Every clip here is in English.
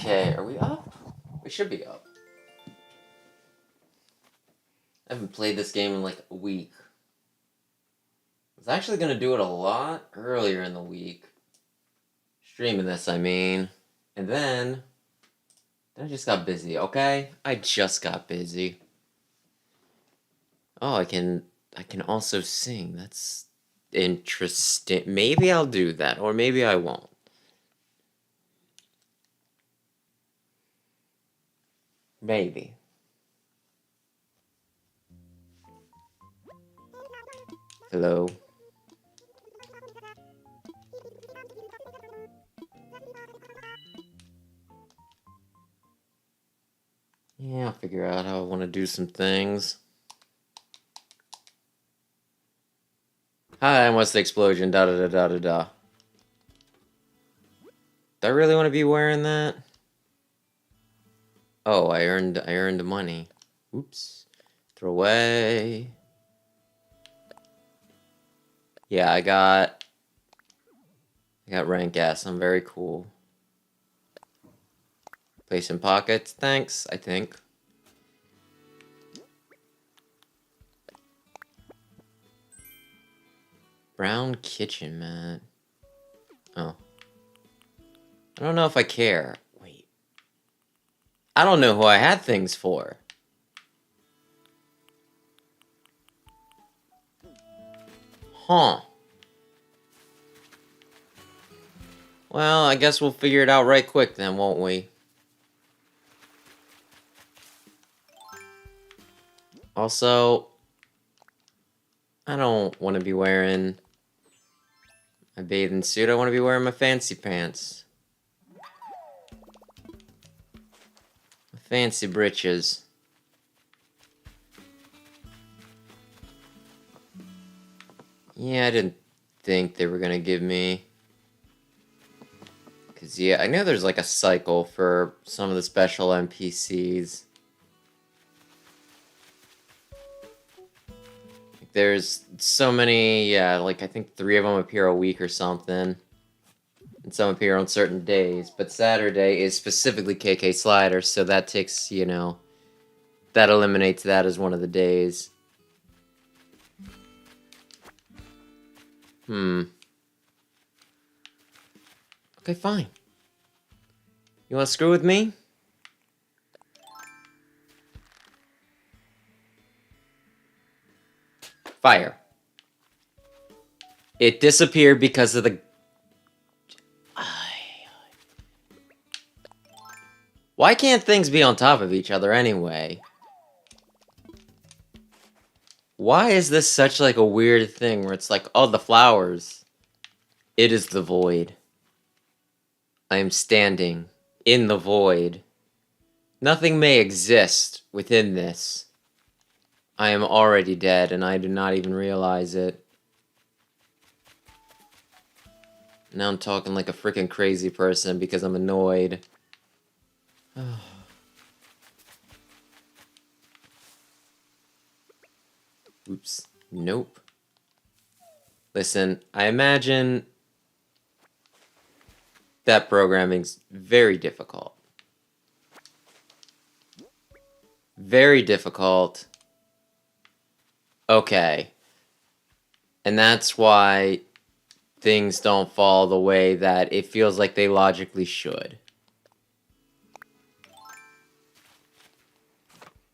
Okay, are we up? We should be up. I haven't played this game in like a week. I was actually gonna do it a lot earlier in the week. Streaming this, I mean. And then I just got busy, okay? I just got busy. Oh, I can also sing. That's interesting. Maybe I'll do that, or maybe I won't. Maybe. Hello. Yeah, I'll figure out how I want to do some things. Hi, what's the explosion? Da da da da da da. Do I really want to be wearing that? Oh, I earned money. Oops. Throw away. Yeah, I got rank S. I'm very cool. Place in pockets. Thanks, I think. Brown kitchen mat. Oh. I don't know if I care. Wait. I don't know who I had things for. Huh. Well, I guess we'll figure it out right quick then, won't we? Also, I don't want to be wearing my bathing suit. I want to be wearing my fancy pants. My fancy britches. Yeah, I didn't think they were gonna give me... Because, yeah, I know there's like a cycle for some of the special NPCs. There's so many, yeah, like I think 3 of them appear a week or something. And some appear on certain days. But Saturday is specifically KK Slider, so that takes, you know, that eliminates that as one of the days. Okay, fine. You wanna screw with me? Fire. It disappeared because of the... Why can't things be on top of each other anyway? Why is this such like a weird thing where it's like, oh, the flowers. It is the void. I am standing in the void. Nothing may exist within this. I am already dead and I do not even realize it. Now I'm talking like a freaking crazy person because I'm annoyed. Oops. Nope. Listen, I imagine that programming's very difficult. Very difficult. Okay. And that's why things don't fall the way that it feels like they logically should.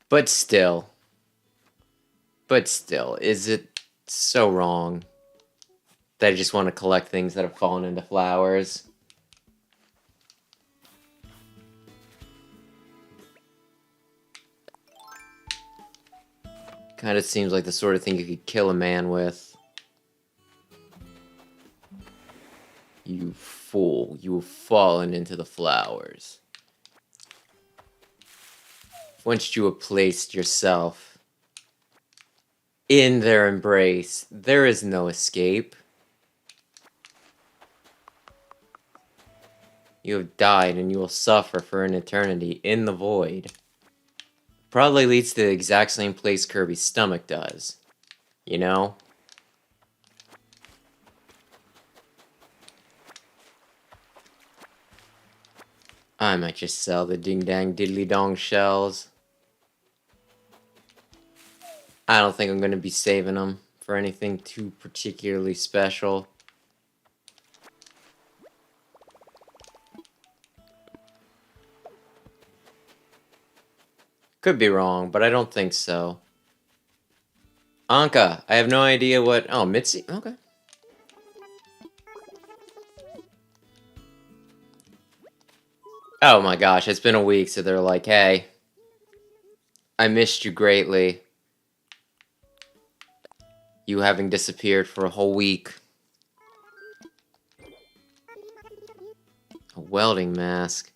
But still, is it so wrong that I just want to collect things that have fallen into flowers? Kind of seems like the sort of thing you could kill a man with. You fool, you have fallen into the flowers. Once you have placed yourself in their embrace, there is no escape. You have died and you will suffer for an eternity in the void. Probably leads to the exact same place Kirby's stomach does. You know? I might just sell the ding dang diddly dong shells. I don't think I'm going to be saving them for anything too particularly special. Could be wrong, but I don't think so. Anka, I have no idea what... Oh, Mitzi? Okay. Oh my gosh, it's been a week, so they're like, hey, I missed you greatly. You having disappeared for a whole week. A welding mask.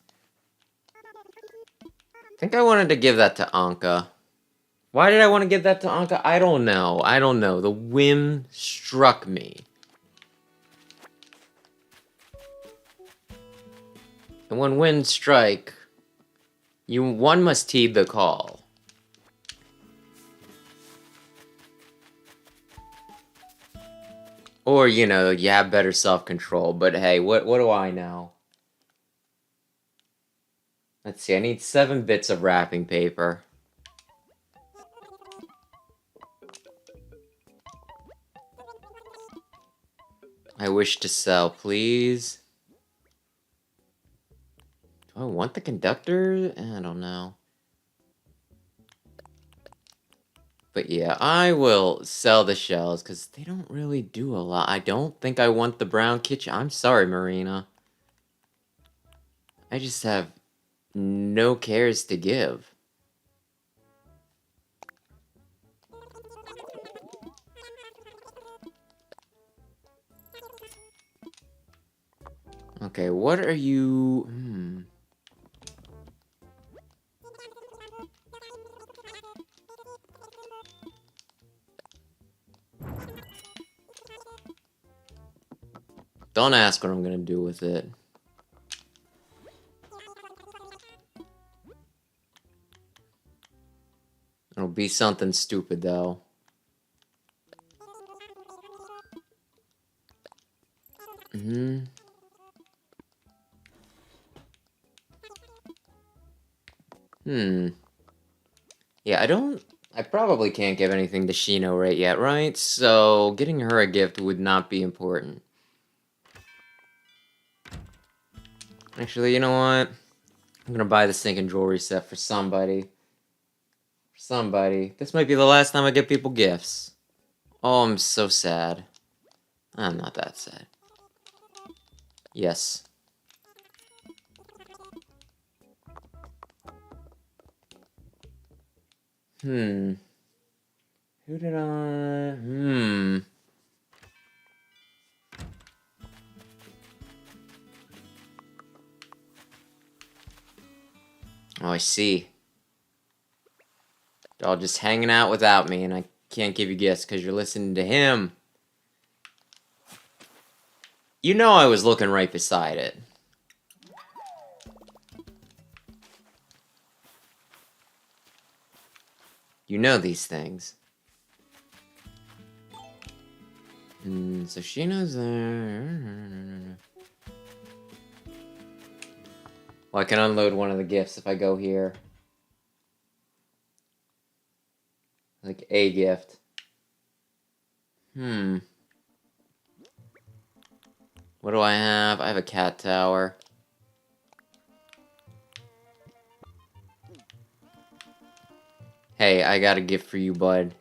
I think I wanted to give that to Anka. Why did I want to give that to Anka? I don't know. I don't know. The whim struck me. And when winds strike, one must heed the call. Or, you know, you have better self-control. But hey, what do I know? Let's see, I need 7 bits of wrapping paper. I wish to sell, please. Do I want the conductor? I don't know. But yeah, I will sell the shells, because they don't really do a lot. I don't think I want the brown kitchen. I'm sorry, Marina. I just have no cares to give. Okay, what are you... Don't ask what I'm gonna do with it. It'll be something stupid, though. Yeah, I probably can't give anything to Shino right yet, right? So, getting her a gift would not be important. Actually, you know what? I'm gonna buy the stinking jewelry set for somebody. For somebody. This might be the last time I get people gifts. Oh, I'm so sad. I'm not that sad. Yes. Who did I... Oh, I see. They're all just hanging out without me, and I can't give you gifts because you're listening to him. You know I was looking right beside it. You know these things. So she knows there. Well, I can unload one of the gifts if I go here. Like a gift. What do I have? I have a cat tower. Hey, I got a gift for you, bud.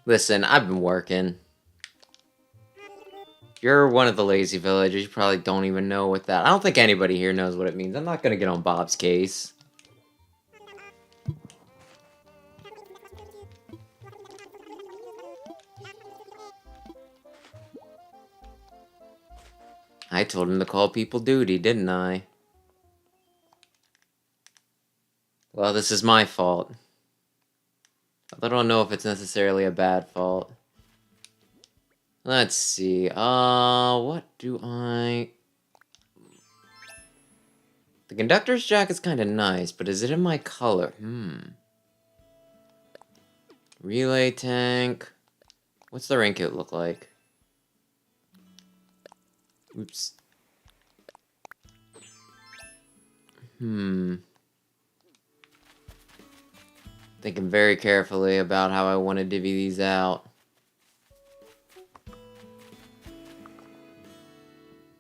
Listen, I've been working. You're one of the lazy villagers. You probably don't even know what that... I don't think anybody here knows what it means. I'm not gonna get on Bob's case. I told him to call people duty, didn't I? Well, this is my fault. I don't know if it's necessarily a bad fault. Let's see. What do I... The conductor's jacket's kind of nice, but is it in my color? Relay tank. What's the raincoat look like? Oops. Thinking very carefully about how I want to divvy these out.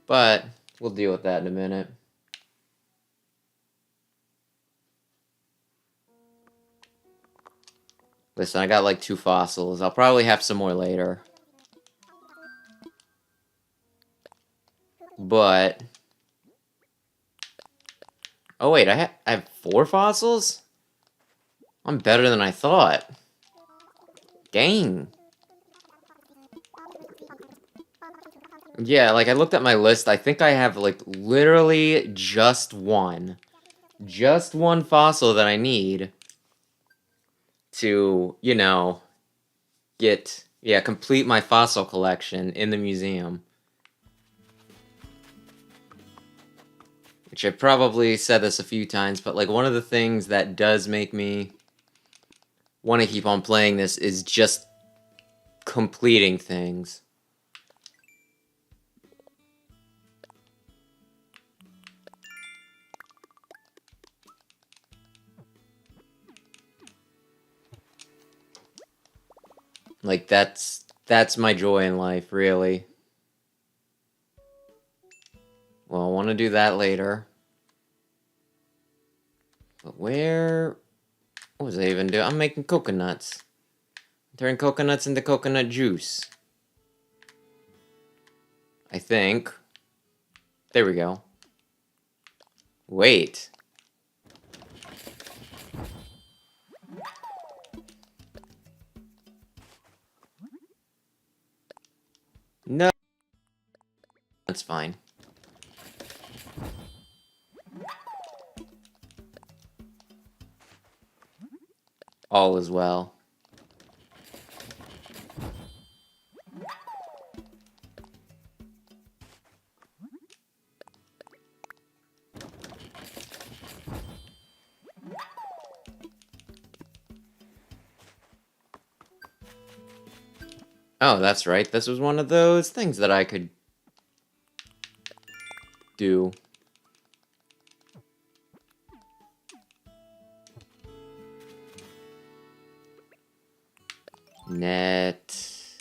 But we'll deal with that in a minute. Listen, I got like 2 fossils. I'll probably have some more later. But... oh wait, I have 4 fossils? I'm better than I thought. Dang. Yeah, like I looked at my list. I think I have like literally just one. Just one fossil that I need to, you know, complete my fossil collection in the museum. Which I probably said this a few times, but like one of the things that does make me want to keep on playing this is just completing things. Like that's my joy in life, really. Well, I want to do that later. But where... what was I even doing? I'm making coconuts. Turn coconuts into coconut juice. I think. There we go. Wait. No. That's fine. All is well. Oh, that's right. This was one of those things that I could do. Net.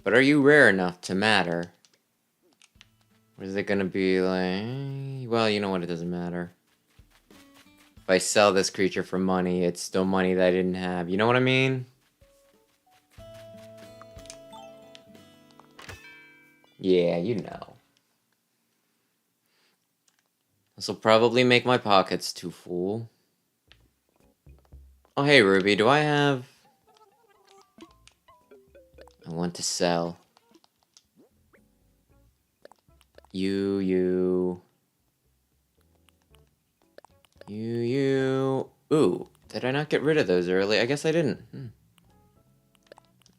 But are you rare enough to matter? Or is it gonna be like... well, you know what? It doesn't matter. If I sell this creature for money, it's still money that I didn't have. You know what I mean? Yeah, you know. This will probably make my pockets too full. Oh, hey, Ruby, do I have... I want to sell. You. Ooh, did I not get rid of those early? I guess I didn't.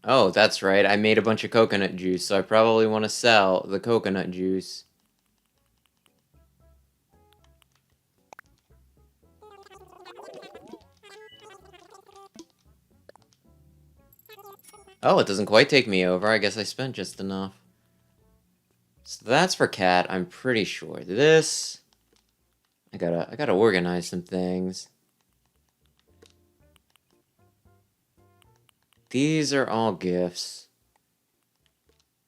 Oh, that's right. I made a bunch of coconut juice, so I probably want to sell the coconut juice. Oh, it doesn't quite take me over. I guess I spent just enough. So that's for Cat, I'm pretty sure. This... I gotta organize some things. These are all gifts.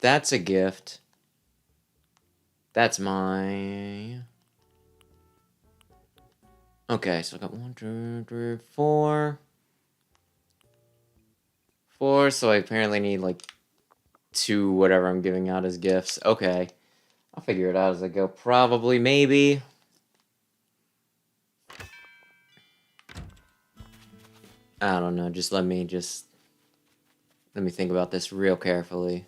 That's a gift. That's my... okay, so I got 1, 2, 3, 4. 4, so I apparently need like 2 whatever I'm giving out as gifts. Okay. I'll figure it out as I go. Probably, maybe. I don't know. Just let me think about this real carefully.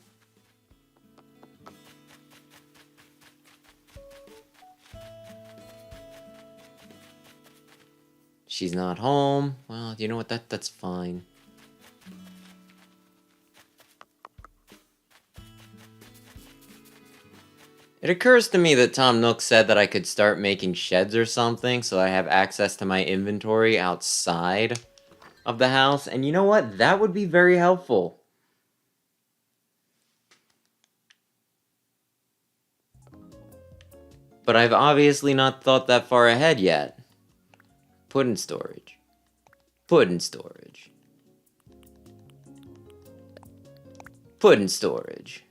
She's not home. Well, you know what? That's fine. It occurs to me that Tom Nook said that I could start making sheds or something so I have access to my inventory outside of the house. And you know what? That would be very helpful. but I've obviously not thought that far ahead yet. Put in storage. Put in storage. Put in storage.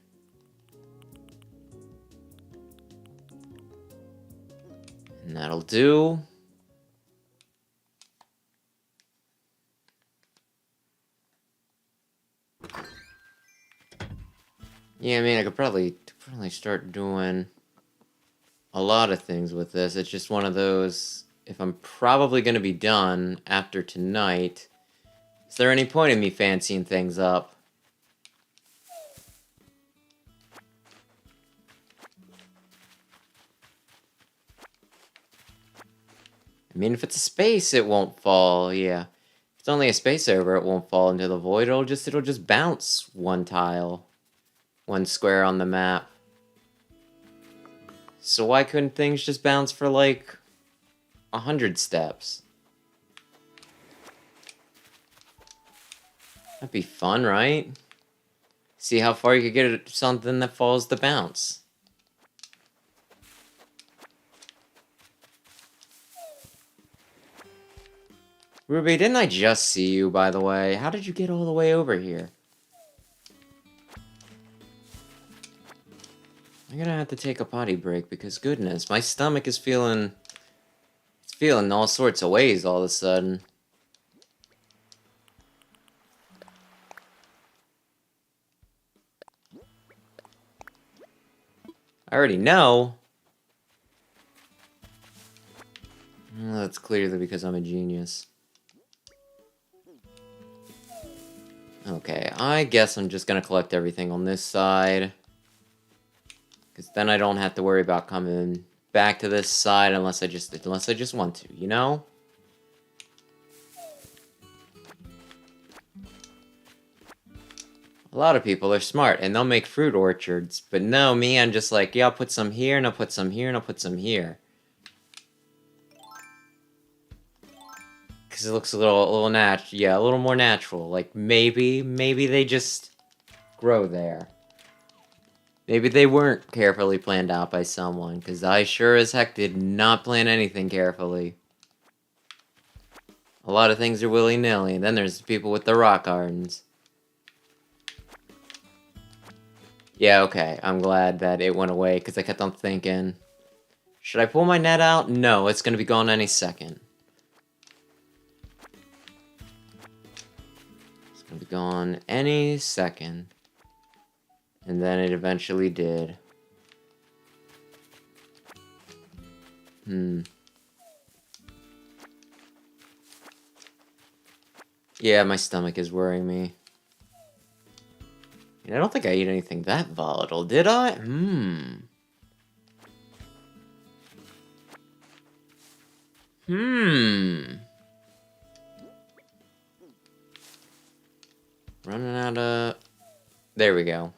And that'll do. Yeah, I mean, I could probably start doing a lot of things with this. It's just one of those, if I'm probably going to be done after tonight, is there any point in me fancying things up? I mean, if it's a space, it won't fall, yeah. If it's only a space over, it won't fall into the void. It'll just bounce one tile. One square on the map. So why couldn't things just bounce for like 100 steps? That'd be fun, right? See how far you could get something that follows the bounce. Ruby, didn't I just see you, by the way? How did you get all the way over here? I'm gonna have to take a potty break because goodness, my stomach is feeling... It's feeling all sorts of ways all of a sudden. I already know. Well, that's clearly because I'm a genius. Okay, I guess I'm just gonna collect everything on this side. Because then I don't have to worry about coming back to this side unless I just want to, you know? A lot of people are smart and they'll make fruit orchards, but no, me, I'm just like, yeah, I'll put some here, and I'll put some here, and I'll put some here. Because it looks a little a little more natural. Like, maybe they just grow there. Maybe they weren't carefully planned out by someone, because I sure as heck did not plan anything carefully. A lot of things are willy-nilly, and then there's people with the rock gardens. Yeah, okay, I'm glad that it went away, because I kept on thinking, should I pull my net out? No, it's going to be gone any second. It's going to be gone any second. And then it eventually did. Yeah, my stomach is worrying me. I don't think I ate anything that volatile, did I? Running out of... There we go.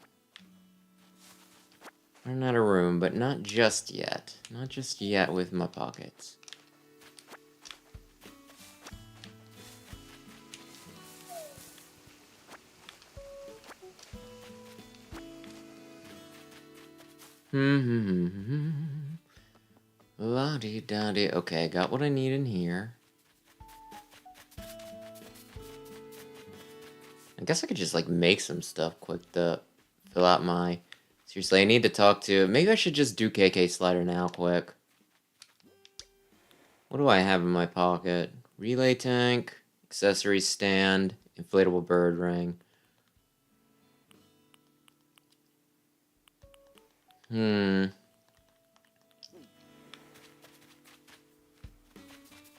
Running out of room, but not just yet. Not just yet with my pockets. La-di-da-di. Okay, got what I need in here. I guess I could just, like, make some stuff quick to fill out my... Seriously, I need to talk to... Maybe I should just do KK Slider now, quick. What do I have in my pocket? Relay tank, accessory stand, inflatable bird ring.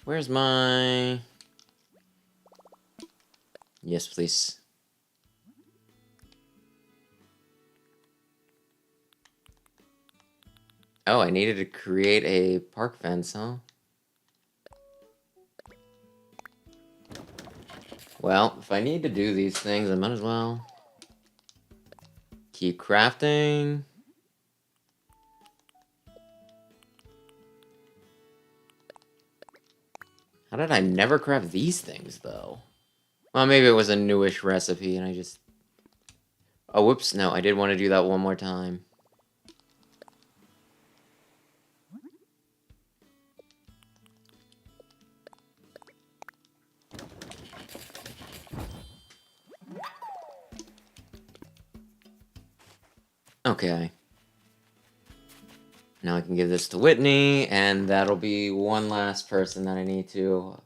Where's my... Yes, please. Oh, I needed to create a park fence, huh? Well, if I need to do these things, I might as well keep crafting. How did I never craft these things, though? Well, maybe it was a newish recipe, and I just... Oh, whoops, no, I did want to do that one more time. Okay. Now I can give this to Whitney, and that'll be one last person that I need to...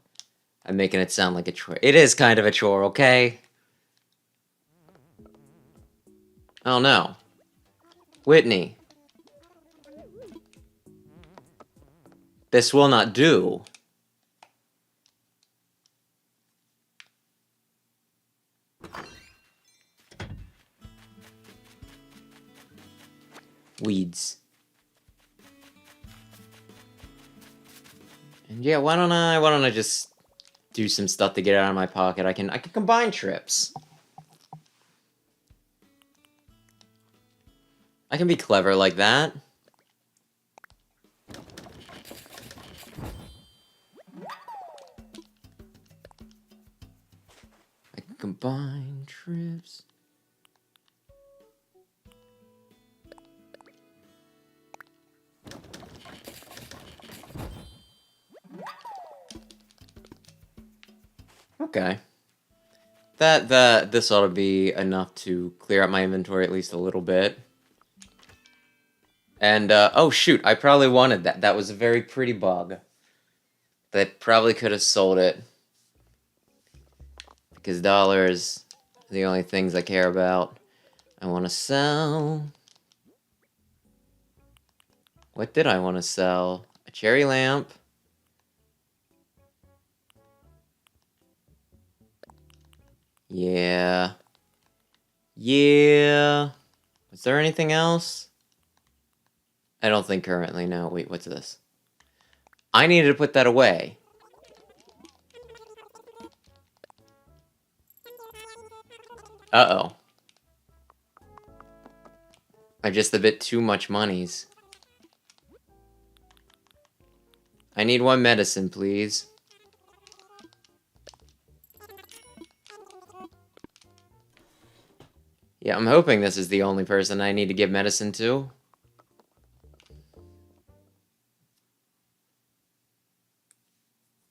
I'm making it sound like a chore. It is kind of a chore, okay? Oh no. Whitney. This will not do. Weeds. And yeah, why don't I just do some stuff to get it out of my pocket? I can combine trips. I can be clever like that. I can combine trips. Okay. This ought to be enough to clear out my inventory at least a little bit. And, oh shoot, I probably wanted that. That was a very pretty bug. That probably could have sold it. Because dollars are the only things I care about. I want to sell... What did I want to sell? A cherry lamp. Yeah. Yeah. Is there anything else? I don't think currently, no. Wait, what's this? I needed to put that away. Uh-oh. I just a bit too much monies. I need one medicine, please. Yeah, I'm hoping this is the only person I need to give medicine to.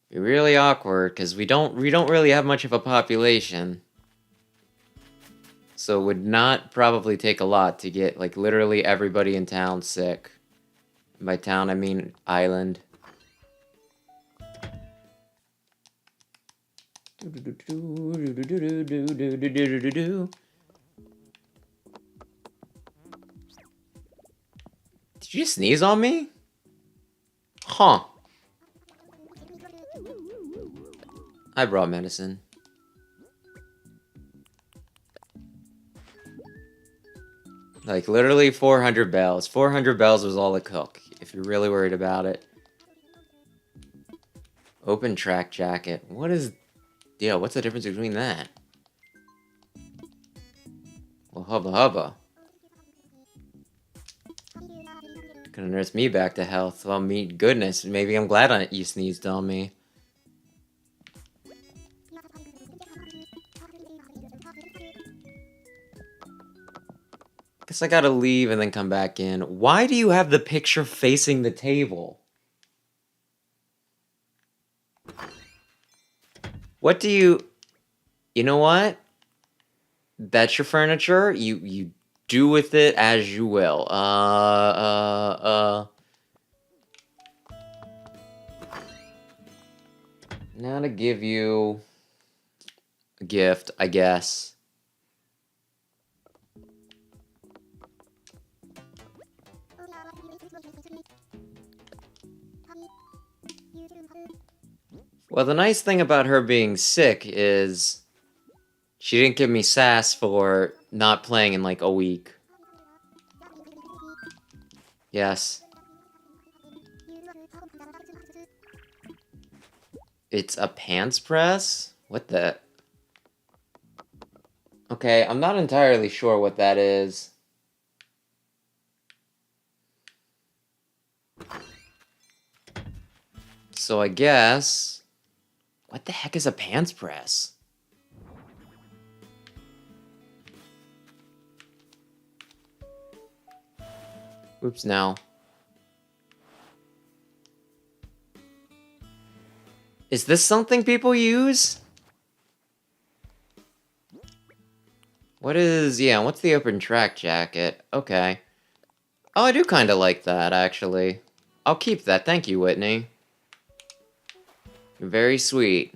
Be really awkward, because we don't really have much of a population. So it would not probably take a lot to get, like, literally everybody in town sick. By town, I mean island. Did you sneeze on me? Huh. I brought medicine. Like, literally 400 bells. 400 bells was all it took, if you're really worried about it. Open track jacket. What is... Yeah, what's the difference between that? Well, hubba hubba. Gonna nurse me back to health. Well, me, goodness, maybe I'm glad you sneezed on me. Guess I gotta leave and then come back in. Why do you have the picture facing the table? What do you... You know what? That's your furniture. You do with it as you will. Now to give you a gift, I guess. Well, the nice thing about her being sick is she didn't give me sass for not playing in like a week. Yes. It's a pants press? What the... Okay, I'm not entirely sure what that is. So I guess... What the heck is a pants press? Oops, no. Is this something people use? What is... Yeah, what's the open track jacket? Okay. Oh, I do kind of like that, actually. I'll keep that. Thank you, Whitney. You're very sweet.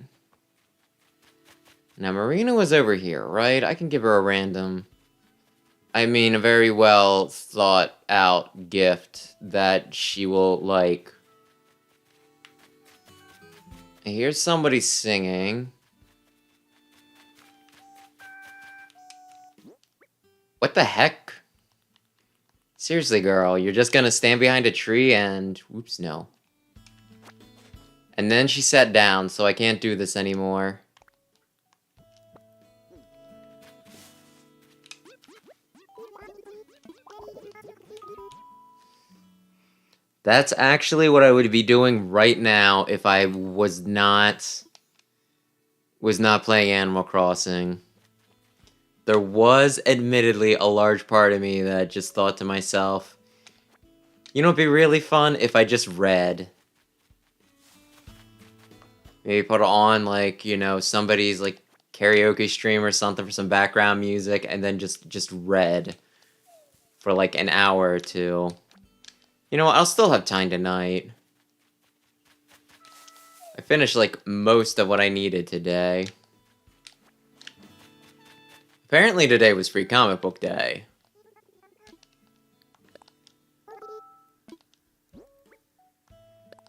Now, Marina was over here, right? I can give her a random... I mean, a very well thought out gift that she will like. I hear somebody singing. What the heck? Seriously, girl, you're just gonna stand behind a tree and... Whoops, no. And then she sat down, so I can't do this anymore. That's actually what I would be doing right now if I was not playing Animal Crossing. There was admittedly a large part of me that just thought to myself, you know, it'd be really fun if I just read. Maybe put on, like, you know, somebody's, like, karaoke stream or something for some background music, and then just read for, like, an hour or two. You know what, I'll still have time tonight. I finished, like, most of what I needed today. Apparently today was Free Comic Book Day.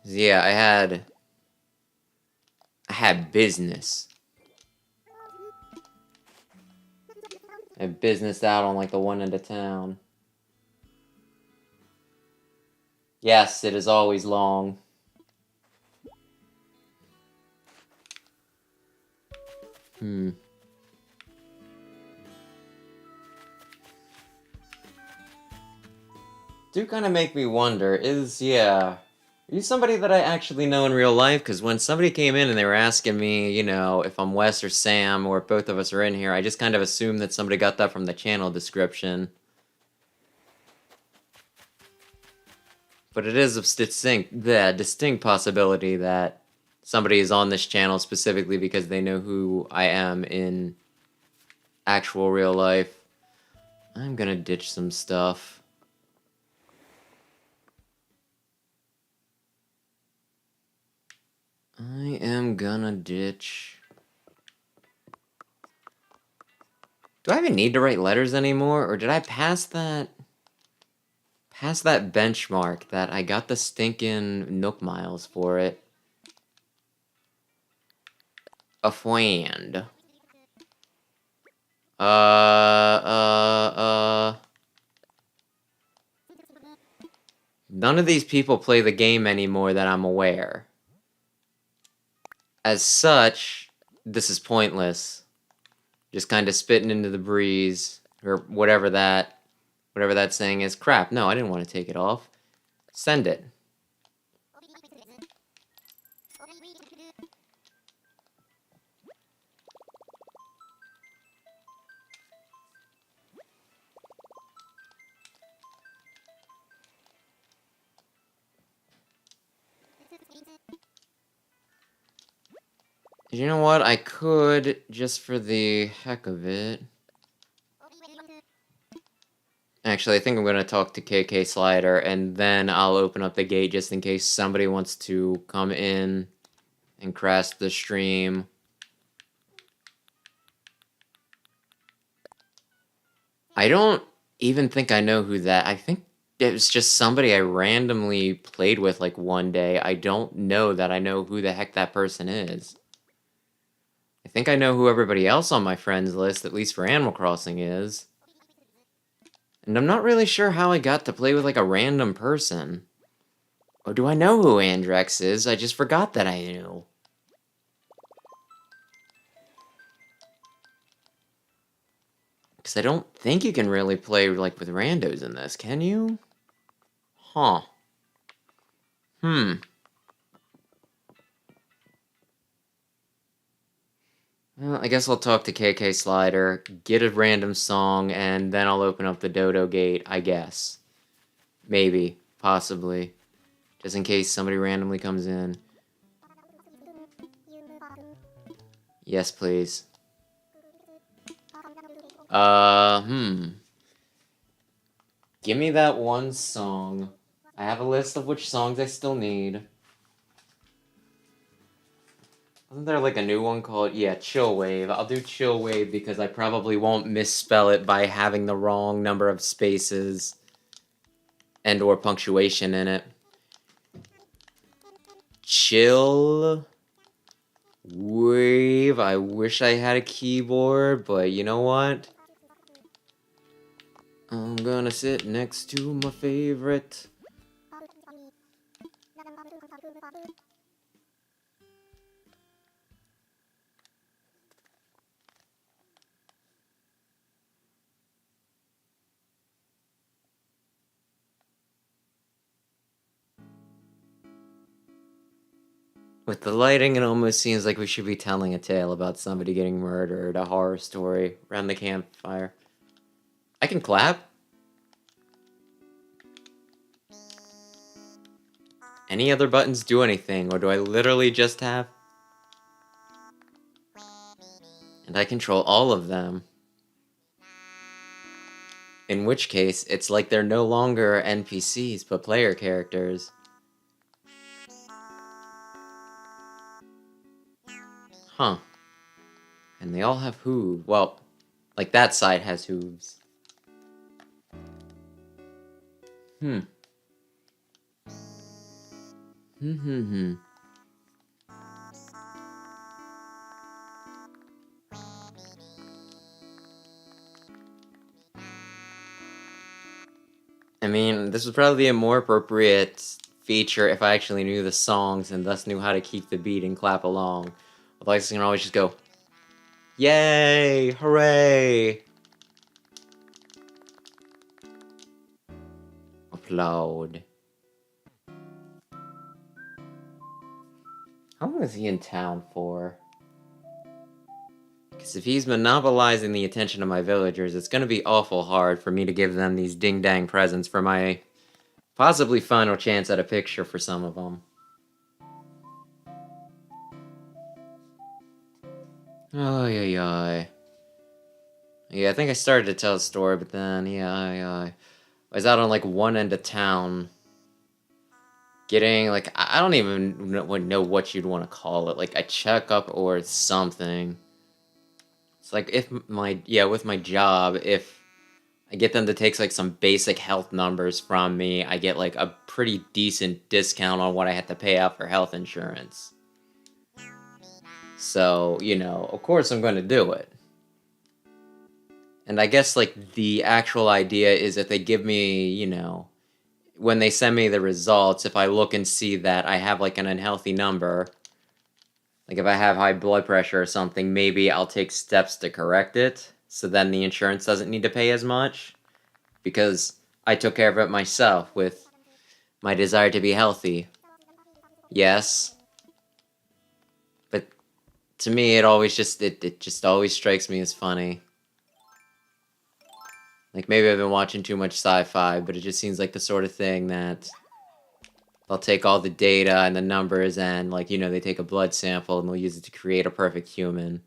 Yeah, I had business. I businessed out on, like, the one end of town. Yes, it is always long. Do kind of make me wonder, are you somebody that I actually know in real life? Because when somebody came in and they were asking me, you know, if I'm Wes or Sam, or if both of us are in here, I just kind of assumed that somebody got that from the channel description. But it is a distinct possibility that somebody is on this channel specifically because they know who I am in actual real life. I'm gonna ditch some stuff. I am gonna ditch... Do I even need to write letters anymore, or did I pass that benchmark that I got the stinking Nook Miles for it? A friend. None of these people play the game anymore that I'm aware. As such, this is pointless. Just kind of spitting into the breeze, or whatever that saying is. Crap, no, I didn't want to take it off. Send it. You know what? I could, just for the heck of it... Actually, I think I'm going to talk to KK Slider, and then I'll open up the gate just in case somebody wants to come in and crash the stream. I don't even think I know who that... I think it was just somebody I randomly played with, like, one day. I don't know that I know who the heck that person is. I think I know who everybody else on my friends list, at least for Animal Crossing, is. And I'm not really sure how I got to play with, like, a random person. Or do I know who Andrex is? I just forgot that I knew. Because I don't think you can really play, like, with randos in this, can you? Huh. Well, I guess I'll talk to KK Slider, get a random song, and then I'll open up the Dodo gate, I guess. Maybe. Possibly. Just in case somebody randomly comes in. Yes, please. Give me that one song. I have a list of which songs I still need. Wasn't there like a new one called, yeah, Chill Wave? I'll do Chill Wave because I probably won't misspell it by having the wrong number of spaces and or punctuation in it. Chill Wave. I wish I had a keyboard, but you know what? I'm gonna sit next to my favorite. With the lighting, it almost seems like we should be telling a tale about somebody getting murdered, a horror story around the campfire. I can clap. Any other buttons do anything, or do I literally just have? And I control all of them. In which case, it's like they're no longer NPCs, but player characters. Huh. And they all have hooves. Well, like that side has hooves. Hmm. Hmm. I mean, this would probably be a more appropriate feature if I actually knew the songs and thus knew how to keep the beat and clap along. Otherwise, I can always just go, yay, hooray, applaud. How long is he in town for? Because if he's monopolizing the attention of my villagers, it's going to be awful hard for me to give them these ding-dang presents for my possibly final chance at a picture for some of them. Oh, yeah. Yeah, I think I started to tell a story, but then, I was out on, like, one end of town, getting, like, I don't even know what you'd want to call it, like, a checkup or something. It's like, with my job, if I get them to take, like, some basic health numbers from me, I get, like, a pretty decent discount on what I have to pay out for health insurance. So, of course I'm going to do it. And I guess, like, the actual idea is that they give me, when they send me the results, if I look and see that I have, like, an unhealthy number, like, if I have high blood pressure or something, maybe I'll take steps to correct it, so then the insurance doesn't need to pay as much, because I took care of it myself with my desire to be healthy. Yes. But to me, it just always strikes me as funny. Like, maybe I've been watching too much sci-fi, but it just seems like the sort of thing that they'll take all the data and the numbers and, like, they take a blood sample and they'll use it to create a perfect human.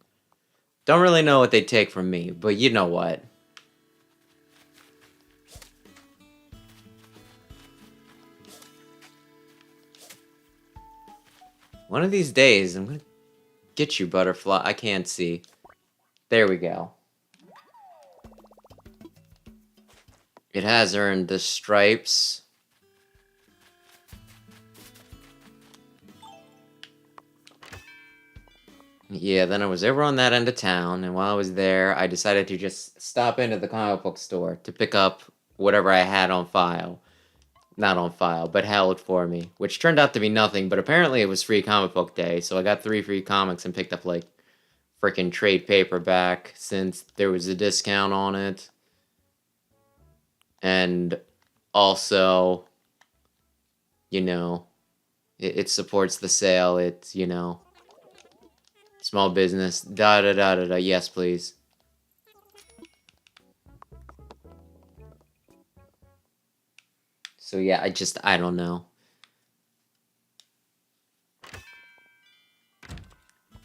Don't really know what they take from me, but you know what. One of these days, I'm gonna get you, butterfly. I can't see. There we go. It has earned the stripes. Yeah, then I was over on that end of town, and while I was there, I decided to just stop into the comic book store to pick up whatever I had on file. Not on file, but held for me, which turned out to be nothing, but apparently it was free comic book day, so I got 3 free comics and picked up, like, frickin' trade paperback since there was a discount on it. And also, it supports the sale. It's, small business. Da da da da da. Yes, please. So yeah, I don't know.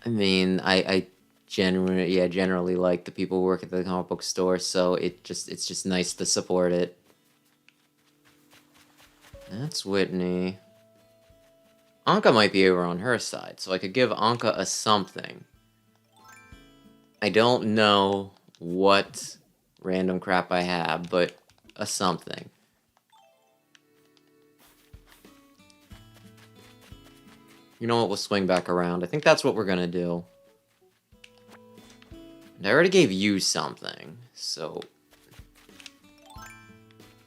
I mean, I generally like the people who work at the comic book store, so it's just nice to support it. That's Whitney. Anka might be over on her side, so I could give Anka a something. I don't know what random crap I have, but a something. You know what? We'll swing back around. I think that's what we're gonna do. And I already gave you something, so...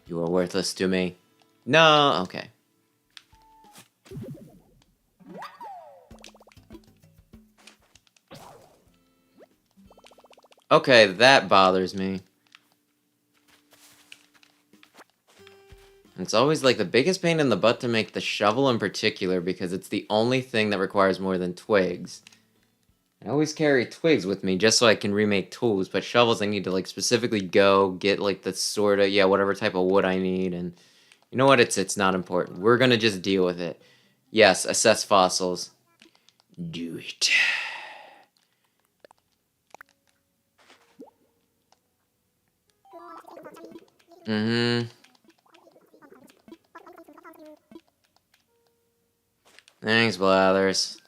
You are worthless to me. No, okay. Okay, that bothers me. It's always like the biggest pain in the butt to make the shovel in particular because it's the only thing that requires more than twigs. I always carry twigs with me just so I can remake tools, but shovels I need to like specifically go get like the sorta, yeah, whatever type of wood I need, and you know what, it's not important. We're gonna just deal with it. Yes, assess fossils. Do it. Mm-hmm. Thanks, Blathers.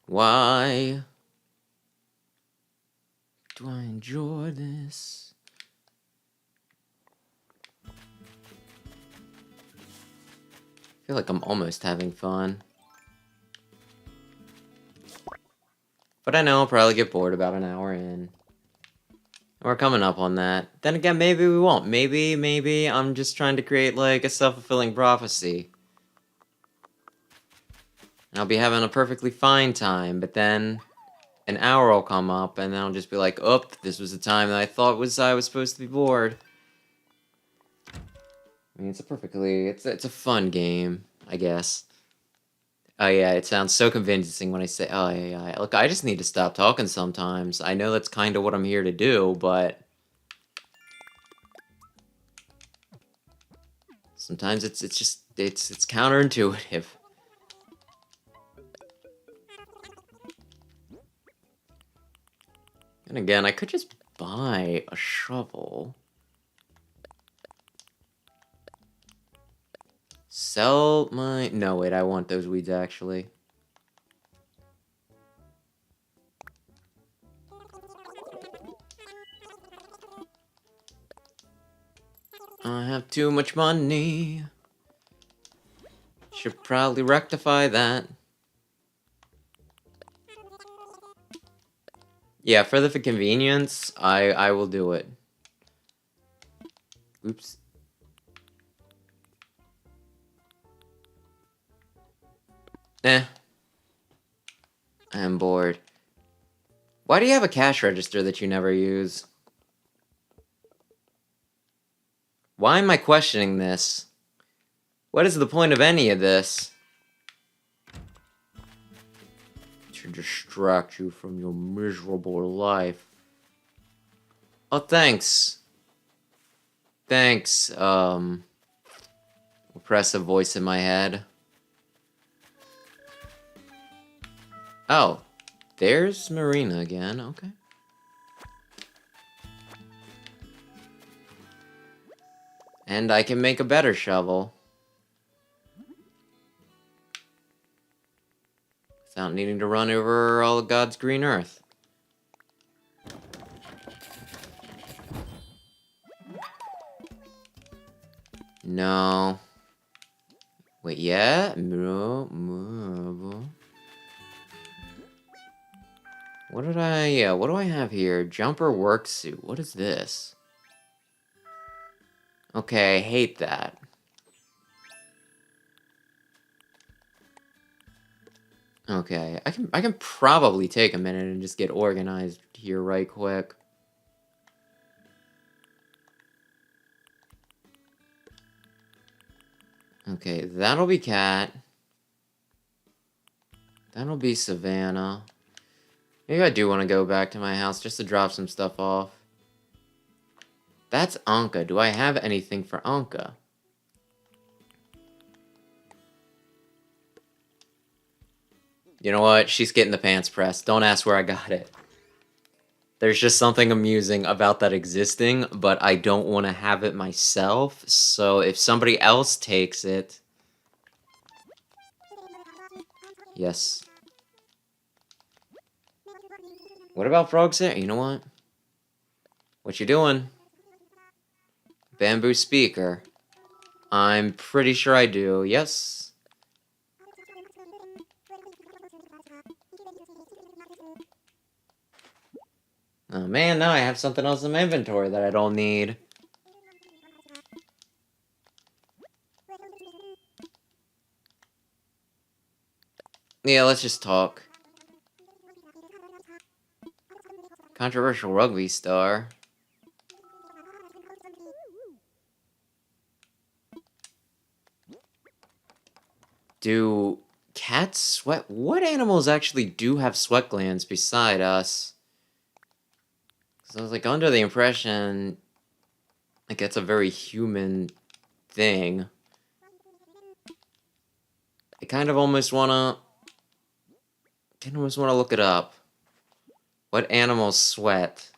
Why do I enjoy this? I feel like I'm almost having fun. But I know I'll probably get bored about an hour in. We're coming up on that. Then again, maybe we won't. Maybe I'm just trying to create, like, a self-fulfilling prophecy. And I'll be having a perfectly fine time, but then an hour will come up, and then I'll just be like, oh, this was the time that I thought I was supposed to be bored. I mean, it's a fun game, I guess. Oh yeah, it sounds so convincing when I say, oh yeah. Look, I just need to stop talking sometimes. I know that's kind of what I'm here to do, but... Sometimes it's counterintuitive. And again, I could just buy a shovel. Sell my... No, wait, I want those weeds, actually. I have too much money. Should probably rectify that. Yeah, for the convenience, I will do it. Oops. I'm bored. Why do you have a cash register that you never use? Why am I questioning this? What is the point of any of this? To distract you from your miserable life. Oh, thanks. Thanks, oppressive voice in my head. Oh, there's Marina again, okay. And I can make a better shovel. Without needing to run over all of God's green earth. No. Wait, yeah? What did what do I have here? Jumper work suit. What is this? Okay, I hate that. Okay, I can probably take a minute and just get organized here right quick. Okay, that'll be Cat. That'll be Savannah. Maybe I do want to go back to my house just to drop some stuff off. That's Anka. Do I have anything for Anka? You know what? She's getting the pants pressed. Don't ask where I got it. There's just something amusing about that existing, but I don't want to have it myself, so if somebody else takes it... Yes. What about frogs there? You know what? What you doing? Bamboo speaker. I'm pretty sure I do, yes. Oh man, now I have something else in my inventory that I don't need. Yeah, let's just talk. Controversial rugby star. Do cats sweat? What animals actually do have sweat glands beside us? So I was like under the impression like it's a very human thing. I kind of almost wanna look it up. What animals sweat?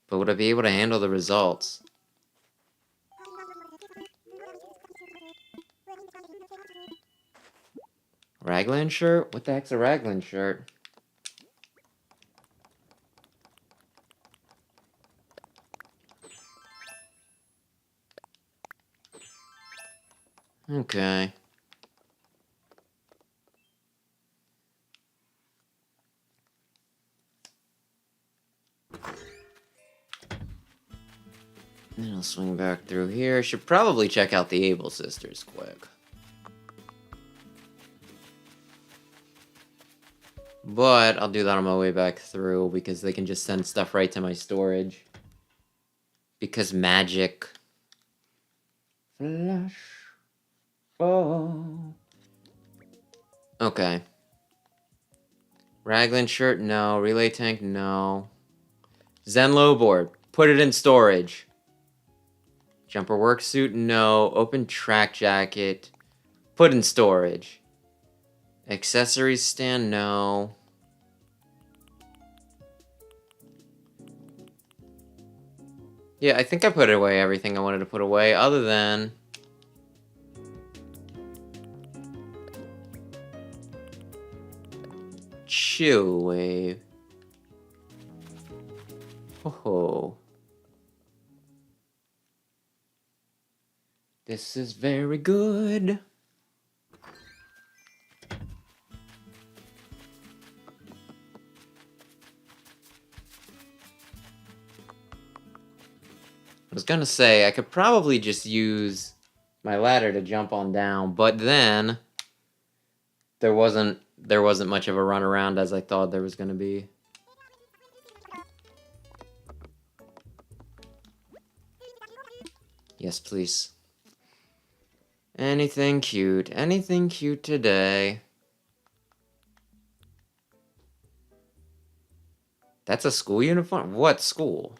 But would I be able to handle the results? Raglan shirt? What the heck's a raglan shirt? Okay. Then I'll swing back through here. Should probably check out the Able Sisters quick. But I'll do that on my way back through because they can just send stuff right to my storage. Because magic. Flash. Oh. Okay. Raglan shirt, no. Relay tank, no. Zenlow board. Put it in storage. Jumper work suit, no. Open track jacket. Put in storage. Accessories stand, no. Yeah, I think I put away everything I wanted to put away, other than... Chill wave. Oh. This is very good. I was gonna say, I could probably just use my ladder to jump on down, but then there wasn't much of a run around as I thought there was gonna be. Yes, please. Anything cute today. That's a school uniform? What school?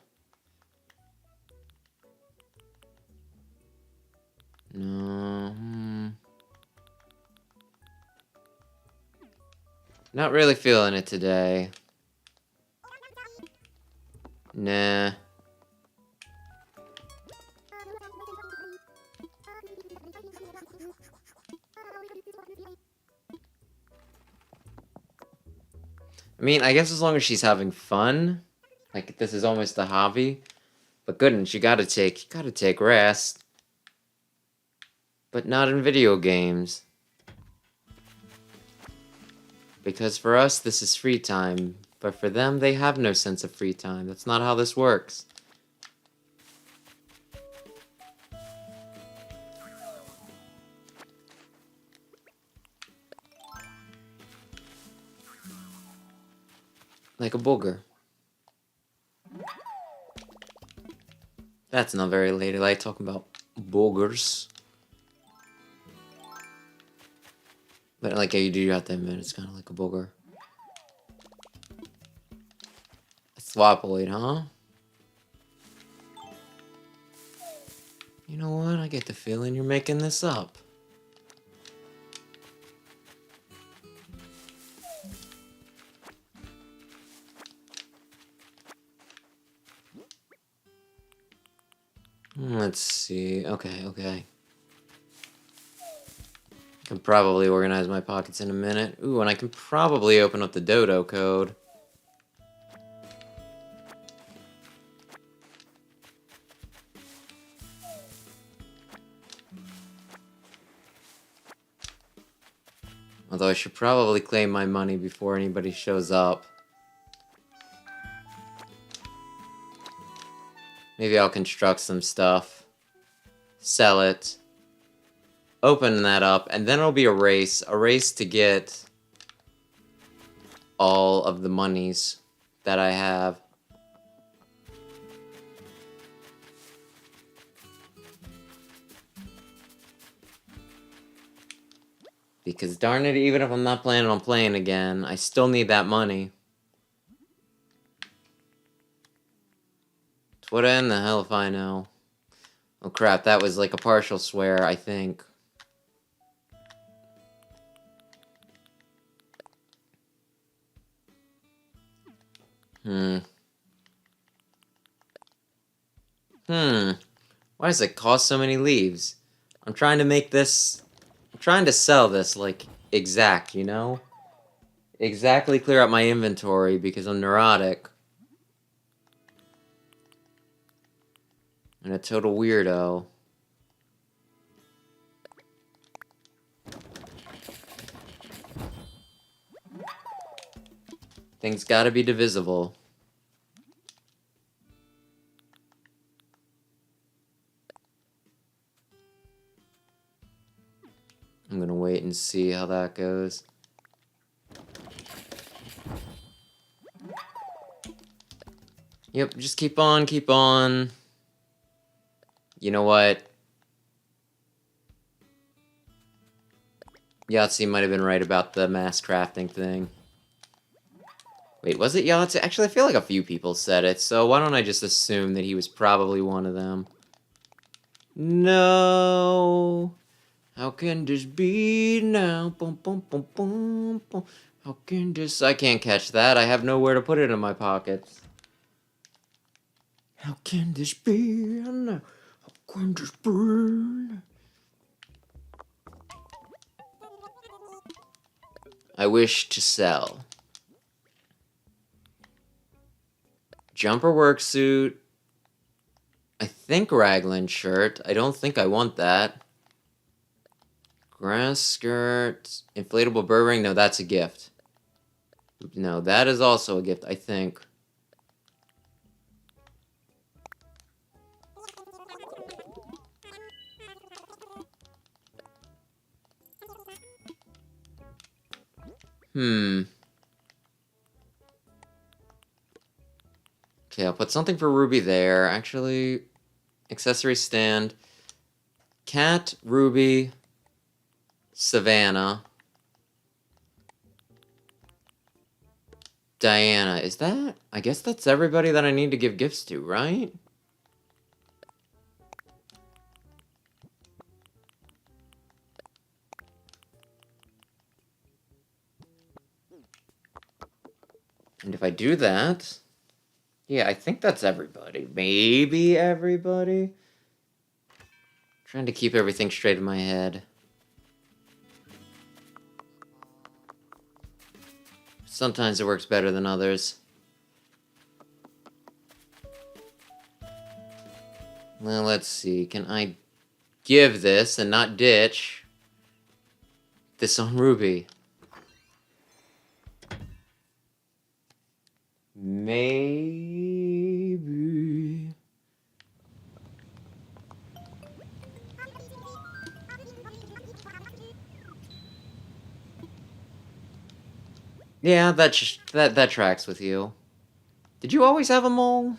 No. Not really feeling it today. Nah. I mean, I guess as long as she's having fun, like this is almost a hobby. But goodness, you gotta take rest. But not in video games. Because for us, this is free time. But for them, they have no sense of free time. That's not how this works. Like a booger. That's not very ladylike, talking about boogers. But like, yeah, you do have to admit, it's kind of like a booger. A Swaploid, huh? You know what? I get the feeling you're making this up. Let's see. Okay. Can probably organize my pockets in a minute. Ooh, and I can probably open up the Dodo code. Although I should probably claim my money before anybody shows up. Maybe I'll construct some stuff. Sell it. Open that up, and then it'll be a race. A race to get all of the monies that I have. Because darn it, even if I'm not planning on playing again, I still need that money. What in the hell if I know? Oh crap, that was like a partial swear, I think. Why does it cost so many leaves? I'm trying to make this... I'm trying to sell this, like, exact, you know? Exactly clear out my inventory because I'm neurotic. And a total weirdo. Things gotta be divisible. I'm gonna wait and see how that goes. Yep, just keep on, keep on. You know what? Yahtzee might have been right about the mass crafting thing. Wait, was it Yahtzee? Actually, I feel like a few people said it, so why don't I just assume that he was probably one of them? No. How can this be now? Boom, boom, boom, boom, boom. How can this... I can't catch that. I have nowhere to put it in my pockets. How can this be now? How can this be now? I wish to sell. Jumper work suit. I think raglan shirt. I don't think I want that. Grass skirt. Inflatable bird ring. No, that's a gift. No, that is also a gift, I think. Okay, I'll put something for Ruby there. Actually, accessory stand. Cat, Ruby, Savannah. Diana. Is that... I guess that's everybody that I need to give gifts to, right? And if I do that... Yeah, I think that's everybody. Maybe everybody? Trying to keep everything straight in my head. Sometimes it works better than others. Well, let's see. Can I give this and not ditch this on Ruby? Maybe. Yeah, that tracks with you. Did you always have a mole?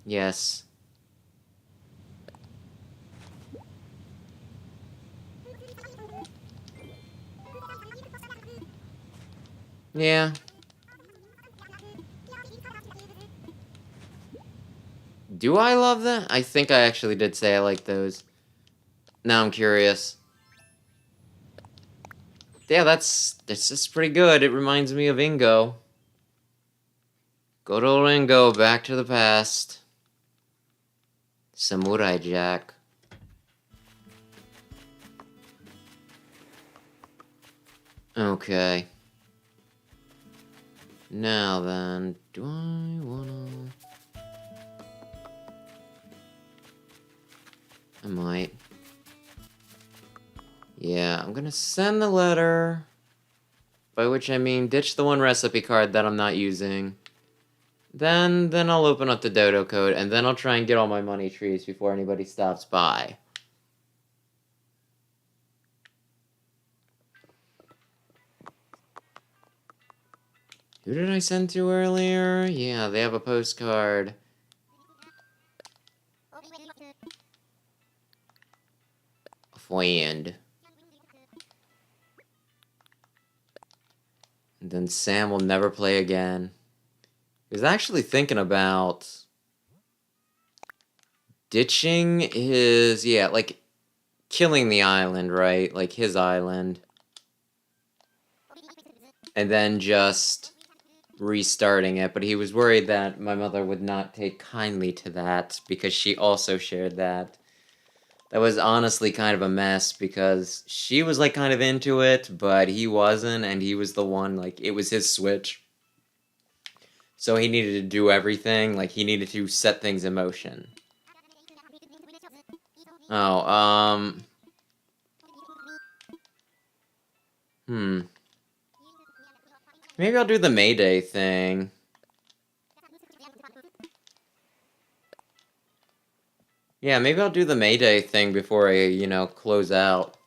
Yes. Yeah. Do I love that? I think I actually did say I like those. Now I'm curious. Yeah, that's just pretty good. It reminds me of Ingo. Good old Ingo, back to the past. Samurai Jack. Okay. Now then, do I wanna... I might. Yeah, I'm gonna send the letter. By which I mean ditch the one recipe card that I'm not using. Then I'll open up the Dodo code, and then I'll try and get all my money trees before anybody stops by. Who did I send to earlier? Yeah, they have a postcard. Friend. And then Sam will never play again. He was actually thinking about ditching his, yeah, like killing the island, right? Like his island. And then just restarting it, but he was worried that my mother would not take kindly to that because she also shared that. That was honestly kind of a mess because she was like kind of into it, but he wasn't, and he was the one, like, it was his Switch. So he needed to do everything, like, he needed to set things in motion. Oh, maybe I'll do the Mayday thing. Yeah, maybe I'll do the Mayday thing before I, close out.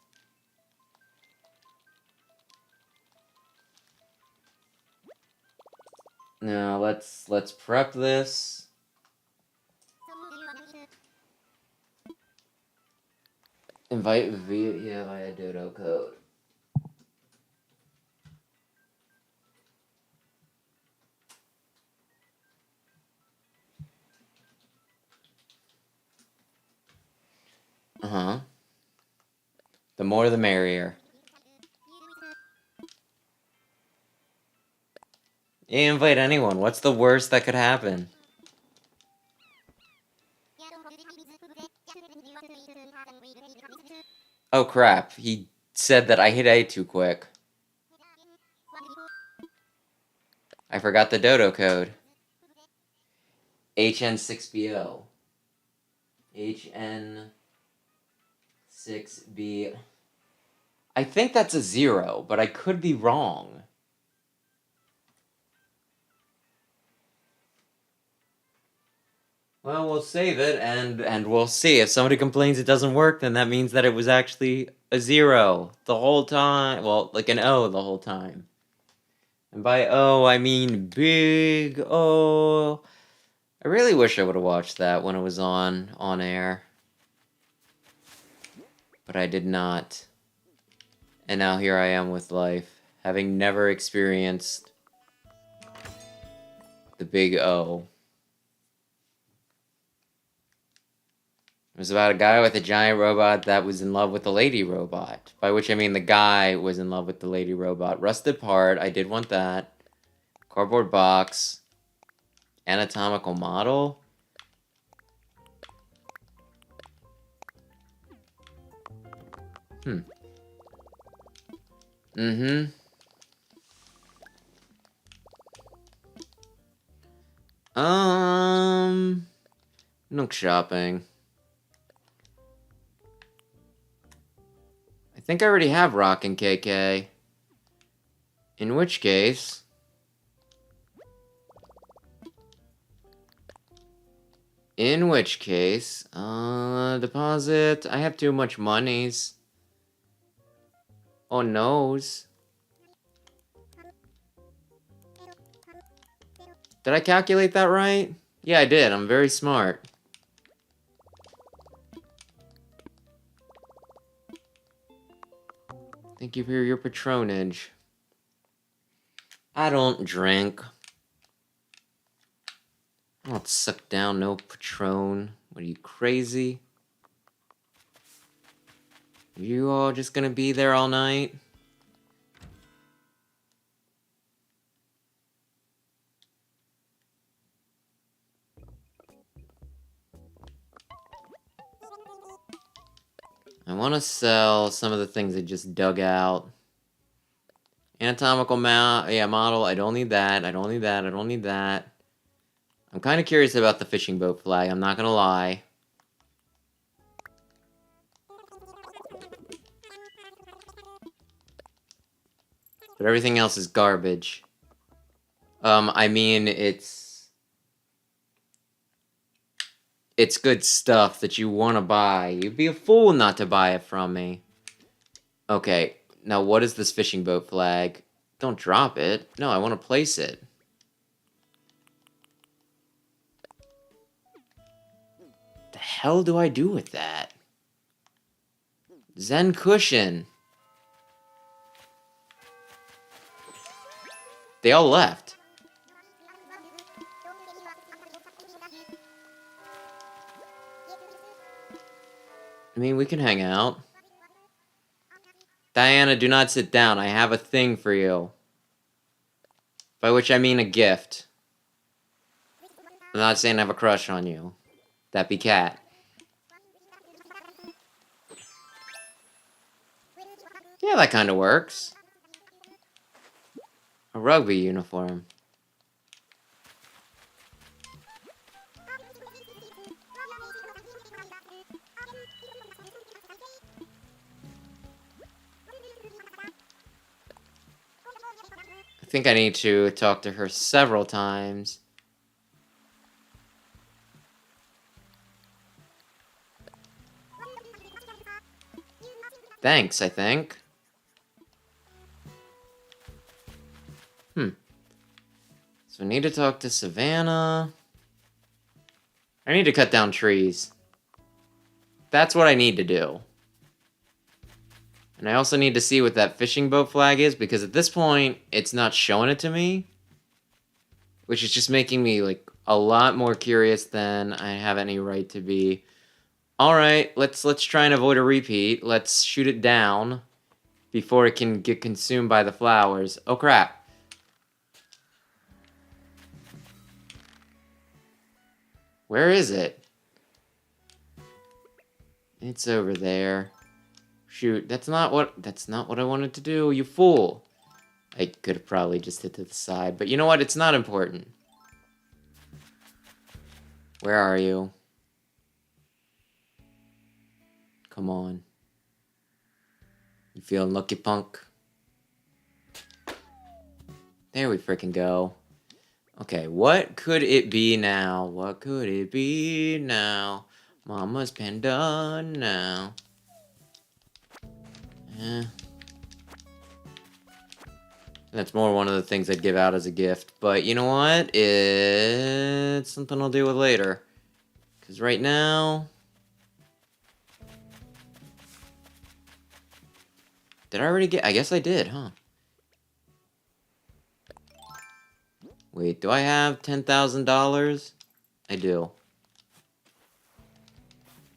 Now, let's prep this. Invite via Dodo code. Uh-huh. The more the merrier. You invite anyone. What's the worst that could happen? Oh crap, he said that I hit A too quick. I forgot the Dodo code. HN6BO. HN6B. I think that's a 0, but I could be wrong. Well, we'll save it, and we'll see. If somebody complains it doesn't work, then that means that it was actually a 0 the whole time. Well, like an O the whole time. And by O, I mean big O. I really wish I would have watched that when it was on air. But I did not. And now here I am with life, having never experienced the big O. It was about a guy with a giant robot that was in love with a lady robot. By which I mean the guy was in love with the lady robot. Rusted part, I did want that. Cardboard box. Anatomical model. Nook shopping. I think I already have Rockin' KK. In which case... deposit. I have too much monies. Oh, noes. Did I calculate that right? Yeah, I did. I'm very smart. Thank you for your patronage. I don't drink. I don't suck down no Patron. What are you, crazy? Are you all just gonna be there all night? I want to sell some of the things I just dug out. Anatomical model. I don't need that. I don't need that. I don't need that. I'm kind of curious about the fishing boat flag. I'm not going to lie. But everything else is garbage. I mean, it's good stuff that you want to buy. You'd be a fool not to buy it from me. Okay, now what is this fishing boat flag? Don't drop it. No, I want to place it. The hell do I do with that? Zen cushion. They all left. I mean, we can hang out. Diana, do not sit down. I have a thing for you. By which I mean a gift. I'm not saying I have a crush on you. That be cat. Yeah, that kind of works. A rugby uniform. I think I need to talk to her several times. Thanks, I think. So I need to talk to Savannah. I need to cut down trees. That's what I need to do. And I also need to see what that fishing boat flag is, because at this point, it's not showing it to me. Which is just making me, like, a lot more curious than I have any right to be. Alright, let's try and avoid a repeat. Let's shoot it down before it can get consumed by the flowers. Oh crap. Where is it? It's over there. Shoot, that's not what I wanted to do, you fool. I could have probably just hit to the side, but you know what? It's not important. Where are you? Come on. You feeling lucky, punk? There we frickin' go. Okay, what could it be now? What could it be now? Mama's panda now. That's more one of the things I'd give out as a gift. But you know what? It's something I'll deal with later. Because right now... Did I already get... I guess I did, huh? Wait, do I have $10,000? I do.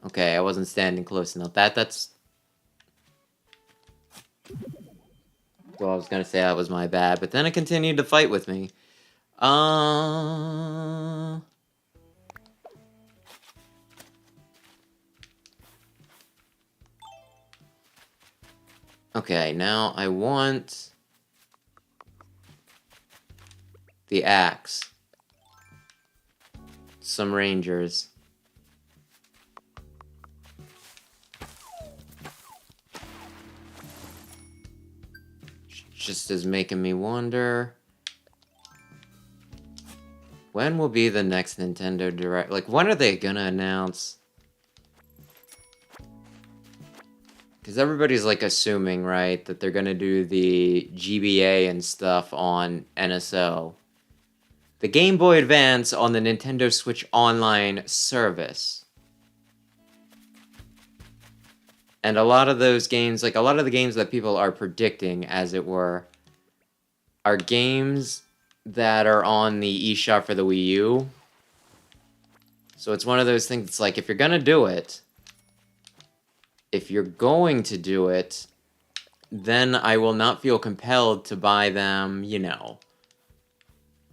Okay, I wasn't standing close enough. That's... Well, I was gonna say that was my bad, but then it continued to fight with me. Okay, now I want... the axe. Some rangers. Just is making me wonder... when will be the next Nintendo Direct? Like, when are they gonna announce? Because everybody's, like, assuming, right, that they're gonna do the GBA and stuff on NSO. The Game Boy Advance on the Nintendo Switch Online service. And a lot of those games, like a lot of the games that people are predicting, as it were, are games that are on the eShop for the Wii U. So it's one of those things, it's like, if you're gonna do it, then I will not feel compelled to buy them, you know,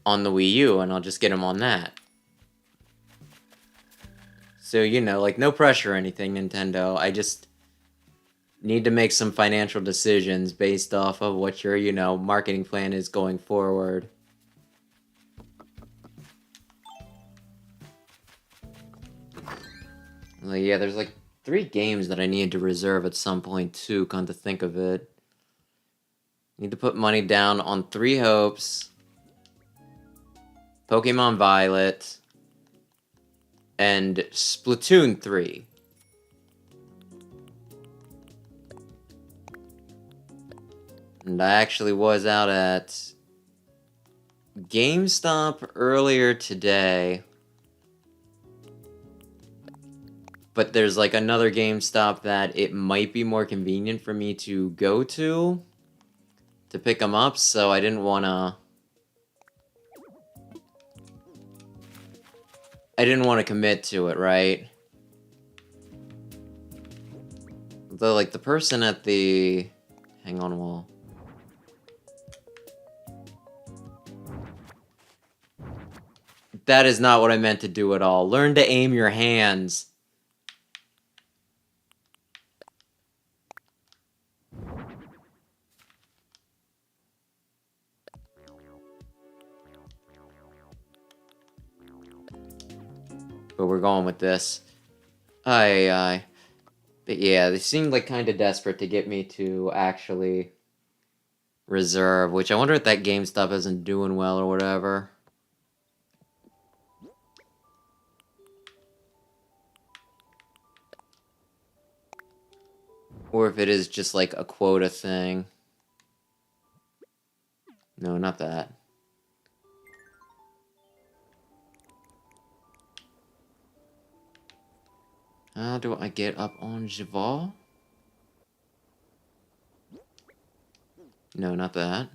on the Wii U, and I'll just get them on that. So, you know, like, no pressure or anything, Nintendo. I just... need to make some financial decisions based off of what your, marketing plan is going forward. Like, yeah, there's like 3 games that I need to reserve at some point too, come to think of it. Need to put money down on 3 Hopes, Pokemon Violet, and Splatoon 3. And I actually was out at GameStop earlier today. But there's like another GameStop that it might be more convenient for me to go to pick them up, so I didn't want to commit to it, right? Though, like, the person at the... Hang on, wall. That is not what I meant to do at all. Learn to aim your hands. But we're going with this. Aye. But yeah, they seemed like kind of desperate to get me to actually reserve, which I wonder if that GameStop isn't doing well or whatever. Or if it is just like a quota thing. No, not that. How do I get up on Javal? No, not that.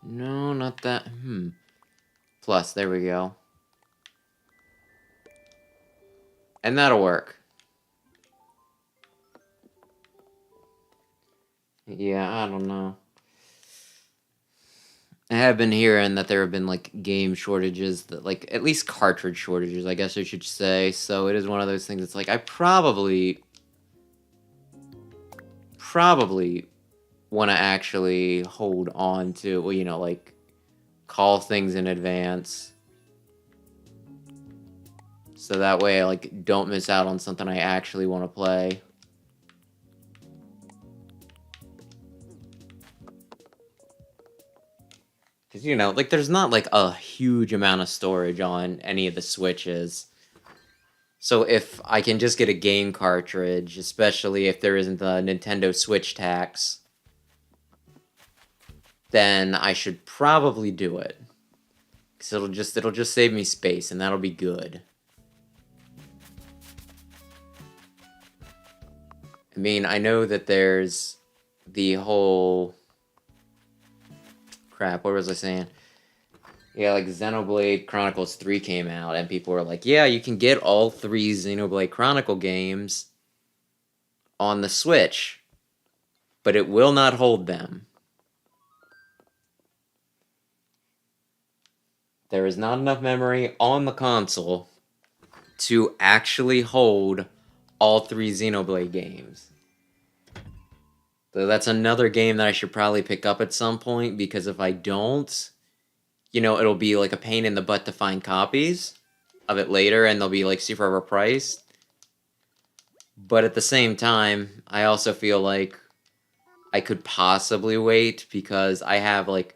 No, not that. Plus, there we go. And that'll work. Yeah, I don't know. I have been hearing that there have been, like, game shortages, that, like, at least cartridge shortages, I guess I should say. So it is one of those things that's like, I probably want to actually hold on to, well, like, call things in advance. So that way I, like, don't miss out on something I actually want to play. Because, like, there's not, like, a huge amount of storage on any of the Switches. So if I can just get a game cartridge, especially if there isn't the Nintendo Switch tax, then I should probably do it. Because it'll just save me space, and that'll be good. I mean, I know that there's the whole... Crap, what was I saying? Yeah, like Xenoblade Chronicles 3 came out, and people were like, yeah, you can get all 3 Xenoblade Chronicle games on the Switch, but it will not hold them. There is not enough memory on the console to actually hold all 3 Xenoblade games. So that's another game that I should probably pick up at some point, because if I don't, it'll be like a pain in the butt to find copies of it later, and they'll be like super overpriced. But at the same time, I also feel like I could possibly wait, because I have the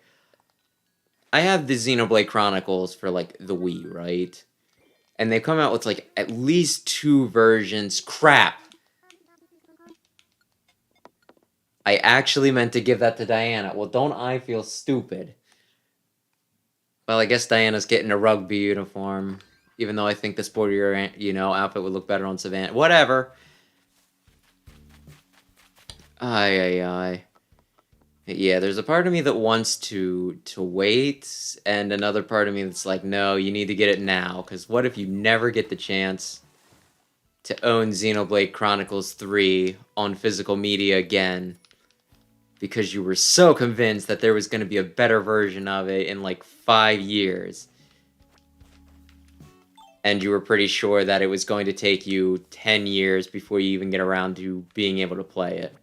Xenoblade Chronicles for like the Wii, right? And they come out with like at least 2 versions. Crap! I actually meant to give that to Diana. Well, don't I feel stupid? Well, I guess Diana's getting a rugby uniform, even though I think the sportier, outfit would look better on Savannah. Whatever. Aye. Yeah, there's a part of me that wants to wait, and another part of me that's like, no, you need to get it now, because what if you never get the chance to own Xenoblade Chronicles 3 on physical media again, because you were so convinced that there was going to be a better version of it in like 5 years. and you were pretty sure that it was going to take you 10 years before you even get around to being able to play it.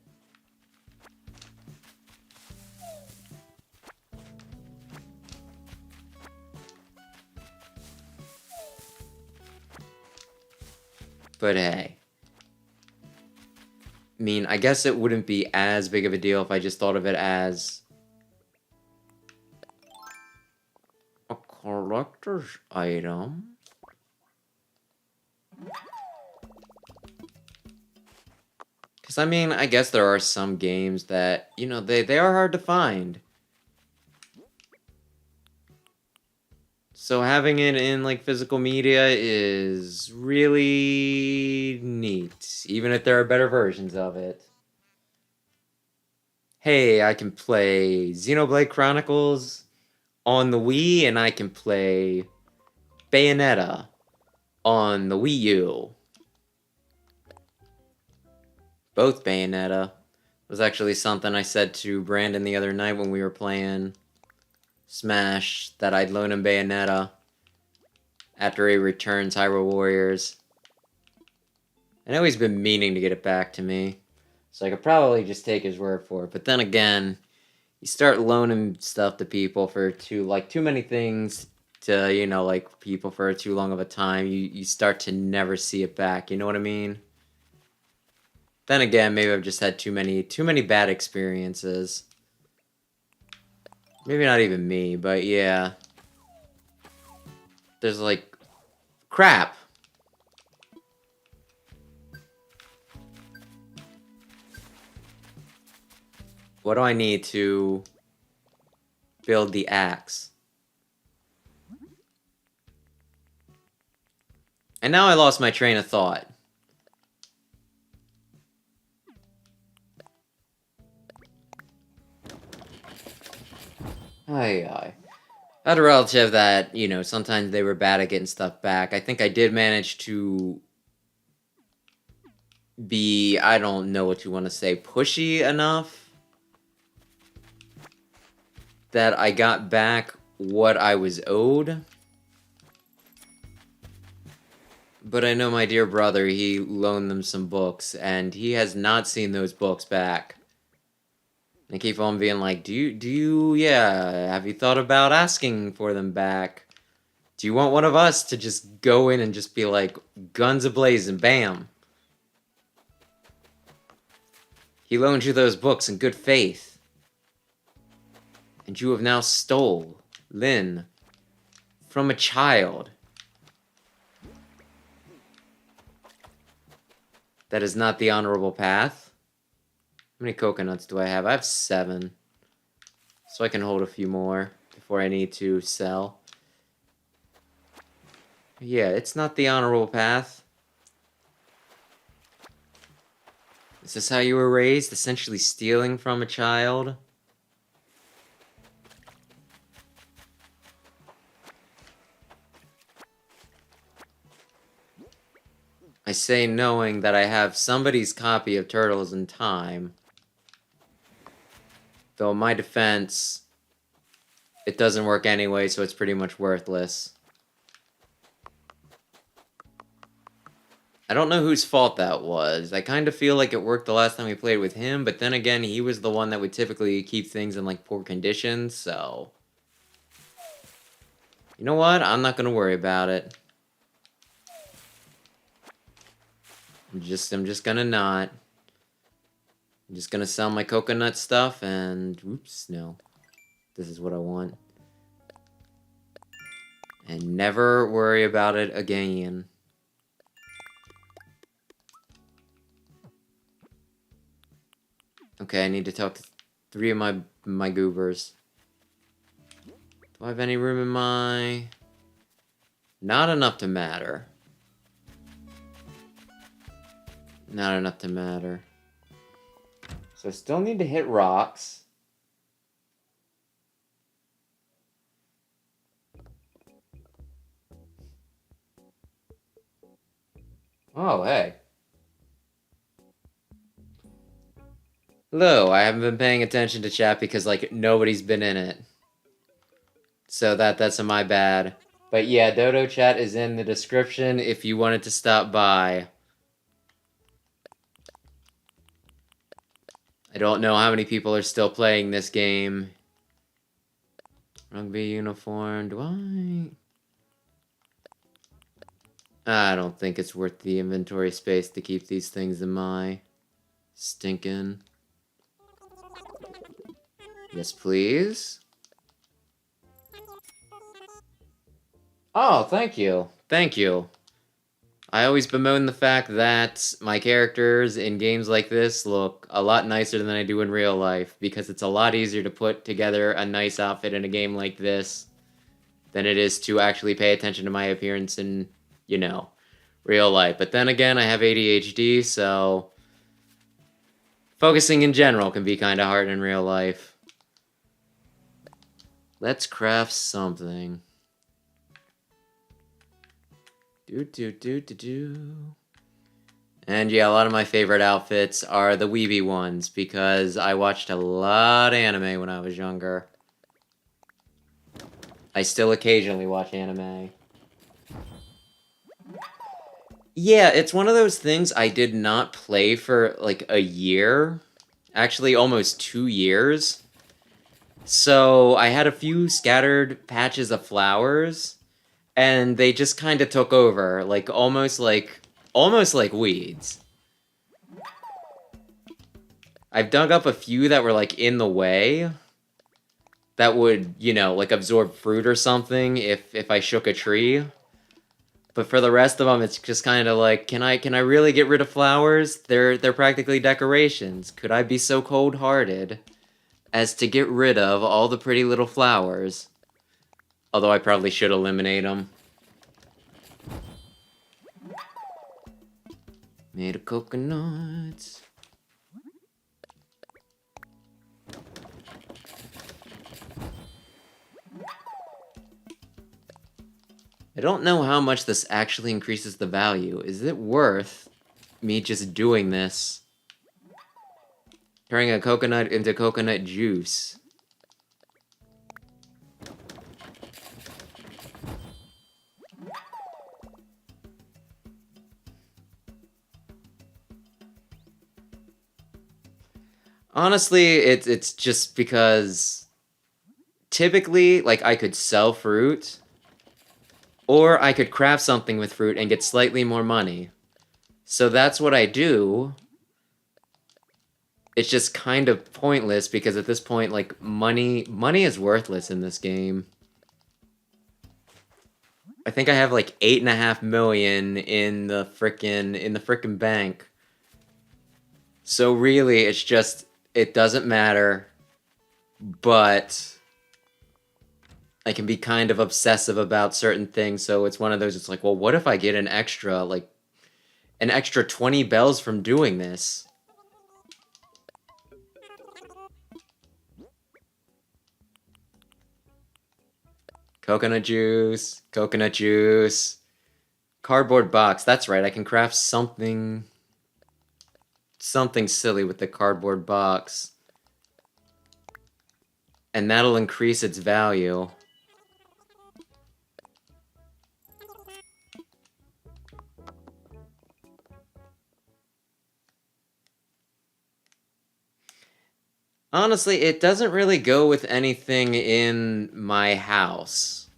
But hey. I mean, I guess it wouldn't be as big of a deal if I just thought of it as a collector's item. Because, I mean, I guess there are some games that, you know, they are hard to find. So having it in, like, physical media is really neat, even if there are better versions of it. Hey, I can play Xenoblade Chronicles on the Wii, and I can play Bayonetta on the Wii U. Both Bayonetta. Was actually something I said to Brandon the other night when we were playing Smash, that I'd loan him Bayonetta after he returns Hyrule Warriors. I know he's been meaning to get it back to me, so I could probably just take his word for it. But then again, you start loaning stuff to people for too many things to, you know, like, people for too long of a time, you start to never see it back, you know what I mean? Then again, maybe I've just had too many bad experiences. Maybe not even me, but yeah. There's like, crap. What do I need to build the axe? And now I lost my train of thought. I had a relative that, you know, sometimes they were bad at getting stuff back. I think I did manage to be, I don't know what you want to say, pushy enough that I got back what I was owed. But I know my dear brother, he loaned them some books, and he has not seen those books back. I keep on being like, have you thought about asking for them back? Do you want one of us to just go in and just be like, guns a-blazing, bam? He loaned you those books in good faith. And you have now stole Lynn from a child. That is not the honorable path. How many coconuts do I have? I have 7. So I can hold a few more before I need to sell. Yeah, it's not the honorable path. Is this how you were raised? Essentially stealing from a child? I say knowing that I have somebody's copy of Turtles in Time. Though in my defense, it doesn't work anyway, so it's pretty much worthless. I don't know whose fault that was. I kind of feel like it worked the last time we played with him, but then again, he was the one that would typically keep things in, like, poor condition, so... You know what? I'm not gonna worry about it. I'm just gonna not. I'm just gonna sell my coconut stuff and... Oops, no. This is what I want. And never worry about it again. Okay, I need to talk to 3 of my goobers. Do I have any room in my... Not enough to matter. Not enough to matter. So I still need to hit rocks. Oh, hey. Hello, I haven't been paying attention to chat because, like, nobody's been in it. So that's my bad. But yeah, Dodo chat is in the description if you wanted to stop by. I don't know how many people are still playing this game. Rugby uniform, do I don't think it's worth the inventory space to keep these things in my stinking. Yes, please. Oh, thank you. Thank you. I always bemoan the fact that my characters in games like this look a lot nicer than I do in real life, because it's a lot easier to put together a nice outfit in a game like this than it is to actually pay attention to my appearance in, you know, real life. But then again, I have ADHD, so focusing in general can be kind of hard in real life. Let's craft something. And yeah, a lot of my favorite outfits are the weeby ones, because I watched a lot of anime when I was younger. I still occasionally watch anime. Yeah, it's one of those things I did not play for like a year. Actually, almost 2 years. So I had a few scattered patches of flowers, and they just kind of took over, like almost like weeds. I've dug up a few that were like in the way that would, you know, like absorb fruit or something if I shook a tree. But for the rest of them, it's just kind of like, can I really get rid of flowers? They're practically decorations. Could I be so cold-hearted as to get rid of all the pretty little flowers? Although I probably should eliminate them. Made of coconuts. I don't know how much this actually increases the value. Is it worth me just doing this? Turning a coconut into coconut juice. Honestly, it's just because typically, like, I could sell fruit, or I could craft something with fruit and get slightly more money. So that's what I do. It's just kind of pointless because at this point, like, money is worthless in this game. I think I have like 8.5 million in the frickin' bank. So really, it's just, it doesn't matter, but I can be kind of obsessive about certain things, so it's one of those, it's like, well, what if I get an extra 20 bells from doing this? Coconut juice, cardboard box, that's right, I can craft something silly with the cardboard box. And that'll increase its value. Honestly, it doesn't really go with anything in my house.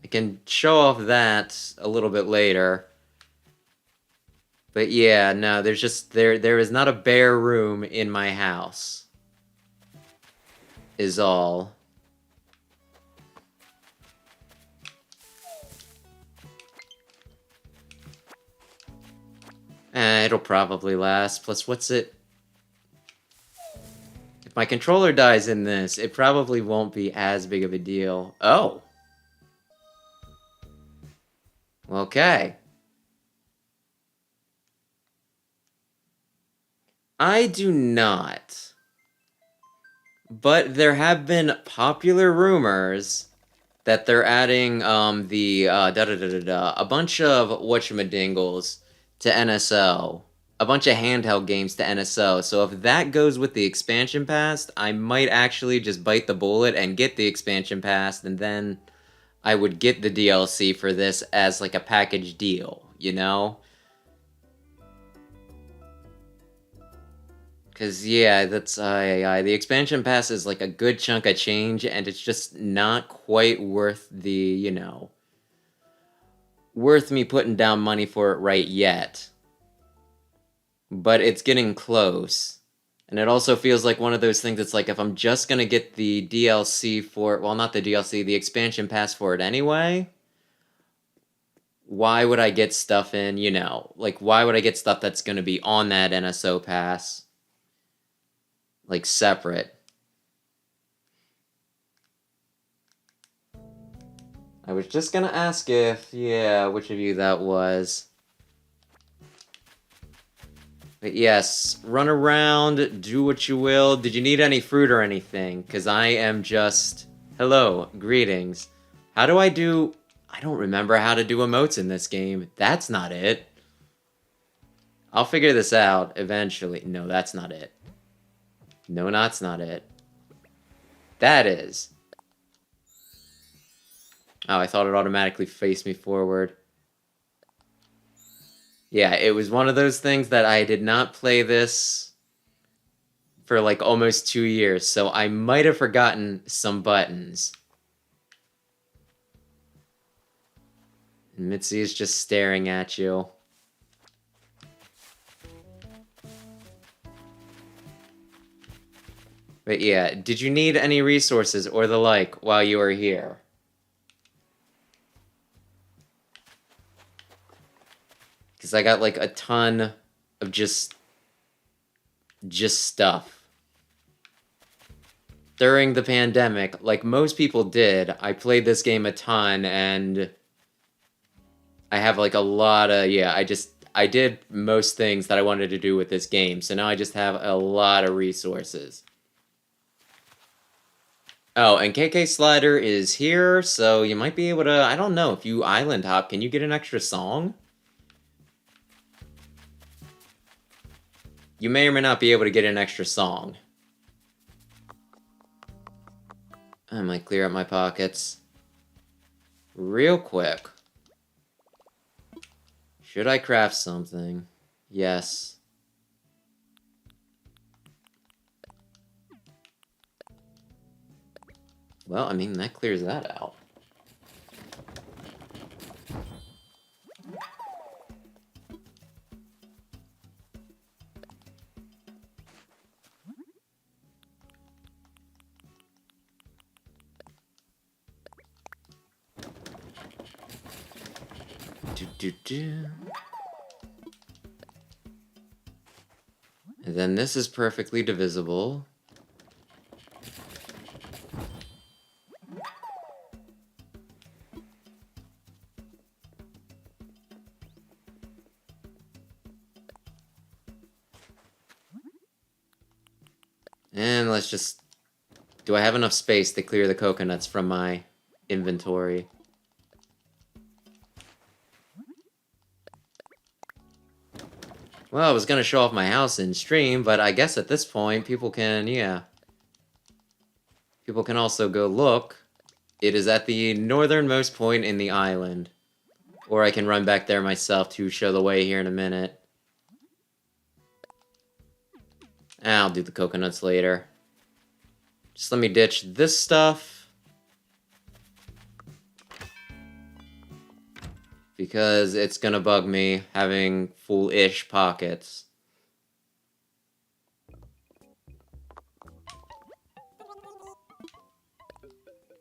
I can show off that a little bit later. But yeah, no, there's just, there is not a bare room in my house. Is all. It'll probably last. Plus, what's it? If my controller dies in this, it probably won't be as big of a deal. Oh. Okay. I do not. But there have been popular rumors that they're adding a bunch of whatchamadingles to NSO. A bunch of handheld games to NSO. So if that goes with the expansion pass, I might actually just bite the bullet and get the expansion pass, and then I would get the DLC for this as like a package deal, you know? Cause yeah, that's the expansion pass is like a good chunk of change, and it's just not quite worth the, worth me putting down money for it right yet. But it's getting close. And it also feels like one of those things that's like, if I'm just gonna get the DLC for, well, not the DLC, the expansion pass for it anyway, why would I get stuff in, like, why would I get stuff that's gonna be on that NSO pass, like, separate? I was just gonna ask if, which of you that was. But yes, run around, do what you will. Did you need any fruit or anything? Because I am just... Hello, greetings. How do I do... I don't remember how to do emotes in this game. That's not it. I'll figure this out eventually. No, that's not it. No, that's not it. That is. Oh, I thought it automatically faced me forward. Yeah, it was one of those things that I did not play this for like almost 2 years, so I might have forgotten some buttons. And Mitzi is just staring at you. But yeah, did you need any resources or the like while you were here? Because I got like a ton of just stuff. During the pandemic, like most people did, I played this game a ton, and I have like a lot of, I did most things that I wanted to do with this game, so now I just have a lot of resources. Oh, and KK Slider is here, so you might be able to, I don't know, if you island hop, can you get an extra song? You may or may not be able to get an extra song. I might clear up my pockets real quick. Should I craft something? Yes. Well, I mean, that clears that out. And then this is perfectly divisible. And let's just... Do I have enough space to clear the coconuts from my inventory? Well, I was gonna show off my house in stream, but I guess at this point, people can, People can also go look. It is at the northernmost point in the island. Or I can run back there myself to show the way here in a minute. I'll do the coconuts later. Just let me ditch this stuff. Because it's gonna bug me having full-ish pockets.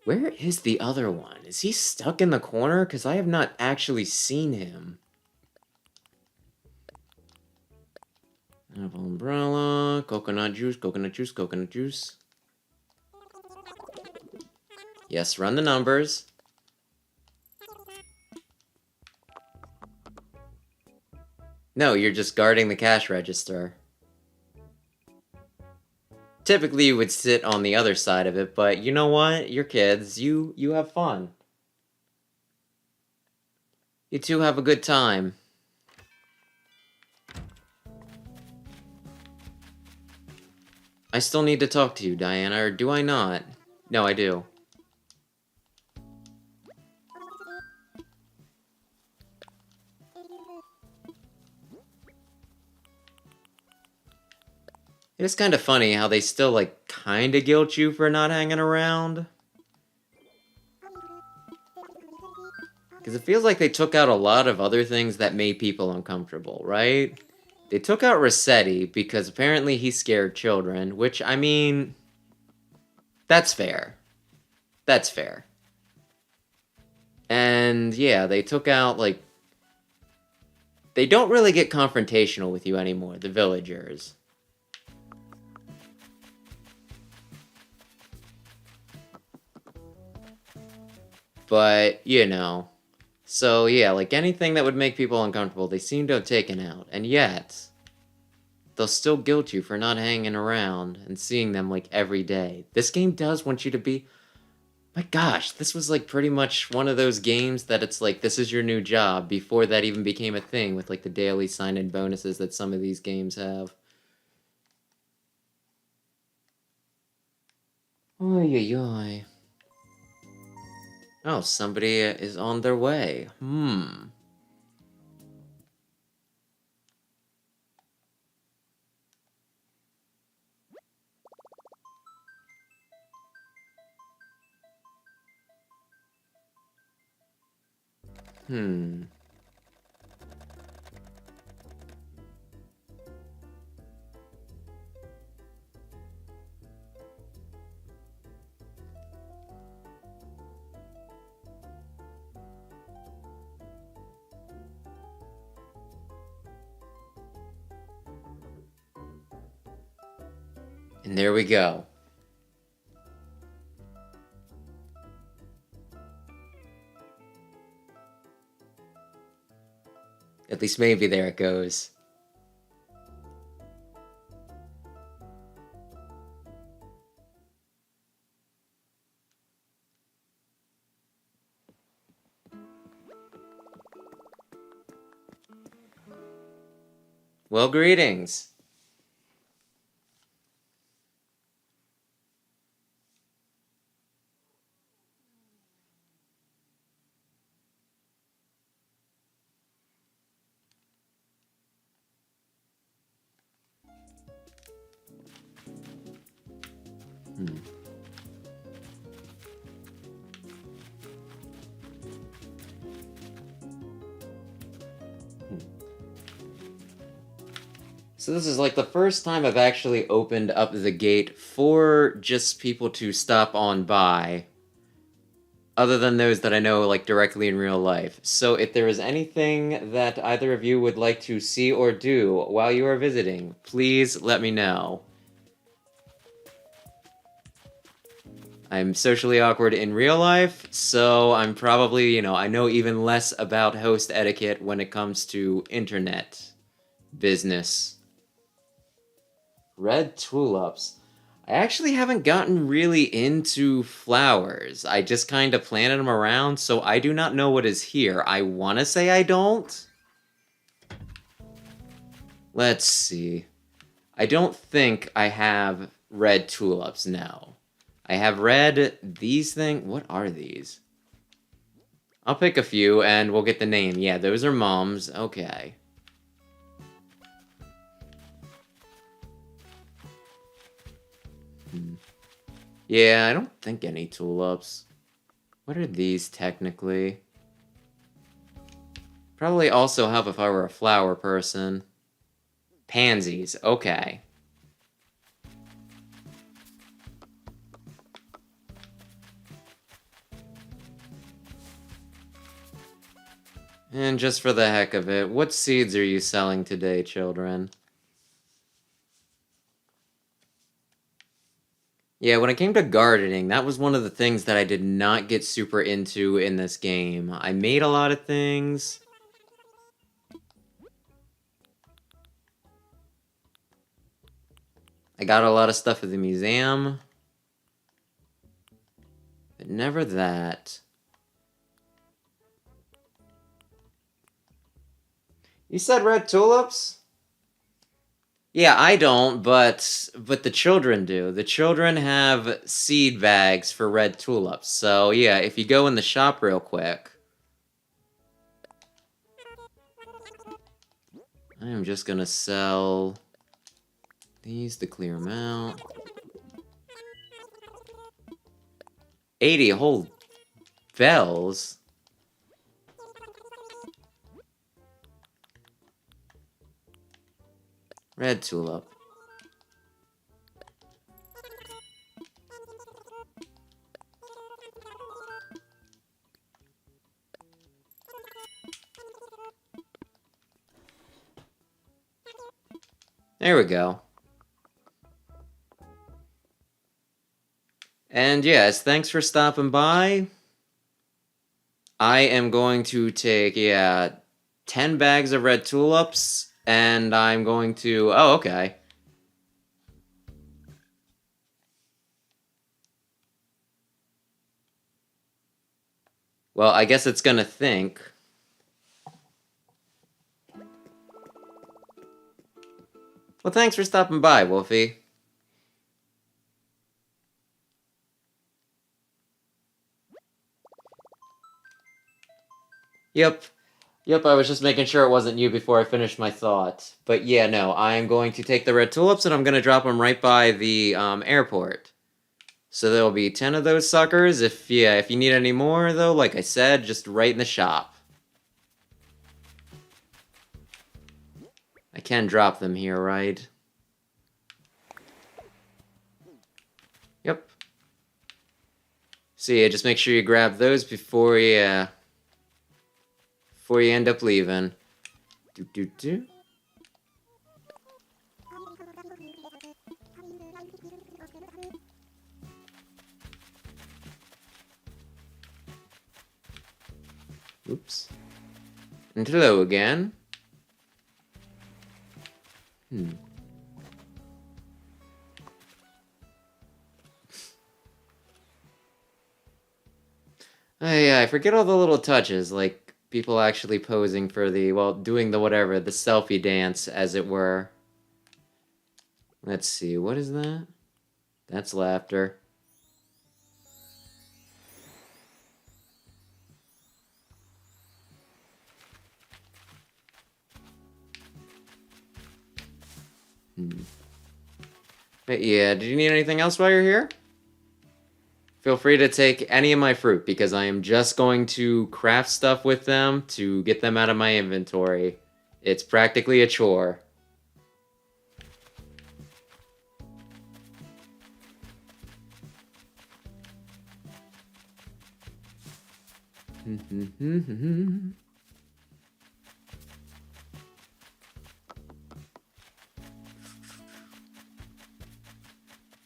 Where is the other one? Is he stuck in the corner? Because I have not actually seen him. Apple umbrella, coconut juice, coconut juice, coconut juice. Yes, run the numbers. No, you're just guarding the cash register. Typically, you would sit on the other side of it, but you know what? You're kids. You have fun. You two have a good time. I still need to talk to you, Diana, or do I not? No, I do. It is kind of funny how they still, like, kind of guilt you for not hanging around. Because it feels like they took out a lot of other things that made people uncomfortable, right? They took out Rossetti because apparently he scared children, which, I mean, that's fair. That's fair. And yeah, they took out, like, they don't really get confrontational with you anymore, the villagers. But, you know. So yeah, like anything that would make people uncomfortable, they seem to have taken out. And yet, they'll still guilt you for not hanging around and seeing them like every day. This game does want you to be. My gosh, this was like pretty much one of those games that it's like this is your new job before that even became a thing with like the daily sign-in bonuses that some of these games have. Oy oy oy. Oh, somebody is on their way. Hmm. Hmm. And there we go. At least maybe there it goes. Well, greetings. Hmm. So this is like the first time I've actually opened up the gate for just people to stop on by, other than those that I know like directly in real life. So if there is anything that either of you would like to see or do while you are visiting, please let me know. I'm socially awkward in real life, so I'm probably, I know even less about host etiquette when it comes to internet business. Red tulips. I actually haven't gotten really into flowers. I just kind of planted them around, so I do not know what is here. I want to say I don't. Let's see. I don't think I have red tulips, no. I have red these things. What are these? I'll pick a few and we'll get the name. Yeah, those are mums. Okay. Yeah, I don't think any tulips. What are these technically? Probably also help if I were a flower person. Pansies, okay. And just for the heck of it, what seeds are you selling today, children? Yeah, when it came to gardening, that was one of the things that I did not get super into in this game. I made a lot of things. I got a lot of stuff at the museum. But never that. You said red tulips? Yeah, I don't, but the children do. The children have seed bags for red tulips. So, yeah, if you go in the shop real quick, I am just gonna sell these to clear them out. 80 whole bells? Red tulip. There we go. And yes, thanks for stopping by. I am going to take, 10 bags of red tulips, and I'm going to... Oh, okay. Well, I guess it's gonna think. Well, thanks for stopping by, Wolfie. Yep. Yep, I was just making sure it wasn't you before I finished my thought. But yeah, no, I'm going to take the red tulips and I'm going to drop them right by the airport. So there'll be 10 of those suckers. If you need any more, though, like I said, just right in the shop. I can drop them here, right? Yep. So yeah, just make sure you grab those before you end up leaving. Do. Oops. And hello again. I forget all the little touches, like people actually posing for the, well, doing the whatever, the selfie dance, as it were. Let's see, what is that? That's laughter. But yeah, did you need anything else while you're here? Feel free to take any of my fruit, because I am just going to craft stuff with them to get them out of my inventory. It's practically a chore.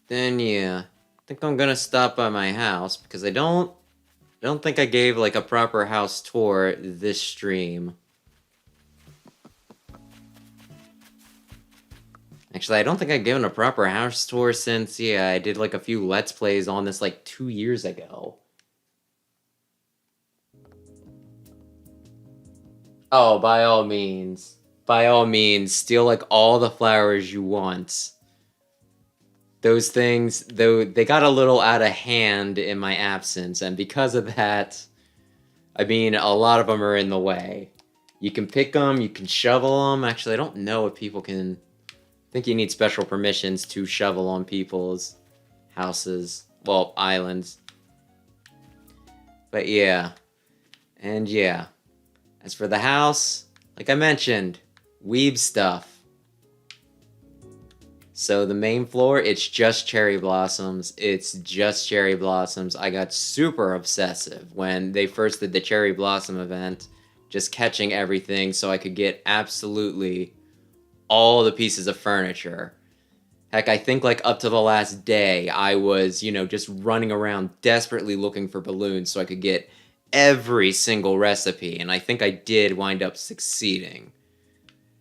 Then yeah, I think I'm gonna stop by my house because I don't think I gave like a proper house tour this stream. Actually, I don't think I've given a proper house tour since, I did like a few Let's Plays on this like 2 years ago. Oh, by all means. By all means, steal like all the flowers you want. Those things, though, they got a little out of hand in my absence, and because of that, I mean, a lot of them are in the way. You can pick them, you can shovel them. Actually, I don't know if people can... I think you need special permissions to shovel on people's houses. Well, islands. But yeah. And yeah. As for the house, like I mentioned, weeb stuff. So the main floor, it's just cherry blossoms. It's just cherry blossoms. I got super obsessive when they first did the cherry blossom event, just catching everything so I could get absolutely all the pieces of furniture. Heck, I think like up to the last day, I was, just running around desperately looking for balloons so I could get every single recipe, and I think I did wind up succeeding.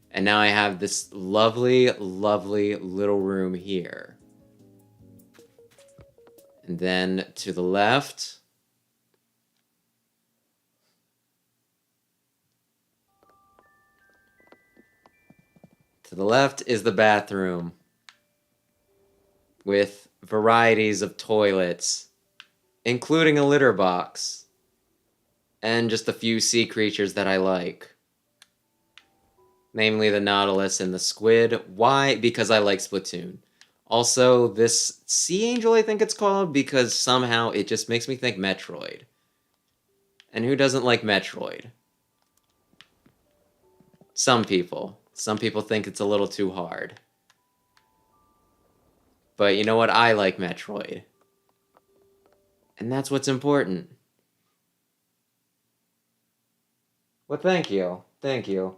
And now I have this lovely, lovely little room here. And then to the left... To the left is the bathroom. With varieties of toilets, including a litter box. And just a few sea creatures that I like. namely the Nautilus and the Squid. Why? Because I like Splatoon. Also, this Sea Angel, I think it's called, because somehow it just makes me think Metroid. And who doesn't like Metroid? Some people. Some people think it's a little too hard. But you know what? I like Metroid. And that's what's important. Well, thank you. Thank you.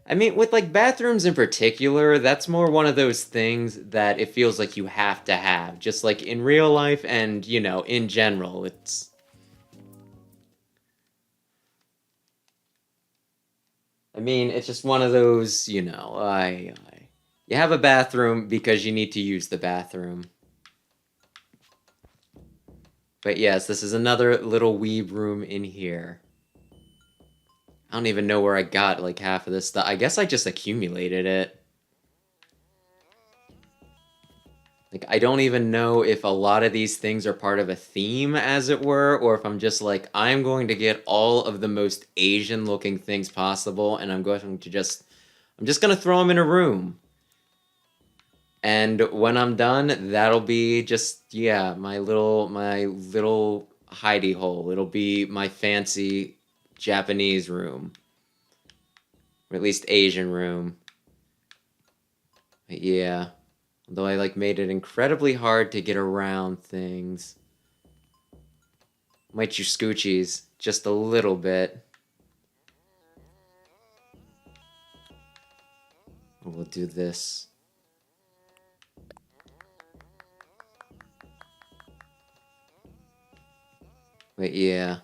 I mean, with like bathrooms in particular, that's more one of those things that it feels like you have to have. Just like in real life and, you know, in general, it's. I mean, it's just one of those, you know, you have a bathroom because you need to use the bathroom. But yes, this is another little weeb room in here. I don't even know where I got like half of this stuff. I guess I just accumulated it. Like, I don't even know if a lot of these things are part of a theme, as it were, or if I'm just like, I'm going to get all of the most Asian looking things possible, and I'm just going to throw them in a room. And when I'm done, that'll be just, yeah, my little hidey hole. It'll be my fancy Japanese room. Or at least Asian room. But yeah. Although I like made it incredibly hard to get around things. Might you scoochies just a little bit. We'll do this. But yeah.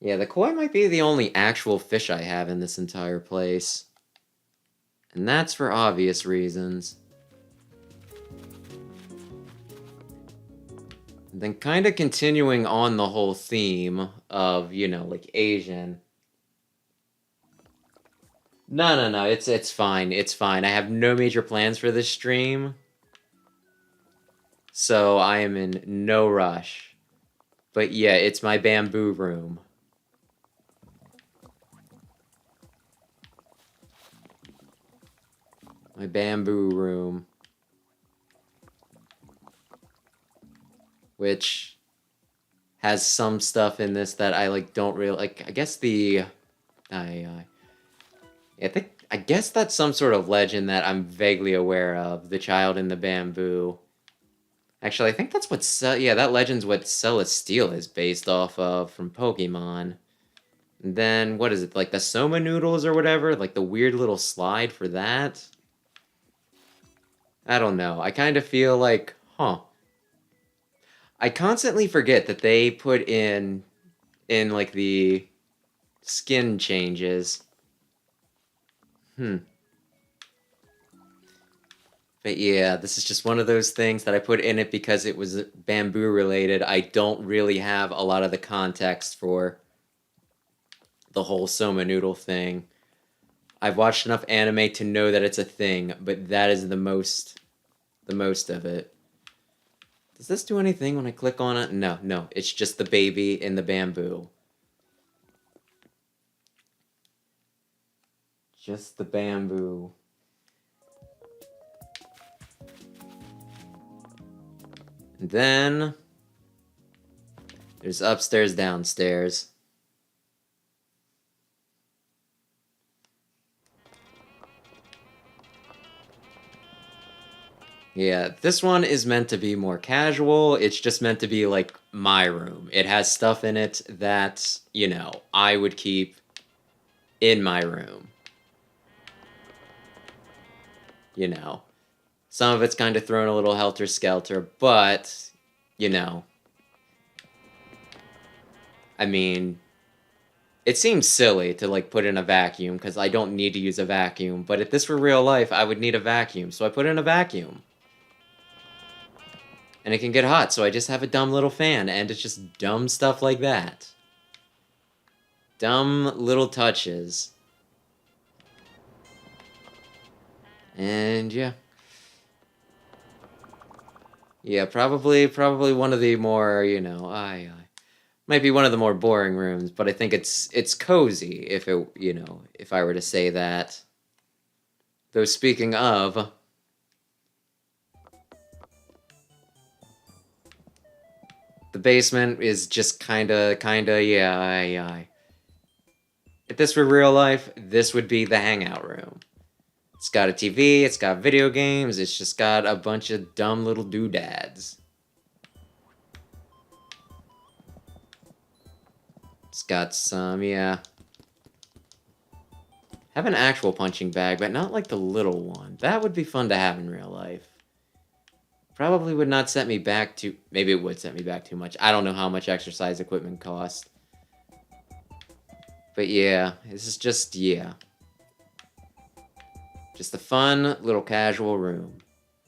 Yeah, the koi might be the only actual fish I have in this entire place. And that's for obvious reasons. And then kind of continuing on the whole theme of, you know, like Asian. No, it's fine. It's fine. I have no major plans for this stream. So I am in no rush. But yeah, it's my bamboo room. My bamboo room. Which has some stuff in this that I like don't really like. I guess I guess that's some sort of legend that I'm vaguely aware of. The child in the bamboo. Actually, I think that's what that legend's what Celestial is based off of from Pokemon. And then what is it, like the Soma noodles or whatever? Like the weird little slide for that? I don't know. I kind of feel like, huh. I constantly forget that they put in like the skin changes. But yeah, this is just one of those things that I put in it because it was bamboo related. I don't really have a lot of the context for the whole Soma noodle thing. I've watched enough anime to know that it's a thing, but that is the most of it. Does this do anything when I click on it? No, it's just the baby in the bamboo. Just the bamboo. And then there's upstairs, downstairs. Yeah, this one is meant to be more casual. It's just meant to be like my room. It has stuff in it that, you know, I would keep in my room. You know, some of it's kind of thrown a little helter-skelter, but, you know, I mean, it seems silly to like put in a vacuum because I don't need to use a vacuum, but if this were real life, I would need a vacuum, so I put in a vacuum. And it can get hot, so I just have a dumb little fan, and it's just dumb stuff like that. Dumb little touches. And yeah. Yeah, probably one of the more, might be one of the more boring rooms, but I think it's cozy if it, if I were to say that. Though speaking of, the basement is just kinda, yeah, if this were real life, this would be the hangout room. It's got a TV, it's got video games, it's just got a bunch of dumb little doodads. It's got some, yeah. Have an actual punching bag, but not like the little one. That would be fun to have in real life. Probably would not set me back too... Maybe it would set me back too much. I don't know how much exercise equipment costs. But yeah, this is just, yeah. Just a fun little casual room.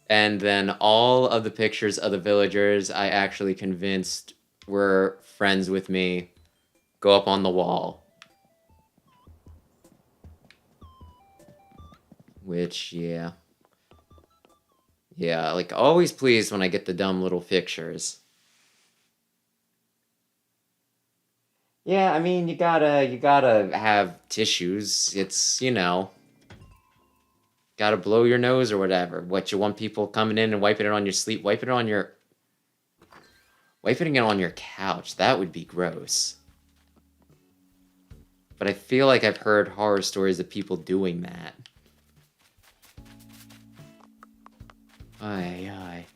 And then all of the pictures of the villagers I actually convinced were friends with me go up on the wall. Which, yeah. Yeah, like, always pleased when I get the dumb little pictures. Yeah, I mean, you gotta have tissues. It's, gotta blow your nose or whatever. What, you want people coming in and wiping it on your sleep? Wiping it on your couch. That would be gross. But I feel like I've heard horror stories of people doing that. Aye, aye.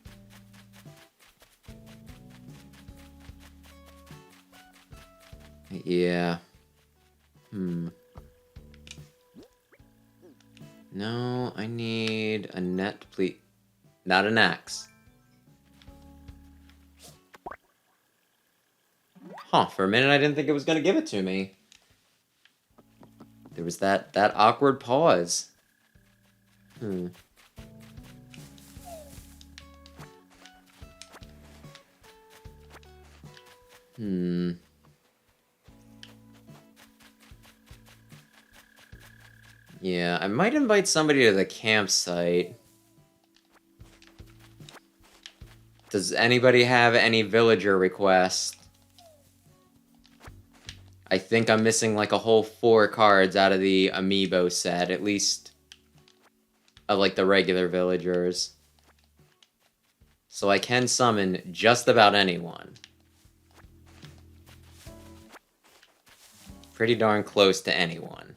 Yeah. No, I need a net, please. Not an axe. Huh, for a minute I didn't think it was gonna give it to me. There was that awkward pause. Yeah, I might invite somebody to the campsite. Does anybody have any villager requests? I think I'm missing like a whole 4 cards out of the amiibo set, at least of like the regular villagers. So I can summon just about anyone. Pretty darn close to anyone.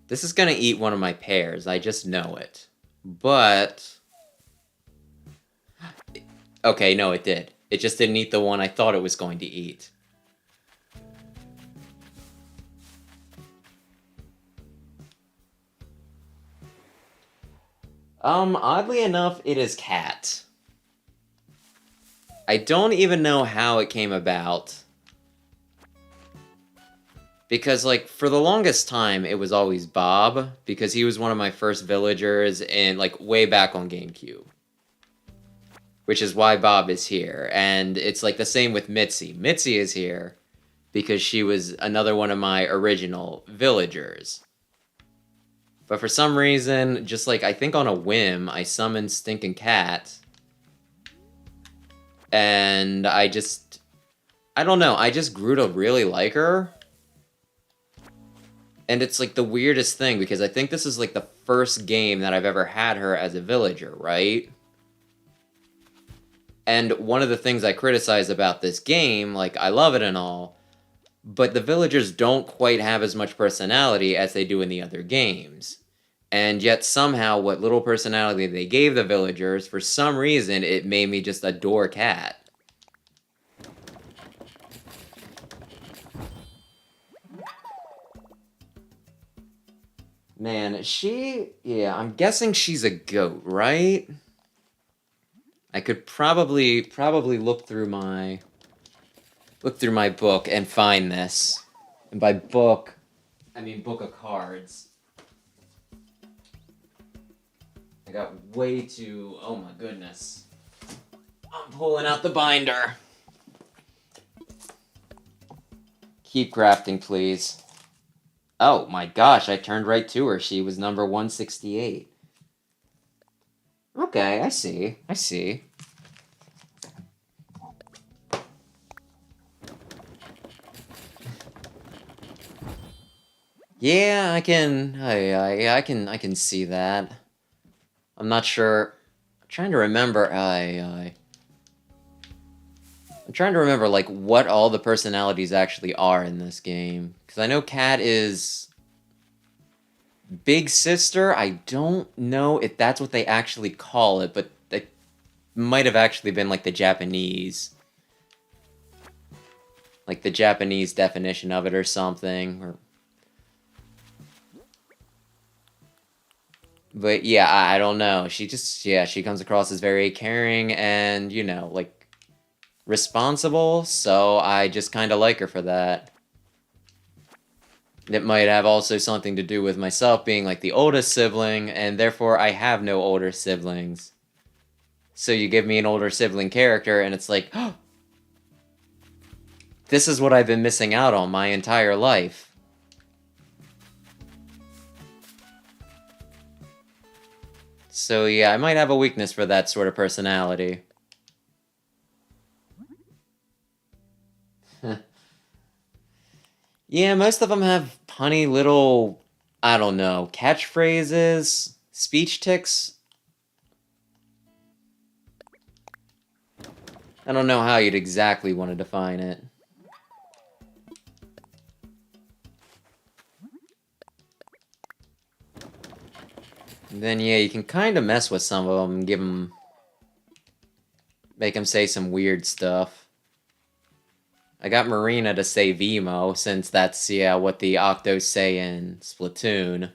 This is gonna eat one of my pears, I just know it. But... Okay, no, it did. It just didn't eat the one I thought it was going to eat. Oddly enough, it is cat. I don't even know how it came about. Because, like, for the longest time, it was always Bob, because he was one of my first villagers, and, like, way back on GameCube. Which is why Bob is here, and it's, like, the same with Mitzi. Mitzi is here because she was another one of my original villagers. But for some reason, just, like, I think on a whim, I summoned Stinking Cat, and I don't know, I just grew to really like her. And it's, like, the weirdest thing, because I think this is, like, the first game that I've ever had her as a villager, right? And one of the things I criticize about this game, like, I love it and all, but the villagers don't quite have as much personality as they do in the other games. And yet somehow what little personality they gave the villagers, for some reason, it made me just adore Cat. Man, yeah, I'm guessing she's a goat, right? I could probably look through my book and find this. And by book, I mean book of cards. I got way too... Oh my goodness. I'm pulling out the binder. Keep crafting, please. Oh my gosh, I turned right to her. She was number 168. Okay, I see. I see. Yeah, I can see that. I'm not sure. I'm trying to remember. I'm trying to remember like what all the personalities actually are in this game, because I know Cat is Big Sister. I don't know if that's what they actually call it, but it might have actually been like the Japanese definition of it or something. But yeah, I don't know. She just, yeah, she comes across as very caring and, you know, like responsible, so I just kind of like her for that. It might have also something to do with myself being like the oldest sibling, and therefore I have no older siblings. So you give me an older sibling character, and it's like, oh, this is what I've been missing out on my entire life. So yeah, I might have a weakness for that sort of personality. Yeah, most of them have punny little, I don't know, catchphrases, speech tics. I don't know how you'd exactly want to define it. And then, yeah, you can kind of mess with some of them and make them say some weird stuff. I got Marina to say Vimo, since that's, yeah, what the Octos say in Splatoon.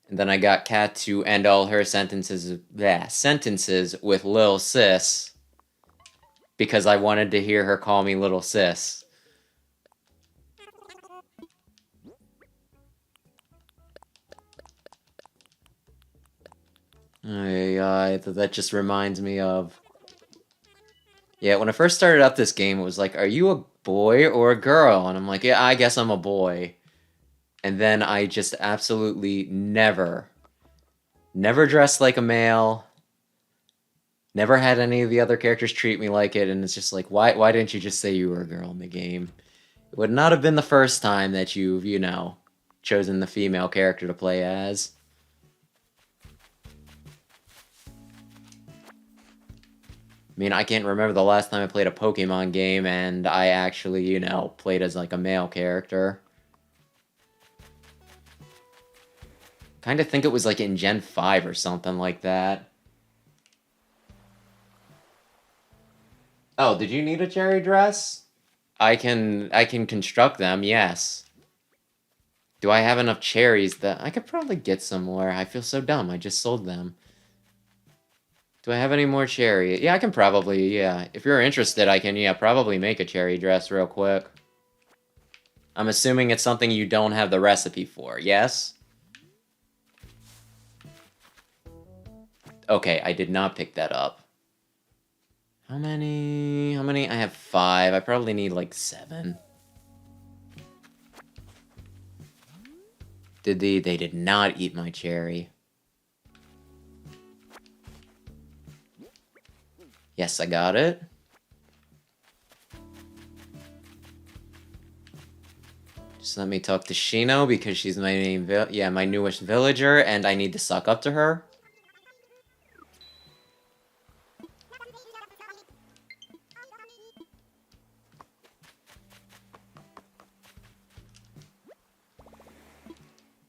And then I got Kat to end all her sentences with Lil Sis, because I wanted to hear her call me Little Sis. That just reminds me of... Yeah, when I first started up this game, it was like, are you a boy or a girl? And I'm like, yeah, I guess I'm a boy. And then I just absolutely never dressed like a male, never had any of the other characters treat me like it, and it's just like, why didn't you just say you were a girl in the game? It would not have been the first time that you've, you know, chosen the female character to play as. I mean, I can't remember the last time I played a Pokemon game and I actually, you know, played as like a male character. Kind of think it was like in Gen 5 or something like that. Oh, did you need a cherry dress? I can construct them, yes. Do I have enough cherries that I could probably get some more? I feel so dumb. I just sold them. Do I have any more cherry? Yeah, I can probably, yeah. If you're interested, I can, yeah, probably make a cherry dress real quick. I'm assuming it's something you don't have the recipe for, yes? Okay, I did not pick that up. How many? I have 5. I probably need like 7. They did not eat my cherry. Yes, I got it. Just let me talk to Shino because she's my my newest villager, and I need to suck up to her.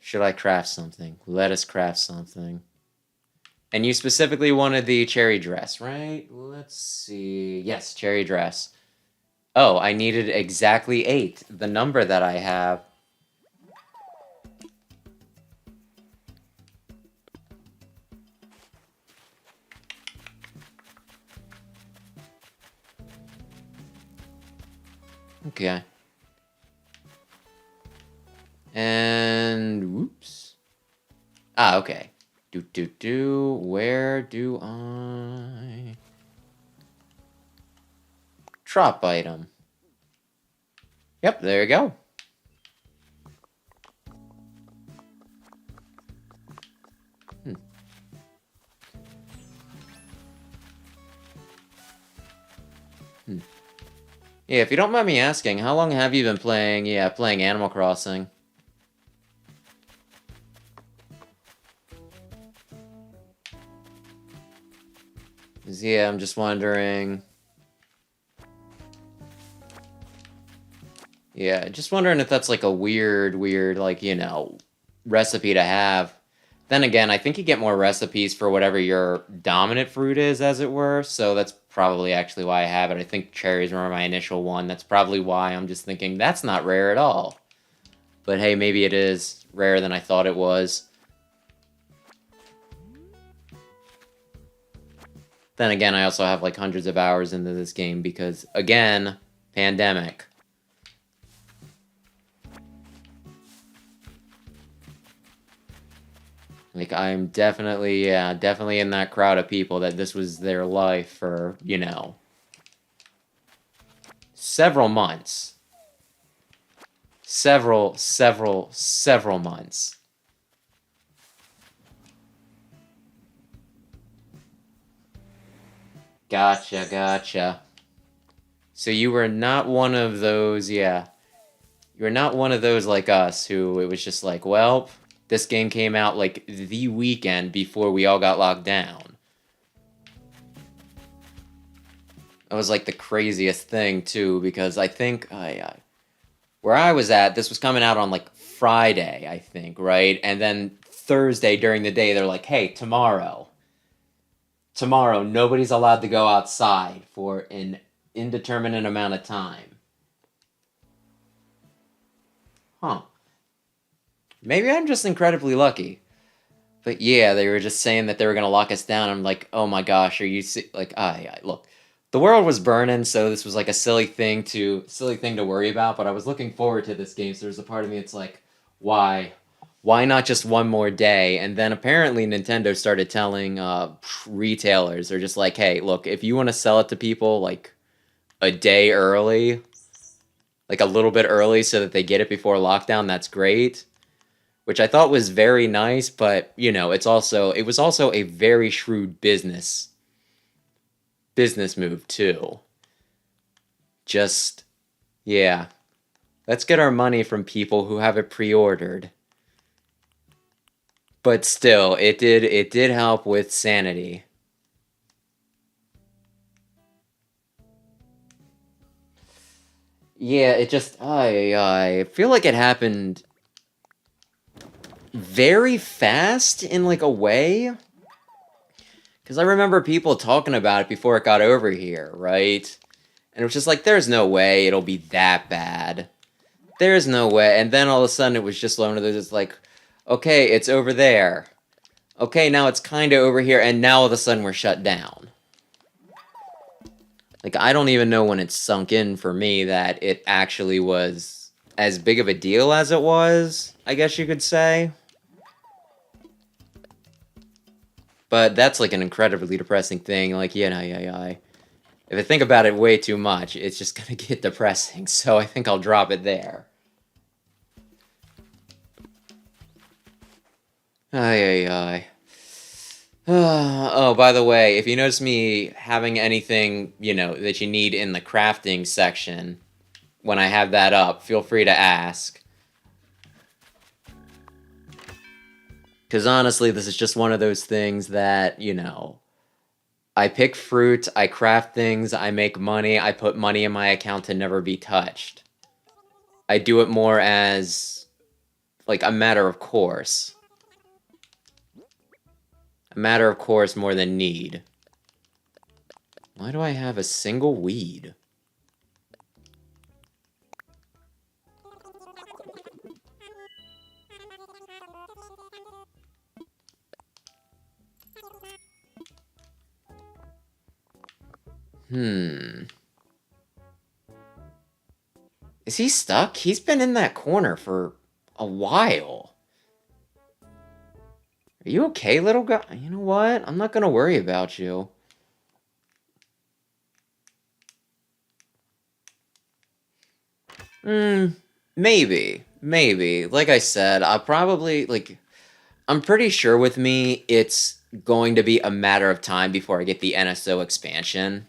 Should I craft something? Let us craft something. And you specifically wanted the cherry dress, right? Let's see. Yes, cherry dress. Oh, I needed exactly 8, the number that I have. Okay. And whoops. Ah, okay. Where do I... Drop item. Yep, there you go. Yeah, if you don't mind me asking, how long have you been playing, playing Animal Crossing? Yeah, I'm just wondering. Yeah, just wondering if that's like a weird, like, recipe to have. Then again, I think you get more recipes for whatever your dominant fruit is, as it were, so that's probably actually why I have it. I think cherries were my initial one. That's probably why I'm just thinking, that's not rare at all. But hey, maybe it is rarer than I thought it was. Then again, I also have like hundreds of hours into this game because, again, pandemic. Like, I'm definitely, definitely in that crowd of people that this was their life for, several months. Several months. Gotcha. So you were not one of those, You were not one of those like us who it was just like, well, this game came out like the weekend before we all got locked down. That was like the craziest thing too, because I think where I was at, this was coming out on like Friday, I think, right? And then Thursday during the day, they're like, hey, tomorrow, nobody's allowed to go outside for an indeterminate amount of time. Huh. Maybe I'm just incredibly lucky. But yeah, they were just saying that they were gonna lock us down. I'm like, oh my gosh, are you like, look, the world was burning, so this was like a silly thing to worry about. But I was looking forward to this game, so there's a part of me that's like, why not just one more day? And then apparently Nintendo started telling retailers, they're just like, hey, look, if you want to sell it to people like a day early, like a little bit early, so that they get it before lockdown, that's great. Which I thought was very nice, but it was also a very shrewd business move too. Just yeah, let's get our money from people who have it pre-ordered. But still, it did help with sanity. Yeah, it just I feel like it happened very fast in like a way. Because I remember people talking about it before it got over here, right? And it was just like, there's no way it'll be that bad. There's no way. And then all of a sudden it was just one of those, it's like, okay, it's over there. Okay, now it's kind of over here, and now all of a sudden we're shut down. Like, I don't even know when it sunk in for me that it actually was as big of a deal as it was, I guess you could say. But that's like an incredibly depressing thing. Like, if I think about it way too much, it's just gonna get depressing. So I think I'll drop it there. Ay, ay, ay. Oh, by the way, if you notice me having anything, that you need in the crafting section, when I have that up, feel free to ask. Because honestly, this is just one of those things that, I pick fruit, I craft things, I make money, I put money in my account to never be touched. I do it more as, like, a matter of course. A matter of course more than need. Why do I have a single weed? Is he stuck? He's been in that corner for a while. Are you okay, little guy? You know what? I'm not gonna worry about you. Hmm, maybe. Like I said, I'll probably, like, I'm pretty sure with me, it's going to be a matter of time before I get the NSO expansion.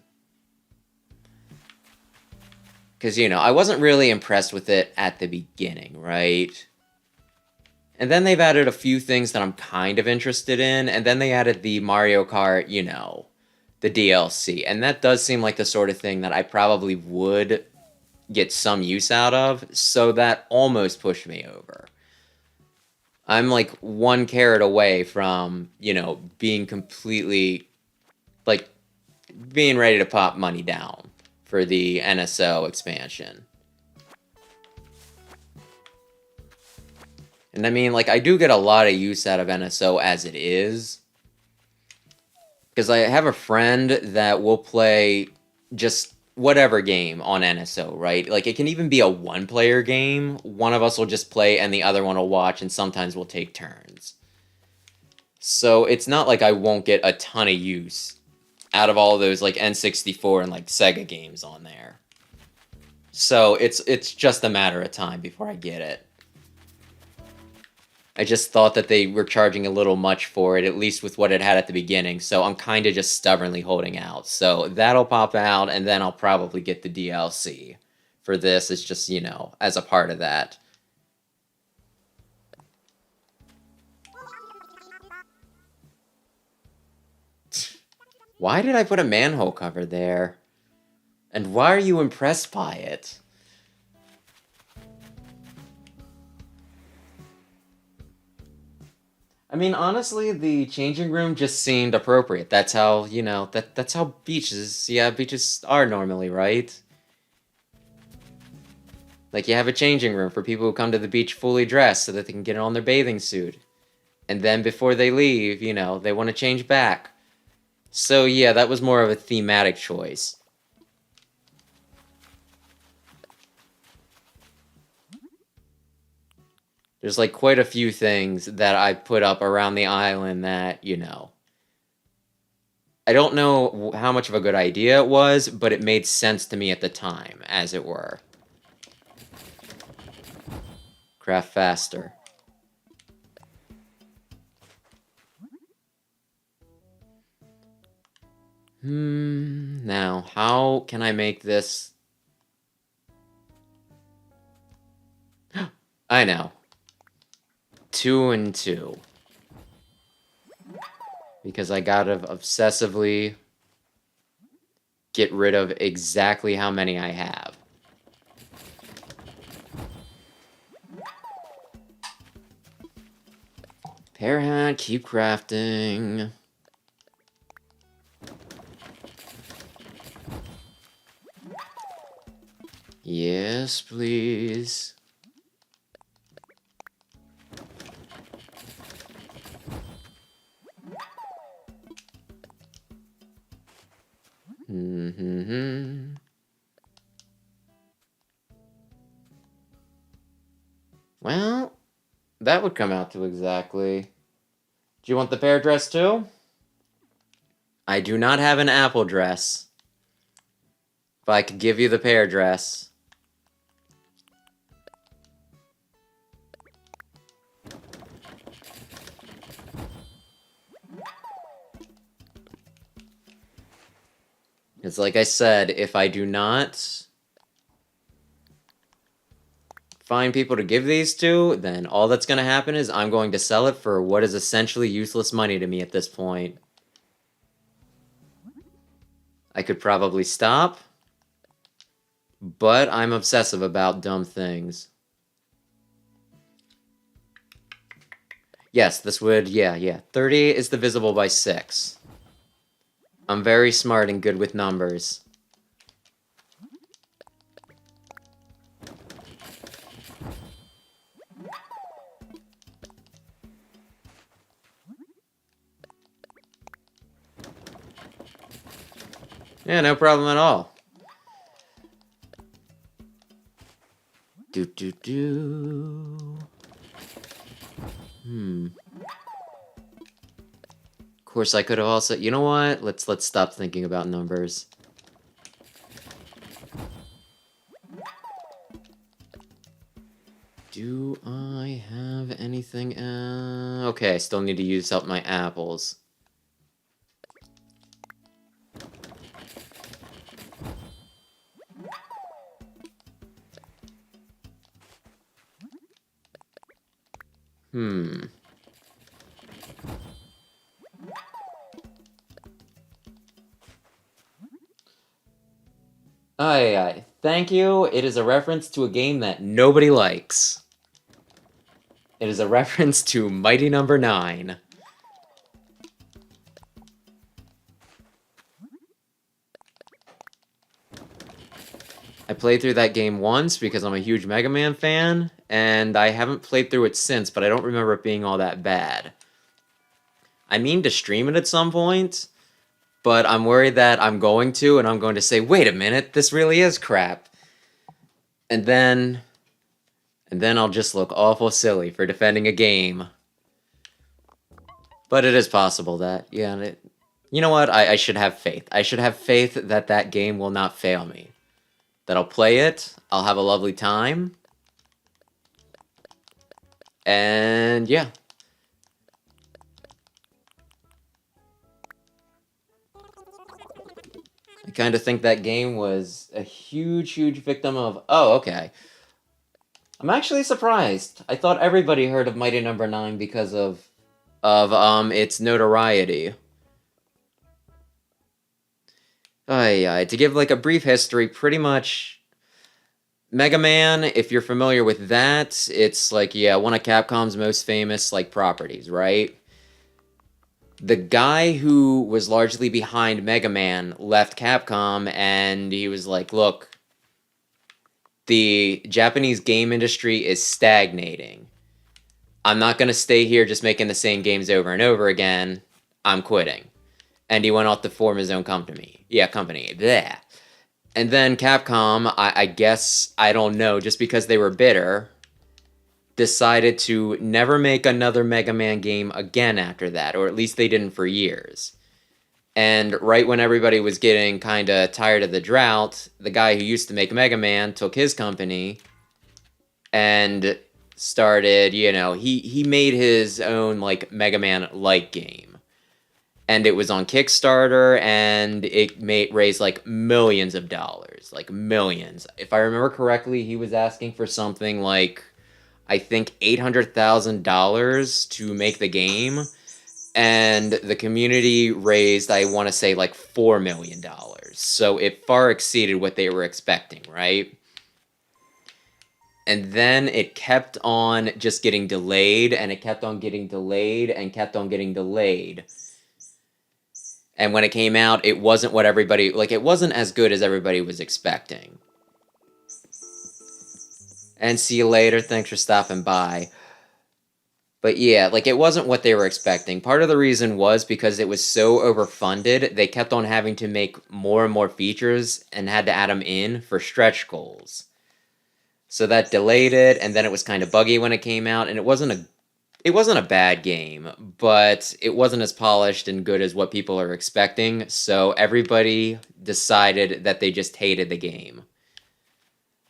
Because, I wasn't really impressed with it at the beginning, right? And then they've added a few things that I'm kind of interested in, and then they added the Mario Kart, the DLC. And that does seem like the sort of thing that I probably would get some use out of, so that almost pushed me over. I'm like one carrot away from, being completely, like, being ready to pop money down for the NSO expansion. And I mean, like, I do get a lot of use out of NSO as it is. Because I have a friend that will play just whatever game on NSO, right? Like, it can even be a one-player game. One of us will just play and the other one will watch, and sometimes we'll take turns. So it's not like I won't get a ton of use out of all those, like, N64 and, like, Sega games on there. So it's just a matter of time before I get it. I just thought that they were charging a little much for it, at least with what it had at the beginning, so I'm kind of just stubbornly holding out. So that'll pop out, and then I'll probably get the DLC for this. It's just, as a part of that. Why did I put a manhole cover there? And why are you impressed by it? I mean, honestly, the changing room just seemed appropriate. That's how, that's how beaches are normally, right? Like, you have a changing room for people who come to the beach fully dressed so that they can get on their bathing suit. And then before they leave, they want to change back. So, yeah, that was more of a thematic choice. There's, like, quite a few things that I put up around the island that, I don't know how much of a good idea it was, but it made sense to me at the time, as it were. Craft faster. Now, how can I make this? I know. 2 and 2. Because I gotta obsessively get rid of exactly how many I have. Pear hat, keep crafting. Yes, please. Well, that would come out to exactly. Do you want the pear dress too? I do not have an apple dress. If I could give you the pear dress. It's like I said, if I do not find people to give these to, then all that's going to happen is I'm going to sell it for what is essentially useless money to me at this point. I could probably stop, but I'm obsessive about dumb things. Yes, this would, yeah. 30 is divisible by 6. I'm very smart and good with numbers. Yeah, no problem at all. Do. Of course, I could have also... You know what? Let's stop thinking about numbers. Do I have anything? Okay, I still need to use up my apples. Aye, aye. Thank you. It is a reference to a game that nobody likes. It is a reference to Mighty Number 9. I played through that game once because I'm a huge Mega Man fan, and I haven't played through it since, but I don't remember it being all that bad. I mean to stream it at some point, but I'm worried that I'm going to, and I'm going to say, wait a minute, this really is crap. And then I'll just look awful silly for defending a game. But it is possible that, yeah, you know what, I should have faith. I should have faith that that game will not fail me. That I'll play it, I'll have a lovely time, and yeah. I kind of think that game was a huge victim of... Oh, okay. I'm actually surprised. I thought everybody heard of Mighty Number 9 because of its notoriety. To give like a brief history, pretty much Mega Man, if you're familiar with that, it's like, yeah, one of Capcom's most famous like properties, right? The guy who was largely behind Mega Man left Capcom, and he was like, look, the Japanese game industry is stagnating. I'm not going to stay here just making the same games over and over again. I'm quitting. And he went off to form his own company. Yeah, company. Bleh. And then Capcom, I guess, I don't know, just because they were bitter, decided to never make another Mega Man game again after that, or at least they didn't for years. And right when everybody was getting kind of tired of the drought, the guy who used to make Mega Man took his company and started, you know, he made his own, like, Mega Man-like game. And it was on Kickstarter, and it raised, like, millions of dollars. Like, millions. If I remember correctly, he was asking for something like, I think, $800,000 to make the game. And the community raised, I want to say, like, $4 million. So it far exceeded what they were expecting, right? And then it kept on just getting delayed, and it kept on getting delayed, and kept on getting delayed. And when it came out, it wasn't what everybody... Like, it wasn't as good as everybody was expecting. And see you later. Thanks for stopping by. But yeah, like, it wasn't what they were expecting. Part of the reason was because it was so overfunded, they kept on having to make more and more features and had to add them in for stretch goals. So that delayed it, and then it was kind of buggy when it came out, and it wasn't a bad game, but it wasn't as polished and good as what people are expecting, so everybody decided that they just hated the game.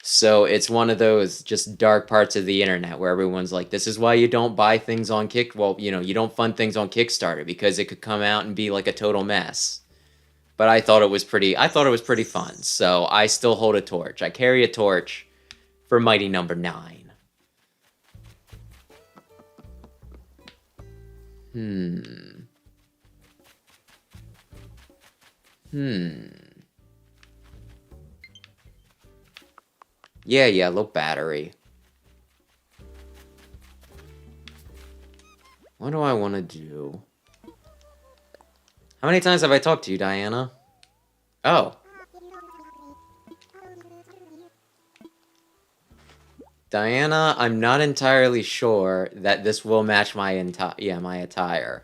So it's one of those just dark parts of the internet where everyone's like, this is why you don't buy things on you don't fund things on Kickstarter, because it could come out and be like a total mess. But I thought it was pretty fun, so I still hold a torch. I carry a torch for Mighty Number 9. Yeah, low battery. What do I want to do? How many times have I talked to you, Diana? Oh. Diana, I'm not entirely sure that this will match my my attire.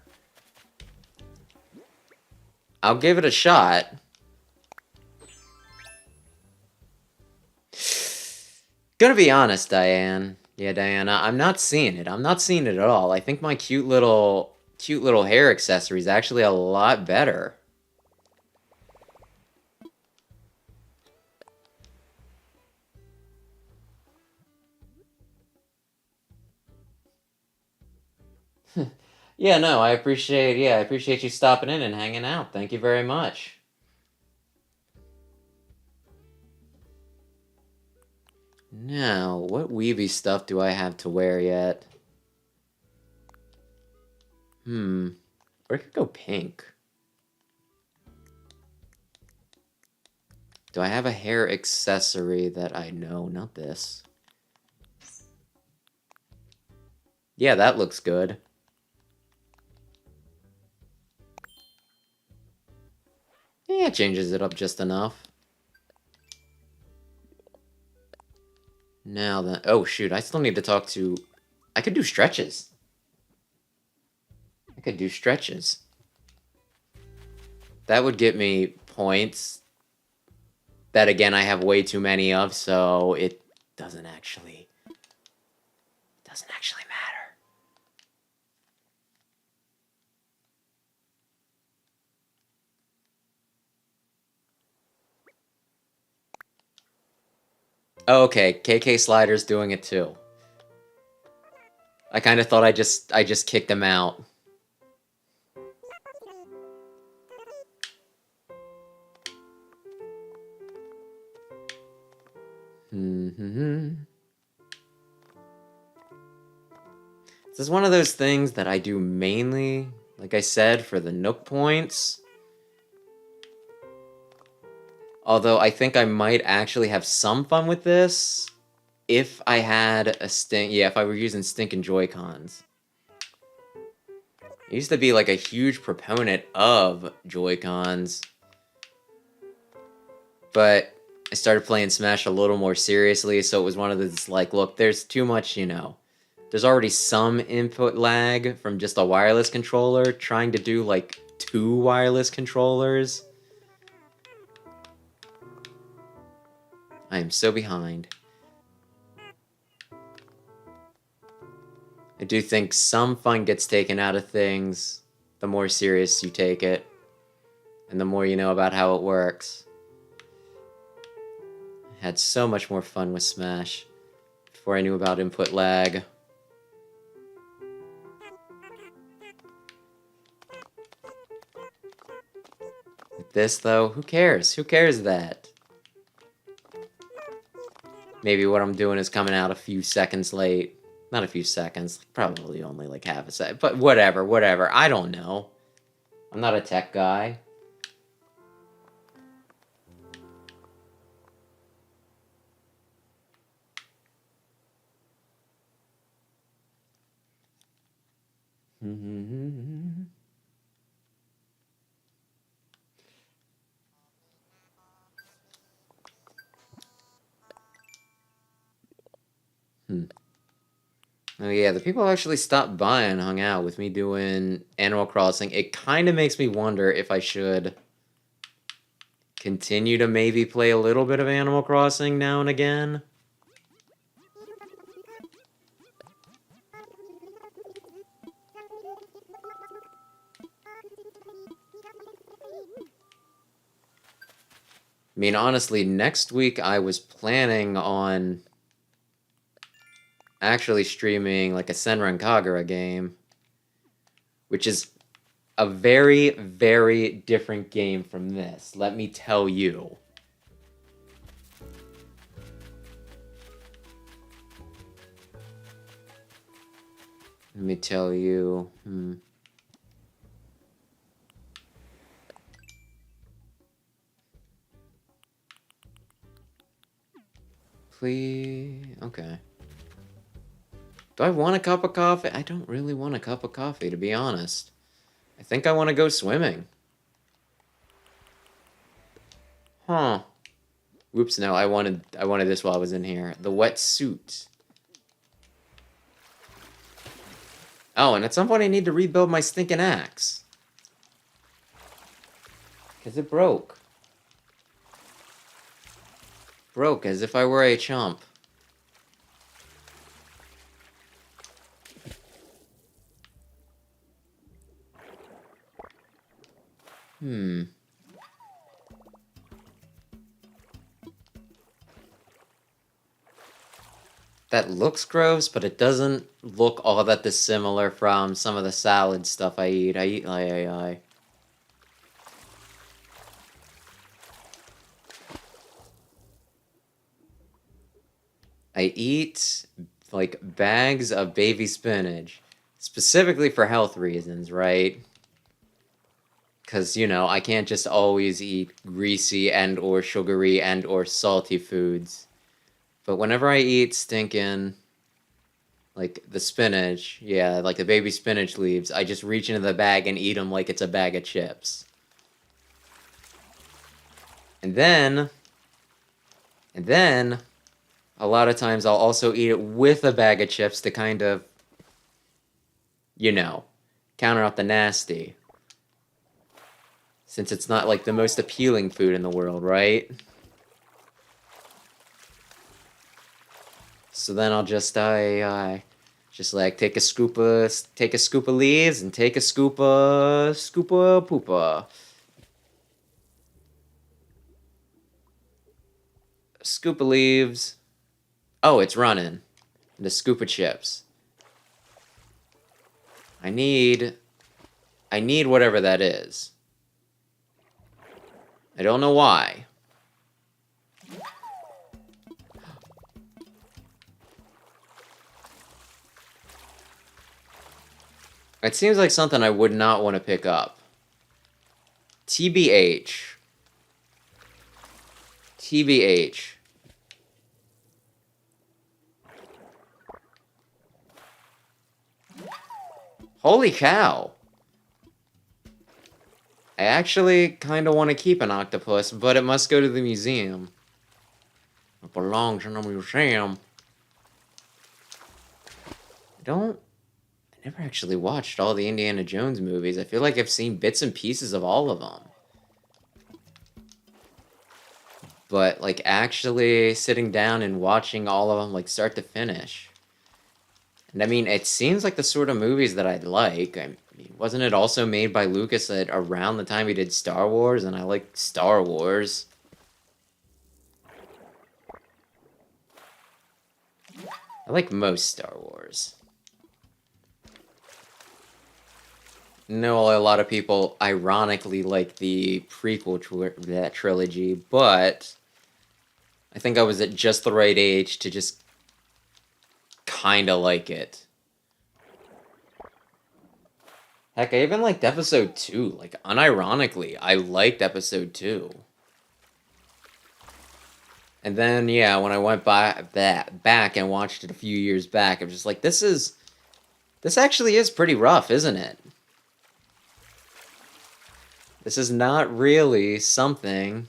I'll give it a shot. Gonna be honest, Diane. Yeah, Diana, I'm not seeing it. I'm not seeing it at all. I think my cute little hair accessory is actually a lot better. Yeah, no, I appreciate you stopping in and hanging out. Thank you very much. Now, what Weeby stuff do I have to wear yet? Or I could go pink. Do I have a hair accessory that I know? Not this. Yeah, that looks good. Yeah, it changes it up just enough. Now then, oh shoot, I still need to talk to... I could do stretches. I could do stretches. That would get me points that, again, I have way too many of, so it doesn't actually matter. Oh, okay, KK Slider's doing it too. I kind of thought I just kicked him out. This is one of those things that I do mainly, like I said, for the Nook points. Although I think I might actually have some fun with this if I had a stink. Yeah, if I were using stinking Joy-Cons. I used to be like a huge proponent of Joy-Cons, but I started playing Smash a little more seriously, so it was one of those like, look, there's too much, there's already some input lag from just a wireless controller. Trying to do like 2 wireless controllers. I am so behind. I do think some fun gets taken out of things the more serious you take it, and the more you know about how it works. I had so much more fun with Smash before I knew about input lag. With this, though, who cares? Who cares that? Maybe what I'm doing is coming out a few seconds late. Not a few seconds, probably only like half a second. But whatever. I don't know. I'm not a tech guy. Oh yeah, the people actually stopped by and hung out with me doing Animal Crossing. It kind of makes me wonder if I should continue to maybe play a little bit of Animal Crossing now and again. I mean, honestly, next week I was planning on actually streaming like a Senran Kagura game, which is a very, very different game from this, let me tell you. Let me tell you. Please. Okay. Do I want a cup of coffee? I don't really want a cup of coffee, to be honest. I think I want to go swimming. Huh. Whoops, no, I wanted this while I was in here. The wetsuit. Oh, and at some point I need to rebuild my stinking axe. Because it broke. Broke as if I were a chump. that looks gross, but it doesn't look all that dissimilar from some of the salad stuff I eat. I eat like bags of baby spinach, specifically for health reasons, right? Because, I can't just always eat greasy and or sugary and or salty foods. But whenever I eat stinking, like the spinach, yeah, like the baby spinach leaves, I just reach into the bag and eat them like it's a bag of chips. And then, a lot of times I'll also eat it with a bag of chips to kind of, you know, counter out the nasty. Since it's not like the most appealing food in the world, right? So then I'll just just like take a scoop of leaves and take a scoop of poopa. A scoop of leaves. Oh, it's running. And a scoop of chips. I need whatever that is. I don't know why. It seems like something I would not want to pick up. TBH. TBH. Holy cow. I actually kind of want to keep an octopus, but it must go to the museum. It belongs in the museum. I never actually watched all the Indiana Jones movies. I feel like I've seen bits and pieces of all of them. But, like, actually sitting down and watching all of them, like, start to finish. And I mean, it seems like the sort of movies that I'd like. I mean, wasn't it also made by Lucas at around the time he did Star Wars? And I like Star Wars. I like most Star Wars. I know a lot of people ironically like the prequel trilogy, but I think I was at just the right age to just kind of like it. Heck, I even liked episode 2. Like, unironically, I liked episode 2. And then, yeah, when I went back and watched it a few years back, I was just like, this actually is pretty rough, isn't it? This is not really something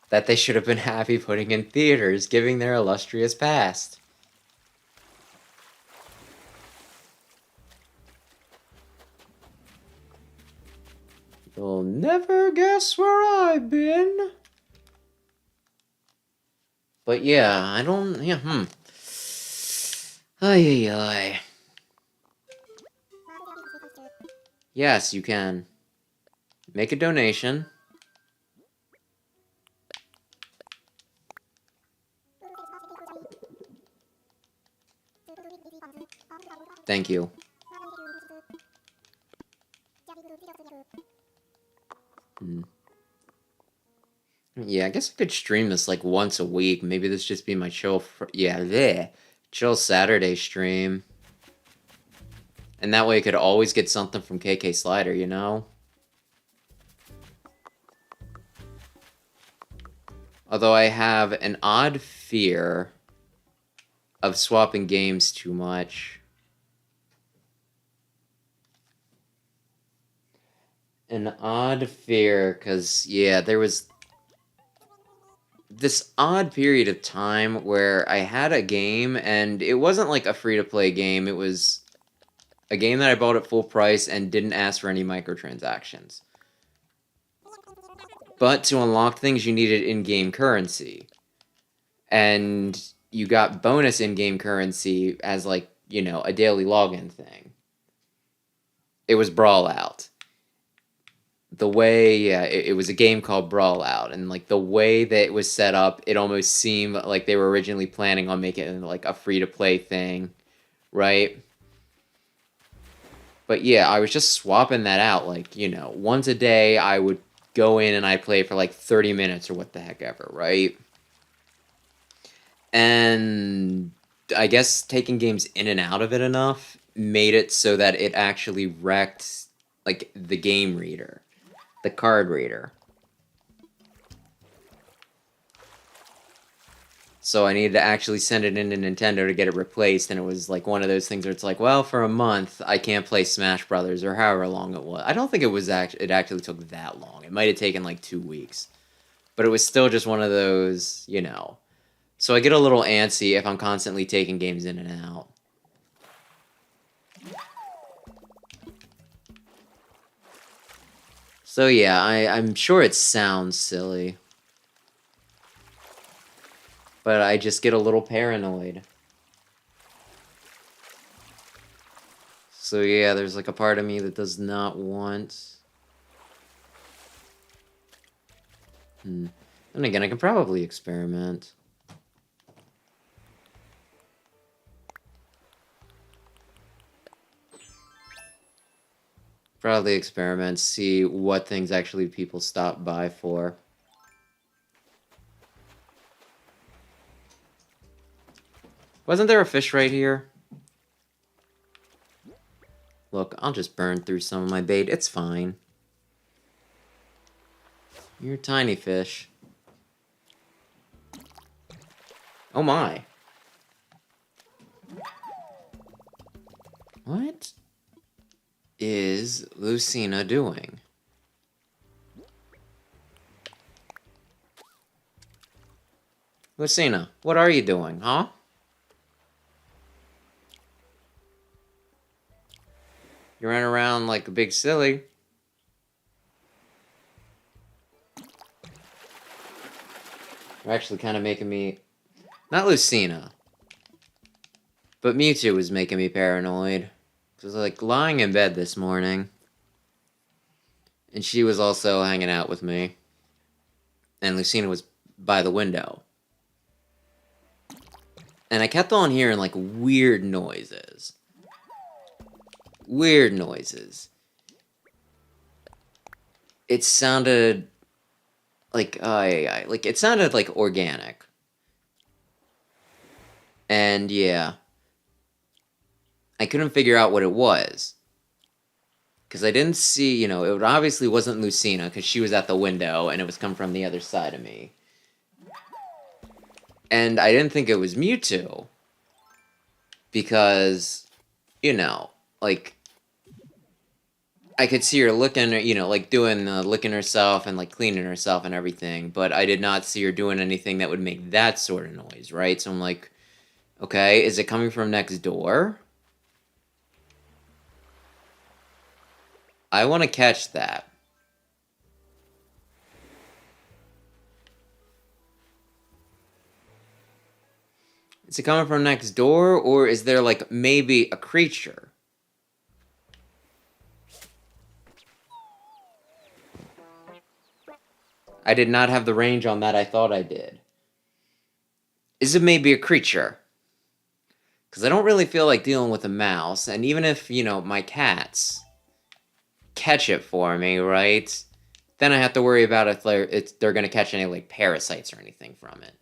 that they should have been happy putting in theaters, given their illustrious past. You'll never guess where I've been. But yeah, I don't, yeah, Ay. Yes, you can. Make a donation. Thank you. Yeah, I guess I could stream this like once a week. Maybe this just be my chill, chill Saturday stream. And that way I could always get something from KK Slider, you know? Although I have an odd fear of swapping games too much. An odd fear, because, yeah, there was this odd period of time where I had a game, and it wasn't like a free-to-play game, it was a game that I bought at full price and didn't ask for any microtransactions. But to unlock things, you needed in-game currency. And you got bonus in-game currency as, like, you know, a daily login thing. It was Brawl Out. the way, yeah, it was a game called Brawl Out, and like the way that it was set up, it almost seemed like they were originally planning on making it like a free to play thing, right? But yeah, I was just swapping that out, like, once a day I would go in and I'd play for like 30 minutes or what the heck ever, right? And I guess taking games in and out of it enough made it so that it actually wrecked like the game reader, the card reader. So I needed to actually send it into Nintendo to get it replaced, and it was like one of those things where it's like, well, for a month I can't play Smash Brothers or however long it was. I don't think it actually took that long. It might have taken like 2 weeks, but it was still just one of those. So I get a little antsy if I'm constantly taking games in and out. So yeah, I'm sure it sounds silly, but I just get a little paranoid. So yeah, there's like a part of me that does not want... Then again, I can probably experiment. Probably experiment, see what things actually people stop by for. Wasn't there a fish right here? Look, I'll just burn through some of my bait. It's fine. You're a tiny fish. Oh my. What is Lucina doing? Lucina, what are you doing, huh? You run around like a big silly. You're actually kind of making me... Not Lucina. But Mewtwo was making me paranoid. I was like lying in bed this morning. And she was also hanging out with me. And Lucina was by the window. And I kept on hearing like weird noises. Weird noises. It sounded like it sounded like organic. And yeah, I couldn't figure out what it was. Because I didn't see, it obviously wasn't Lucina, because she was at the window, and it was coming from the other side of me. And I didn't think it was Mewtwo. Because, like, I could see her looking, like doing, licking herself and, like, cleaning herself and everything. But I did not see her doing anything that would make that sort of noise, right? So I'm like, okay, is it coming from next door? I want to catch that. Is it coming from next door, or is there, like, maybe a creature? I did not have the range on that I thought I did. Is it maybe a creature? Because I don't really feel like dealing with a mouse, and even if, my cats catch it for me, right? Then I have to worry about if they're going to catch any, like, parasites or anything from it.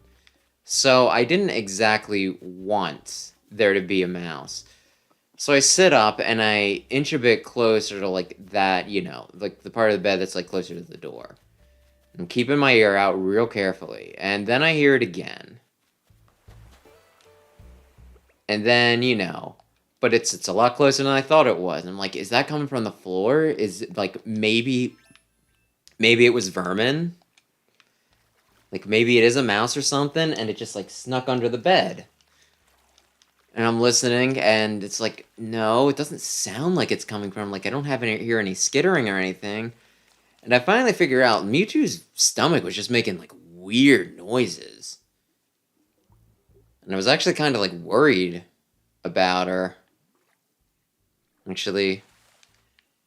So I didn't exactly want there to be a mouse. So I sit up and I inch a bit closer to like that, like the part of the bed that's like closer to the door. I'm keeping my ear out real carefully. And then I hear it again. And then, but it's a lot closer than I thought it was. I'm like, is that coming from the floor? Is it like maybe it was vermin? Like, maybe it is a mouse or something, and it just, like, snuck under the bed. And I'm listening, and it's like, no, it doesn't sound like it's coming from, like, I don't hear any skittering or anything. And I finally figure out Mewtwo's stomach was just making, like, weird noises. And I was actually kind of, like, worried about her. Actually,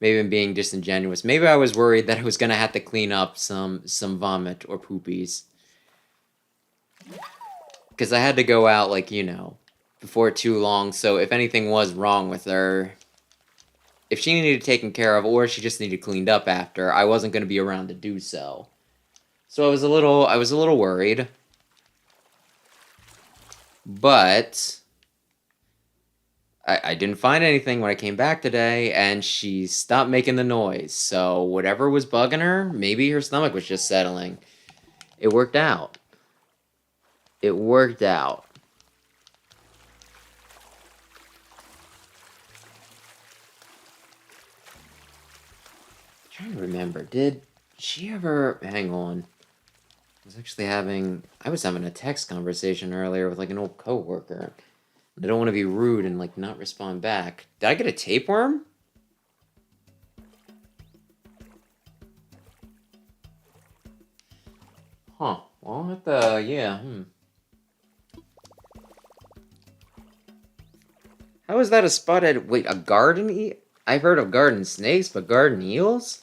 Maybe I'm being disingenuous. Maybe I was worried that I was gonna have to clean up some vomit or poopies. Because I had to go out, like, before too long, so if anything was wrong with her, if she needed taken care of, or she just needed cleaned up after, I wasn't gonna be around to do so. So I was a little worried. But I didn't find anything when I came back today, and she stopped making the noise. So whatever was bugging her, maybe her stomach was just settling. It worked out. It worked out. I'm trying to remember, did she ever... Hang on. I was having a text conversation earlier with, like, an old coworker. I don't want to be rude and, like, not respond back. Did I get a tapeworm? Huh. Well, I'll have to... Yeah, How is that a spotted... Wait, a garden eel? I've heard of garden snakes, but garden eels?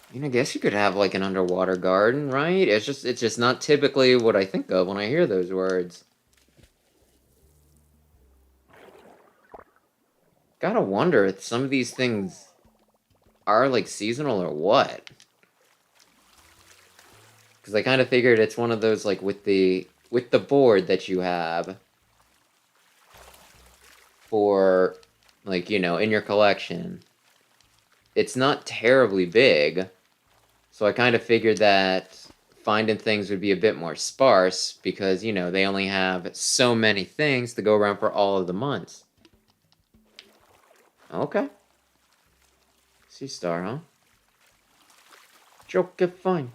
I mean, I guess you could have, like, an underwater garden, right? It's just not typically what I think of when I hear those words. Gotta wonder if some of these things are, like, seasonal or what. Because I kind of figured it's one of those, like, with the board that you have for, like, in your collection. It's not terribly big, so I kind of figured that finding things would be a bit more sparse because, they only have so many things to go around for all of the months. Okay. Sea star, huh? Joke, fine.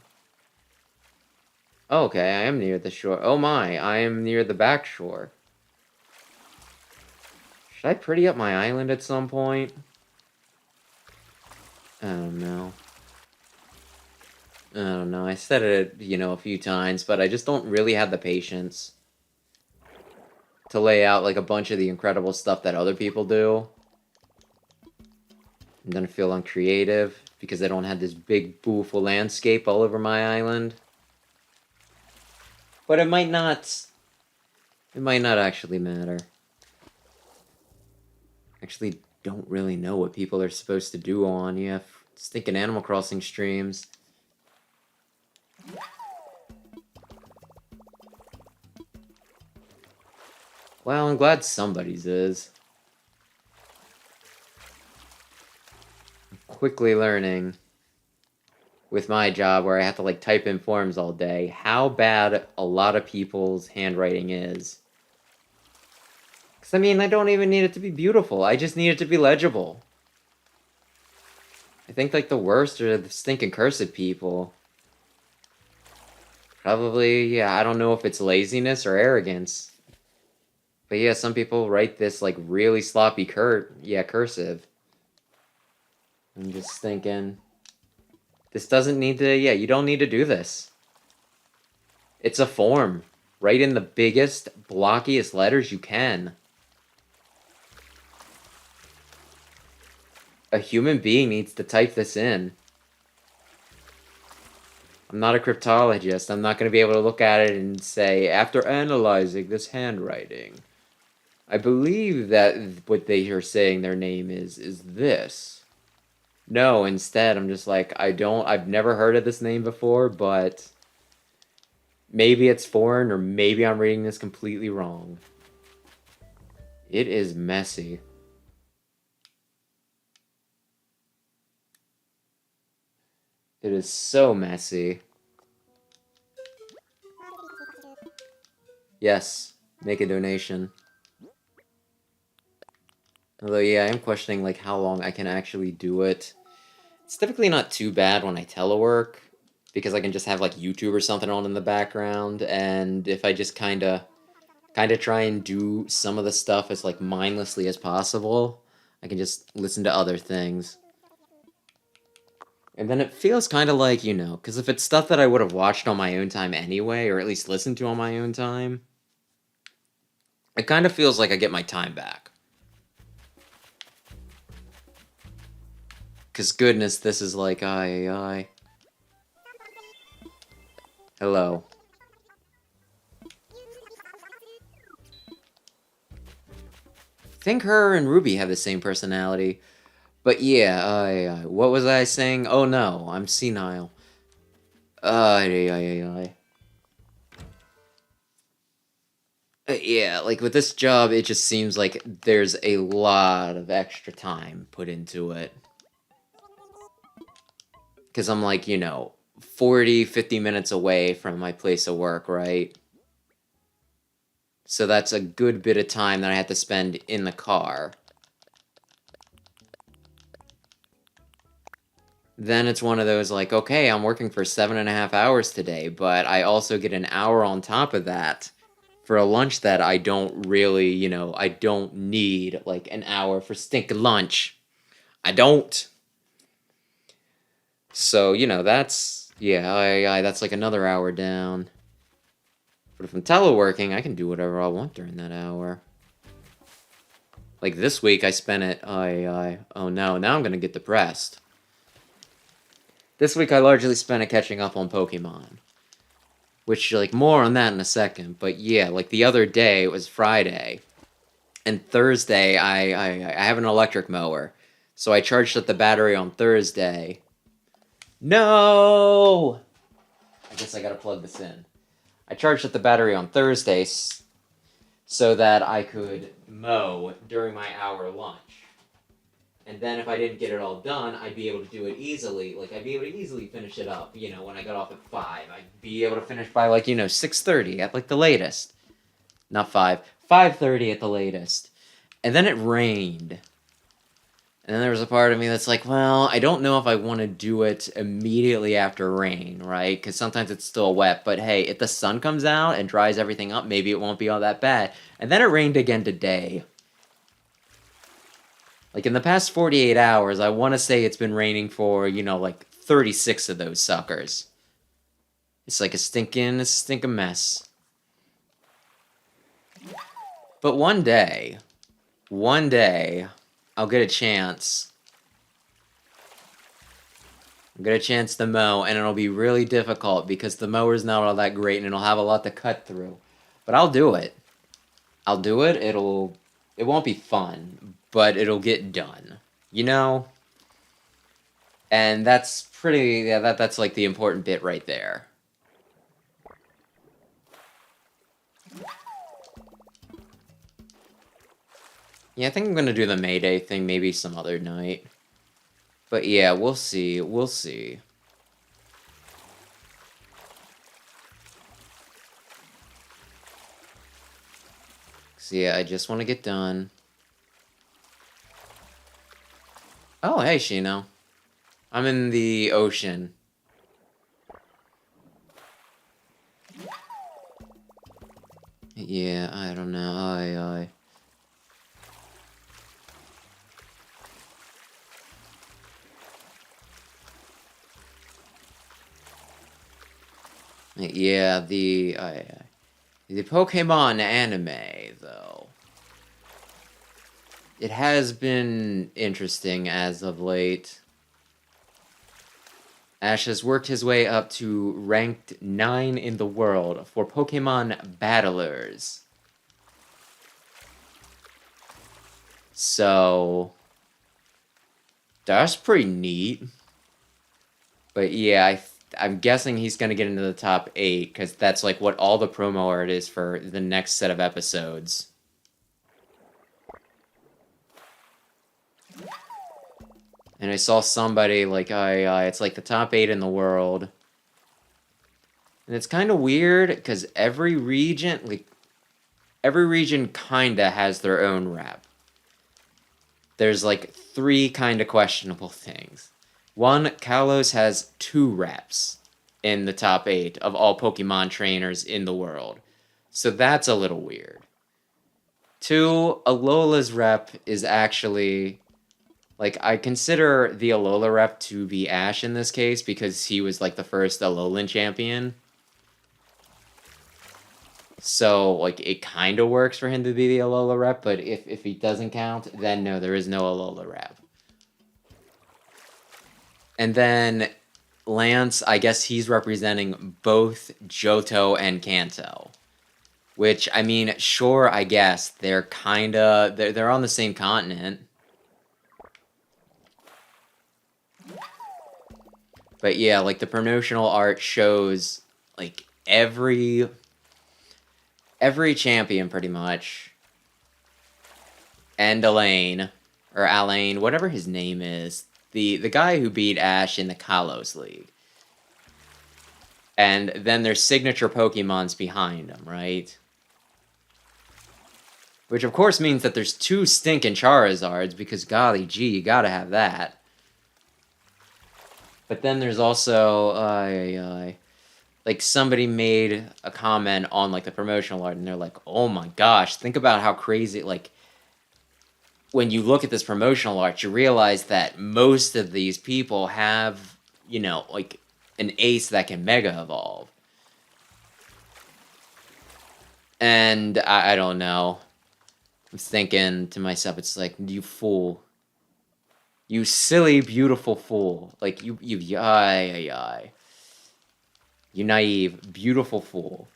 Okay, I am near the shore. Oh my, I am near the back shore. Should I pretty up my island at some point? I don't know. I don't know. I said it, a few times, but I just don't really have the patience to lay out, like, a bunch of the incredible stuff that other people do. And then I feel uncreative because I don't have this big, beautiful landscape all over my island. But it might not... It might not actually matter. Actually, don't really know what people are supposed to do on. Yeah, just thinking Animal Crossing streams. Well, I'm glad somebody's is. I'm quickly learning with my job where I have to, like, type in forms all day how bad a lot of people's handwriting is. Because, I mean, I don't even need it to be beautiful. I just need it to be legible. I think, like, the worst are the stinking cursive people. Probably, yeah, I don't know if it's laziness or arrogance. But yeah, some people write this, like, really sloppy cursive. I'm just thinking, this doesn't need to, yeah, you don't need to do this. It's a form. Write in the biggest, blockiest letters you can. A human being needs to type this in. I'm not a cryptologist. I'm not going to be able to look at it and say, after analyzing this handwriting, I believe that what they are saying their name is this. No, instead, I'm just like, I've never heard of this name before, but maybe it's foreign, or maybe I'm reading this completely wrong. It is messy. It is so messy. Yes, make a donation. Although, yeah, I am questioning, like, how long I can actually do it. It's typically not too bad when I telework, because I can just have, like, YouTube or something on in the background, and if I just kinda try and do some of the stuff as, like, mindlessly as possible, I can just listen to other things. And then it feels kind of like, because if it's stuff that I would have watched on my own time anyway, or at least listened to on my own time, it kind of feels like I get my time back. Cause goodness, this is like I. Hello. I think her and Ruby have the same personality. But yeah, what was I saying? Oh no, I'm senile. I. Yeah, like with this job, it just seems like there's a lot of extra time put into it. Because I'm like, 40, 50 minutes away from my place of work, right? So that's a good bit of time that I have to spend in the car. Then it's one of those like, okay, I'm working for 7.5 hours today, but I also get an hour on top of that for a lunch that I don't really, I don't need like an hour for stinking lunch. I don't. So, that's, yeah, that's like another hour down. But if I'm teleworking, I can do whatever I want during that hour. Like this week, I spent it, oh no, now I'm gonna get depressed. This week, I largely spent it catching up on Pokemon. Which, like, more on that in a second. But yeah, like the other day, it was Friday. And Thursday, I have an electric mower. So I charged up the battery on Thursday. No! I guess I gotta plug this in. I charged up the battery on Thursday so that I could mow during my hour lunch. And then if I didn't get it all done, I'd be able to do it easily. Like, I'd be able to easily finish it up, when I got off at 5. I'd be able to finish by, 6:30 at, the latest. Not 5. 5:30 at the latest. And then it rained. And then there was a part of me that's like, well, I don't know if I want to do it immediately after rain, right? Because sometimes it's still wet. But hey, if the sun comes out and dries everything up, maybe it won't be all that bad. And then it rained again today. Like, in the past 48 hours, I want to say it's been raining for, 36 of those suckers. It's like a stinking mess. But one day, I'll get a chance. I'll get a chance to mow, and it'll be really difficult because the mower's not all that great, and it'll have a lot to cut through. But I'll do it. It won't be fun, but it'll get done. And that's that's like the important bit right there. Yeah, I think I'm gonna do the Mayday thing maybe some other night. But yeah, we'll see. We'll see. So yeah, I just want to get done. Oh, hey, Shino. I'm in the ocean. Yeah, I don't know. Yeah, the Pokemon anime, though. It has been interesting as of late. Ash has worked his way up to ranked 9 in the world for Pokemon Battlers. So, that's pretty neat. But yeah, I'm guessing he's going to get into the top 8, because that's like what all the promo art is for the next set of episodes. And I saw somebody like, it's like the top 8 in the world. And it's kind of weird, because every region kinda has their own rep. There's like 3 kinda questionable things. 1, Kalos has 2 reps in the top 8 of all Pokemon trainers in the world. So that's a little weird. 2, Alola's rep is actually... Like, I consider the Alola rep to be Ash in this case, because he was, like, the first Alolan champion. So, like, it kind of works for him to be the Alola rep, but if he doesn't count, then no, there is no Alola rep. And then Lance, I guess he's representing both Johto and Kanto. Which, I mean, sure, I guess. They're kinda... They're on the same continent. But yeah, like, the promotional art shows, like, every champion, pretty much. And Elaine. Or Alain, whatever his name is. The guy who beat Ash in the Kalos League. And then there's signature Pokemons behind him, right? Which, of course, means that there's 2 stinking Charizards, because golly gee, you gotta have that. But then there's also... like, somebody made a comment on, like, the promotional art, and they're like, oh my gosh, think about how crazy, like... When you look at this promotional art, you realize that most of these people have, you know, like, an ace that can Mega Evolve. And I don't know. I'm thinking to myself, it's like, you fool. You silly, beautiful fool. Like, you naive, beautiful fool.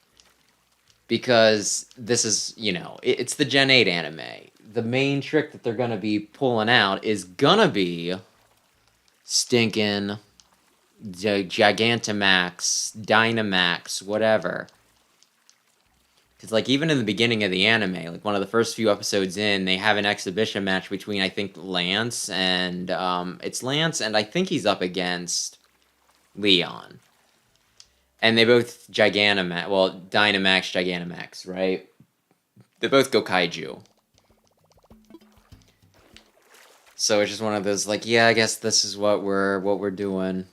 Because this is, you know, it's the Gen 8 anime. The main trick that they're gonna be pulling out is gonna be stinking Gigantamax, Dynamax, whatever. Because, like, even in the beginning of the anime, like, one of the first few episodes in, they have an exhibition match between, I think, Lance and, it's Lance, and I think he's up against Leon. And they both Gigantamax, well, Dynamax, Gigantamax, right? They both go Kaiju. So it's just one of those, like, yeah, I guess this is what we're doing.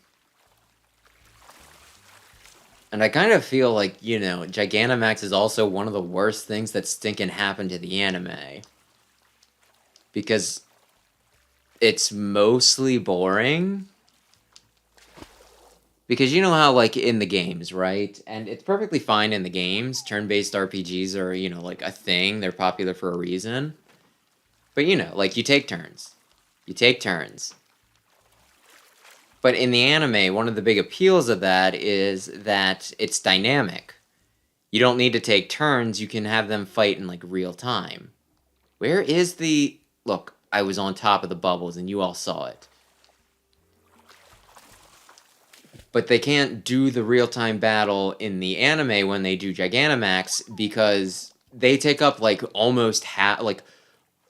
And I kind of feel like, you know, Gigantamax is also one of the worst things that stinking happened to the anime. Because it's mostly boring. Because you know how, like, in the games, right? And it's perfectly fine in the games. Turn-based RPGs are, you know, like, a thing. They're popular for a reason. But, you know, like, you take turns. You take turns. But in the anime, one of the big appeals of that is that it's dynamic. You don't need to take turns, you can have them fight in, like, real time. Where is the... Look, I was on top of the bubbles and you all saw it. But they can't do the real-time battle in the anime when they do Gigantamax because they take up, like, almost half... Like,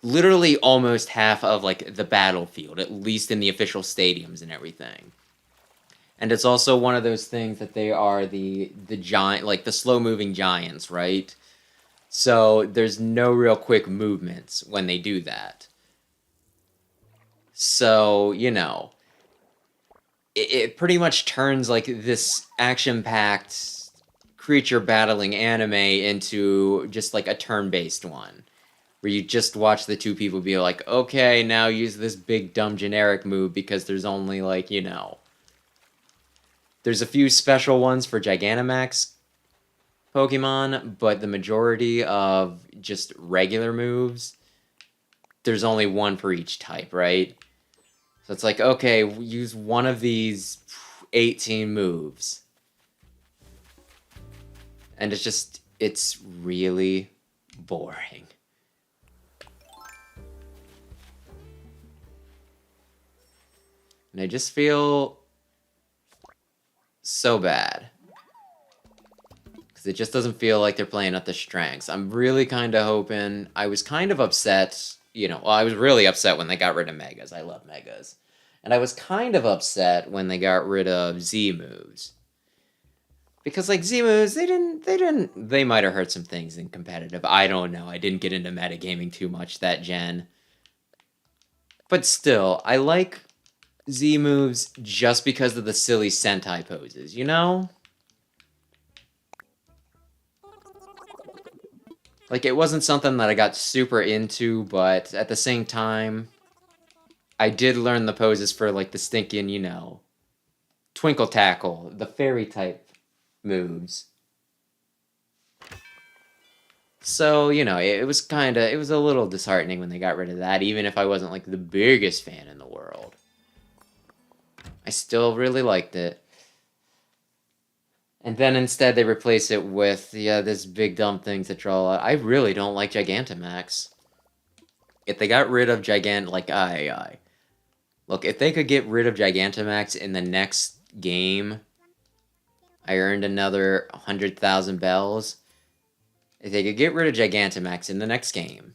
literally almost half of, like, the battlefield, at least in the official stadiums and everything. And it's also one of those things that they are the giant, like, the slow-moving giants, right? So there's no real quick movements when they do that. So, you know, it pretty much turns, like, this action-packed creature battling anime into just, like, a turn-based one. Where you just watch the 2 people be like, okay, now use this big, dumb, generic move because there's only, like, you know... There's a few special ones for Gigantamax Pokemon, but the majority of just regular moves, there's only one for each type, right? So it's like, okay, use one of these 18 moves. And it's just, it's really boring. And I just feel so bad. Because it just doesn't feel like they're playing up their strengths. I'm really kind of hoping... I was kind of upset, you know... Well, I was really upset when they got rid of Megas. I love Megas. And I was kind of upset when they got rid of Z-moves. Because, like, Z-moves, they might have hurt some things in competitive. I don't know. I didn't get into metagaming too much that gen. But still, I like... Z moves just because of the silly Sentai poses, you know? Like, it wasn't something that I got super into, but at the same time, I did learn the poses for, like, the stinking, you know, Twinkle Tackle, the fairy type moves. So, you know, it was a little disheartening when they got rid of that, even if I wasn't, like, the biggest fan in the world. I still really liked it. And then instead they replace it with, yeah, this big dumb thing to draw. I really don't like Gigantamax. If they got rid of look, if they could get rid of Gigantamax in the next game, I earned another 100,000 bells. If they could get rid of Gigantamax in the next game,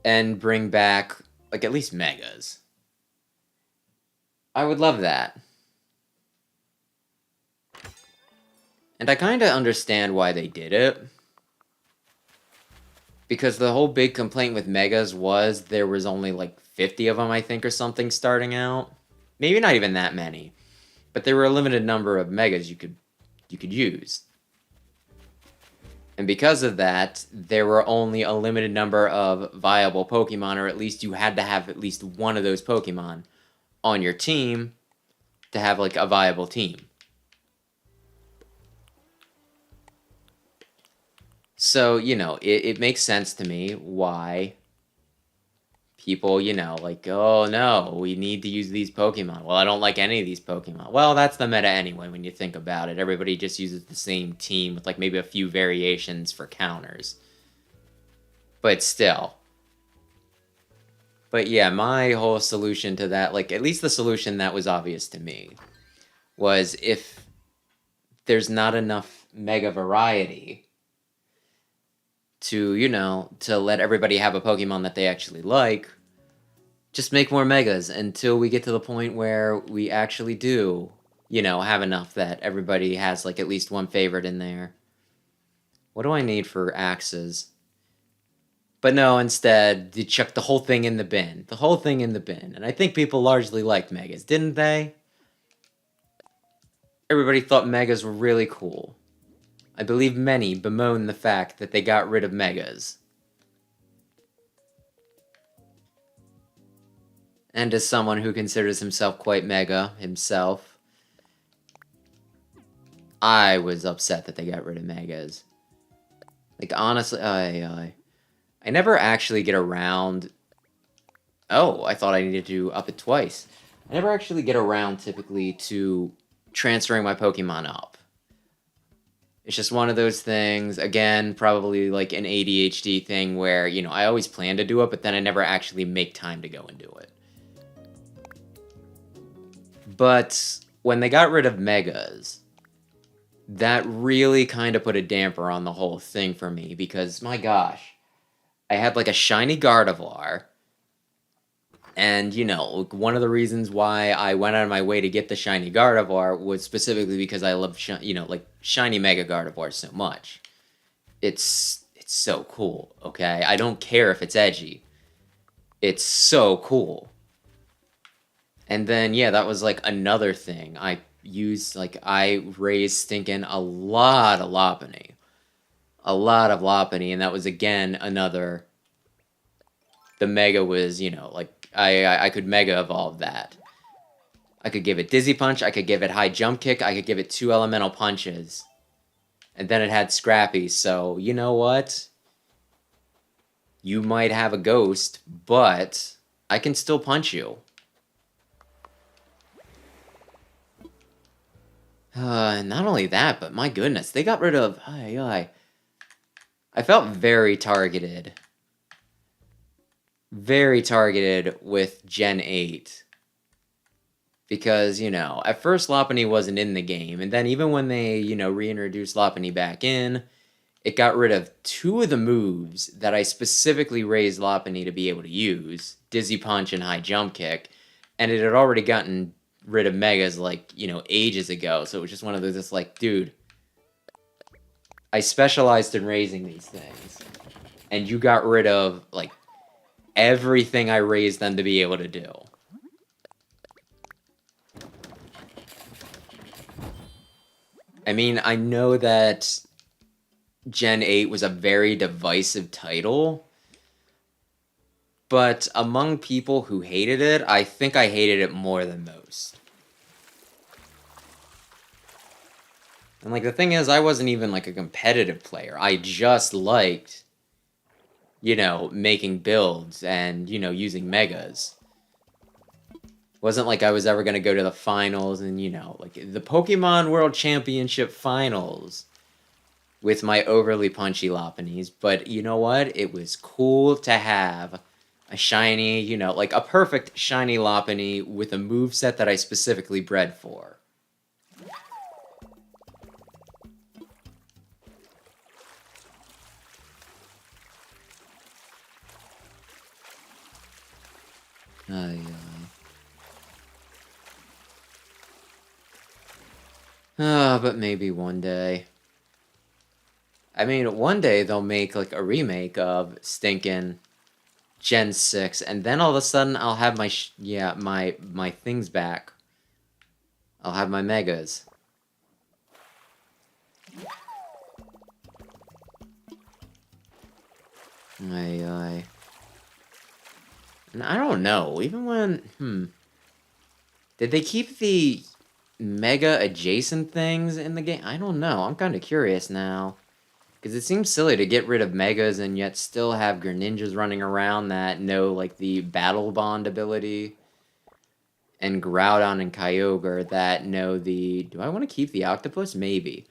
and bring back, like, at least Megas, I would love that. And I kinda understand why they did it. Because the whole big complaint with Megas was there was only like 50 of them, I think, or something starting out. Maybe not even that many. But there were a limited number of Megas you could use. And because of that, there were only a limited number of viable Pokemon, or at least you had to have at least one of those Pokemon on your team to have like a viable team. So, it makes sense to me why people, like, oh no, we need to use these Pokemon. Well, I don't like any of these Pokemon. Well, that's the meta anyway when you think about it. Everybody just uses the same team with like maybe a few variations for counters. But still. But yeah, my whole solution to that, like at least the solution that was obvious to me, was if there's not enough Mega variety to let everybody have a Pokemon that they actually like, just make more Megas until we get to the point where we actually do, have enough that everybody has like at least one favorite in there. What do I need for axes? But no, instead, they chucked the whole thing in the bin. The whole thing in the bin. And I think people largely liked Megas, didn't they? Everybody thought Megas were really cool. I believe many bemoan the fact that they got rid of Megas. And as someone who considers himself quite Mega himself, I was upset that they got rid of Megas. Like, honestly, I never actually get around... Oh, I thought I needed to up it twice. I never actually get around, typically, to transferring my Pokemon up. It's just one of those things, again, probably like an ADHD thing where, I always plan to do it, but then I never actually make time to go and do it. But when they got rid of Megas, that really kind of put a damper on the whole thing for me, because, my gosh, I had like a shiny Gardevoir. And, one of the reasons why I went out of my way to get the shiny Gardevoir was specifically because I love, shiny Mega Gardevoir so much. It's so cool, okay? I don't care if it's edgy. It's so cool. And then, yeah, that was, like, another thing. I raised stinking a lot of Lopunny. A lot of Lopunny, and that was, again, another... The Mega was, I could Mega Evolve that. I could give it Dizzy Punch, I could give it High Jump Kick, I could give it 2 Elemental Punches. And then it had Scrappy, so you know what? You might have a ghost, but I can still punch you. Not only that, but my goodness, they got rid of... I felt very targeted. Very targeted with Gen 8. Because, at first Lopunny wasn't in the game, and then even when they, reintroduced Lopunny back in, it got rid of 2 of the moves that I specifically raised Lopunny to be able to use, Dizzy Punch and High Jump Kick, and it had already gotten rid of Megas, like, ages ago, so it was just one of those, it's like, dude, I specialized in raising these things, and you got rid of, like, everything I raised them to be able to do. I mean, I know that Gen 8 was a very divisive title, but among people who hated it, I think I hated it more than most. And, like, the thing is, I wasn't even, like, a competitive player. I just liked, making builds and, using Megas. Wasn't like I was ever gonna go to the finals and, like the Pokemon World Championship finals with my overly punchy Lopunnies. But you know what? It was cool to have a shiny, like a perfect shiny Lopunny with a moveset that I specifically bred for. Ay, but maybe one day. I mean, one day they'll make like a remake of stinking Gen 6, and then all of a sudden I'll have my things back. I'll have my megas. Ay. And I don't know, even when, did they keep the mega adjacent things in the game? I don't know, I'm kind of curious now. Because it seems silly to get rid of megas and yet still have Greninjas running around that know, like, the Battle Bond ability. And Groudon and Kyogre that know the... Do I want to keep the Octopus? Maybe.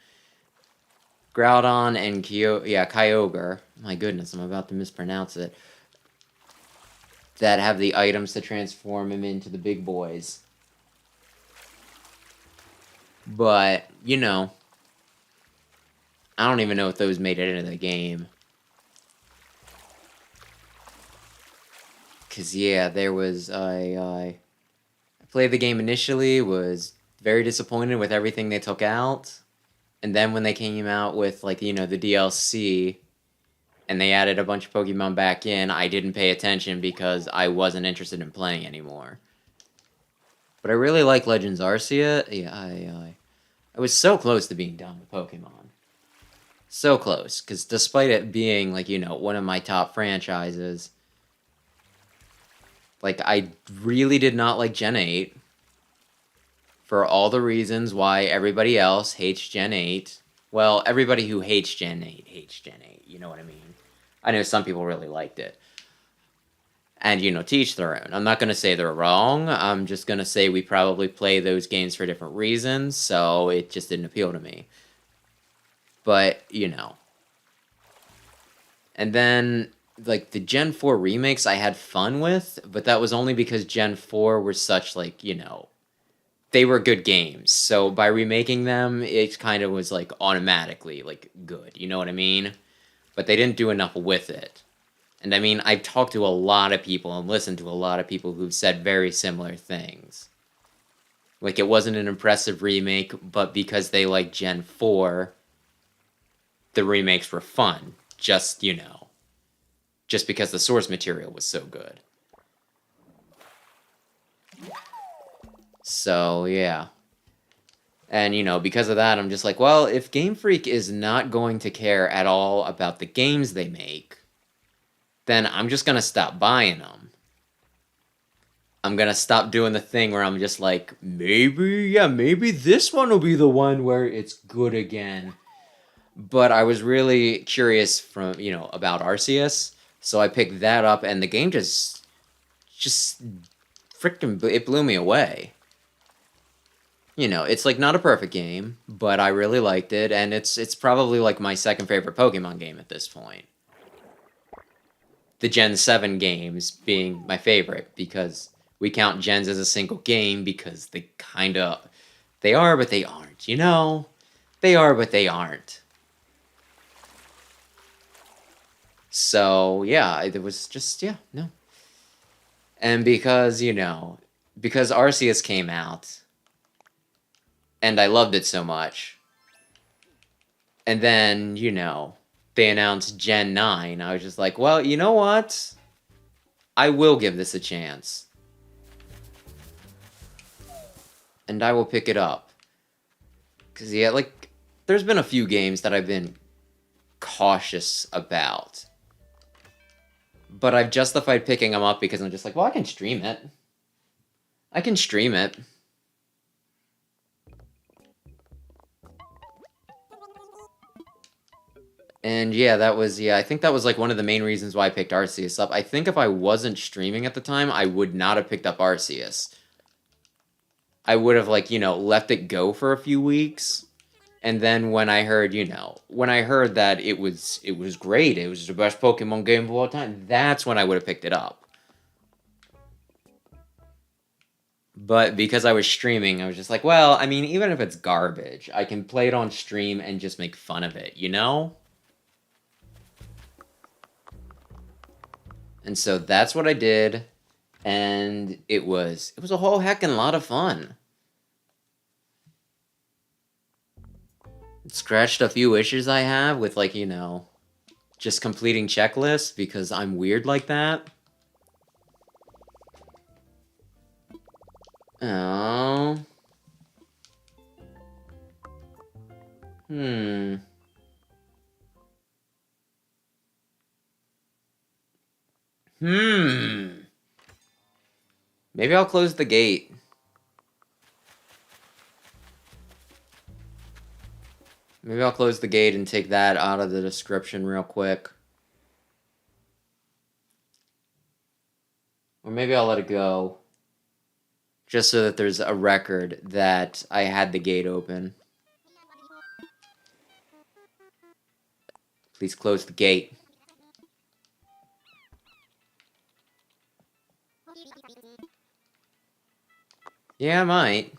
Groudon and Kyogre. My goodness, I'm about to mispronounce it. That have the items to transform him into the big boys. But, I don't even know if those made it into the game. Because, yeah, there was... I played the game initially, was very disappointed with everything they took out. And then when they came out with, like, the DLC, and they added a bunch of Pokemon back in, I didn't pay attention because I wasn't interested in playing anymore. But I really like Legends Arceus. Yeah, I was so close to being done with Pokemon. So close, because despite it being, like, one of my top franchises, like, I really did not like Gen 8 for all the reasons why everybody else hates Gen 8. Well, everybody who hates Gen 8 hates Gen 8, you know what I mean? I know some people really liked it. And, to each their own. I'm not going to say they're wrong. I'm just going to say we probably play those games for different reasons, so it just didn't appeal to me. But, And then, like, the Gen 4 remakes I had fun with, but that was only because Gen 4 were such, like, they were good games. So by remaking them, it kind of was, like, automatically, like, good. You know what I mean? But they didn't do enough with it. And I mean, I've talked to a lot of people and listened to a lot of people who've said very similar things. Like, it wasn't an impressive remake, but because they like Gen 4, the remakes were fun. Just because the source material was so good. So, yeah. And, because of that, I'm just like, well, if Game Freak is not going to care at all about the games they make, then I'm just going to stop buying them. I'm going to stop doing the thing where I'm just like, maybe this one will be the one where it's good again. But I was really curious about Arceus, so I picked that up, and the game just freaking, it blew me away. It's like not a perfect game, but I really liked it, and it's probably like my second favorite Pokemon game at this point. The Gen 7 games being my favorite, because we count gens as a single game, because they are, but they aren't, They are, but they aren't. So, yeah, it was just, no. And because, because Arceus came out, and I loved it so much, and then, they announced Gen 9, I was just like, well, you know what? I will give this a chance. And I will pick it up. Because, like, there's been a few games that I've been cautious about. But I've justified picking them up because I'm just like, well, I can stream it. And I think that was like one of the main reasons why I picked Arceus up. I think if I wasn't streaming at the time, I would not have picked up Arceus. I would have, like, left it go for a few weeks. And then when I heard, that it was great, it was the best Pokemon game of all time, that's when I would have picked it up. But because I was streaming, I was just like, well, I mean, even if it's garbage, I can play it on stream and just make fun of it, And so that's what I did, and it was a whole heckin' lot of fun. It scratched a few issues I have with, like, just completing checklists because I'm weird like that. Oh. Hmm. Maybe I'll close the gate. Maybe I'll close the gate and take that out of the description real quick. Or maybe I'll let it go. Just so that there's a record that I had the gate open. Please close the gate. Yeah, I might.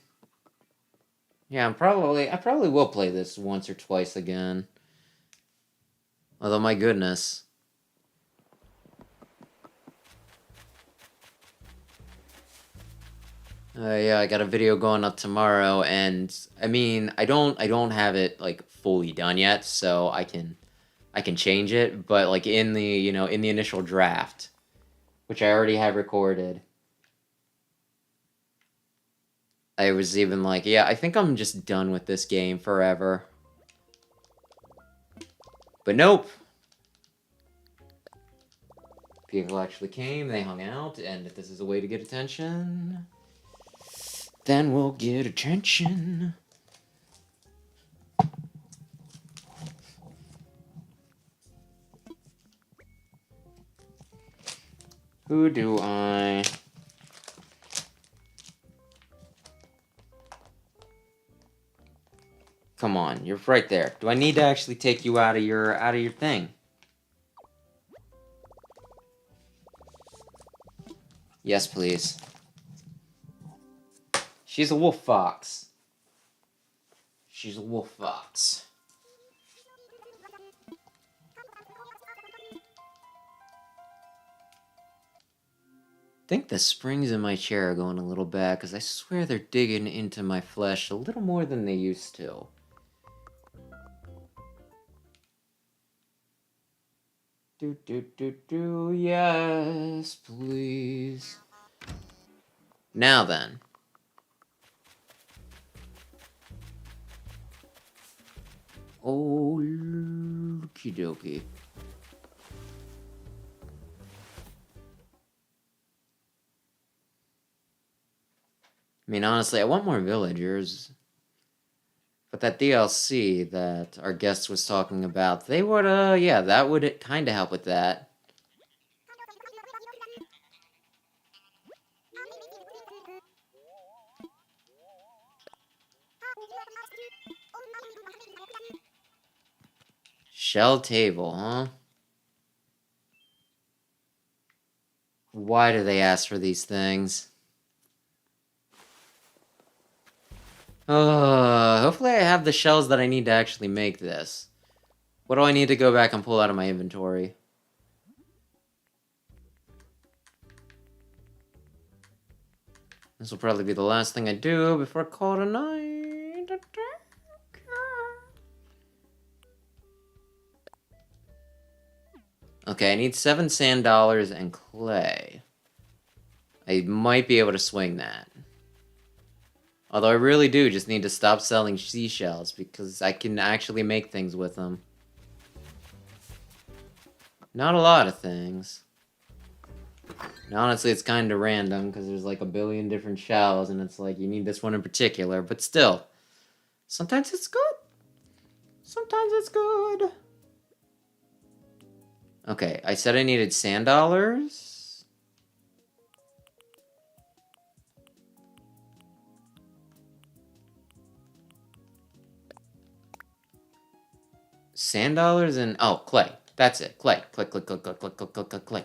Yeah, I probably will play this once or twice again. Although, my goodness. Yeah, I got a video going up tomorrow, and I mean, I don't have it like fully done yet, so I can change it, but like in the in the initial draft, which I already have recorded, I was even like, yeah, I think I'm just done with this game forever. But nope. People actually came, they hung out, and if this is a way to get attention, then we'll get attention. Who do I... Come on, you're right there. Do I need to actually take you out of your thing? Yes, please. She's a wolf fox. She's a wolf fox. I think the springs in my chair are going a little bad, because I swear they're digging into my flesh a little more than they used to. Yes, please. Now then. Okie dokie. I mean, honestly, I want more villagers. But that DLC that our guest was talking about, they would, yeah, that would kind of help with that. Shell table, huh? Why do they ask for these things? Hopefully I have the shells that I need to actually make this. What do I need to go back and pull out of my inventory? This will probably be the last thing I do before I call it a night. Okay, I need 7 sand dollars and clay. I might be able to swing that. Although I really do just need to stop selling seashells because I can actually make things with them. Not a lot of things. And honestly, it's kind of random because there's like a billion different shells and it's like you need this one in particular, but still. Sometimes it's good. Sometimes it's good. Okay, I said I needed sand dollars. Sand dollars and... Oh, clay. That's it. Clay. Clay, clay, clay, clay, clay, clay, clay, clay, clay.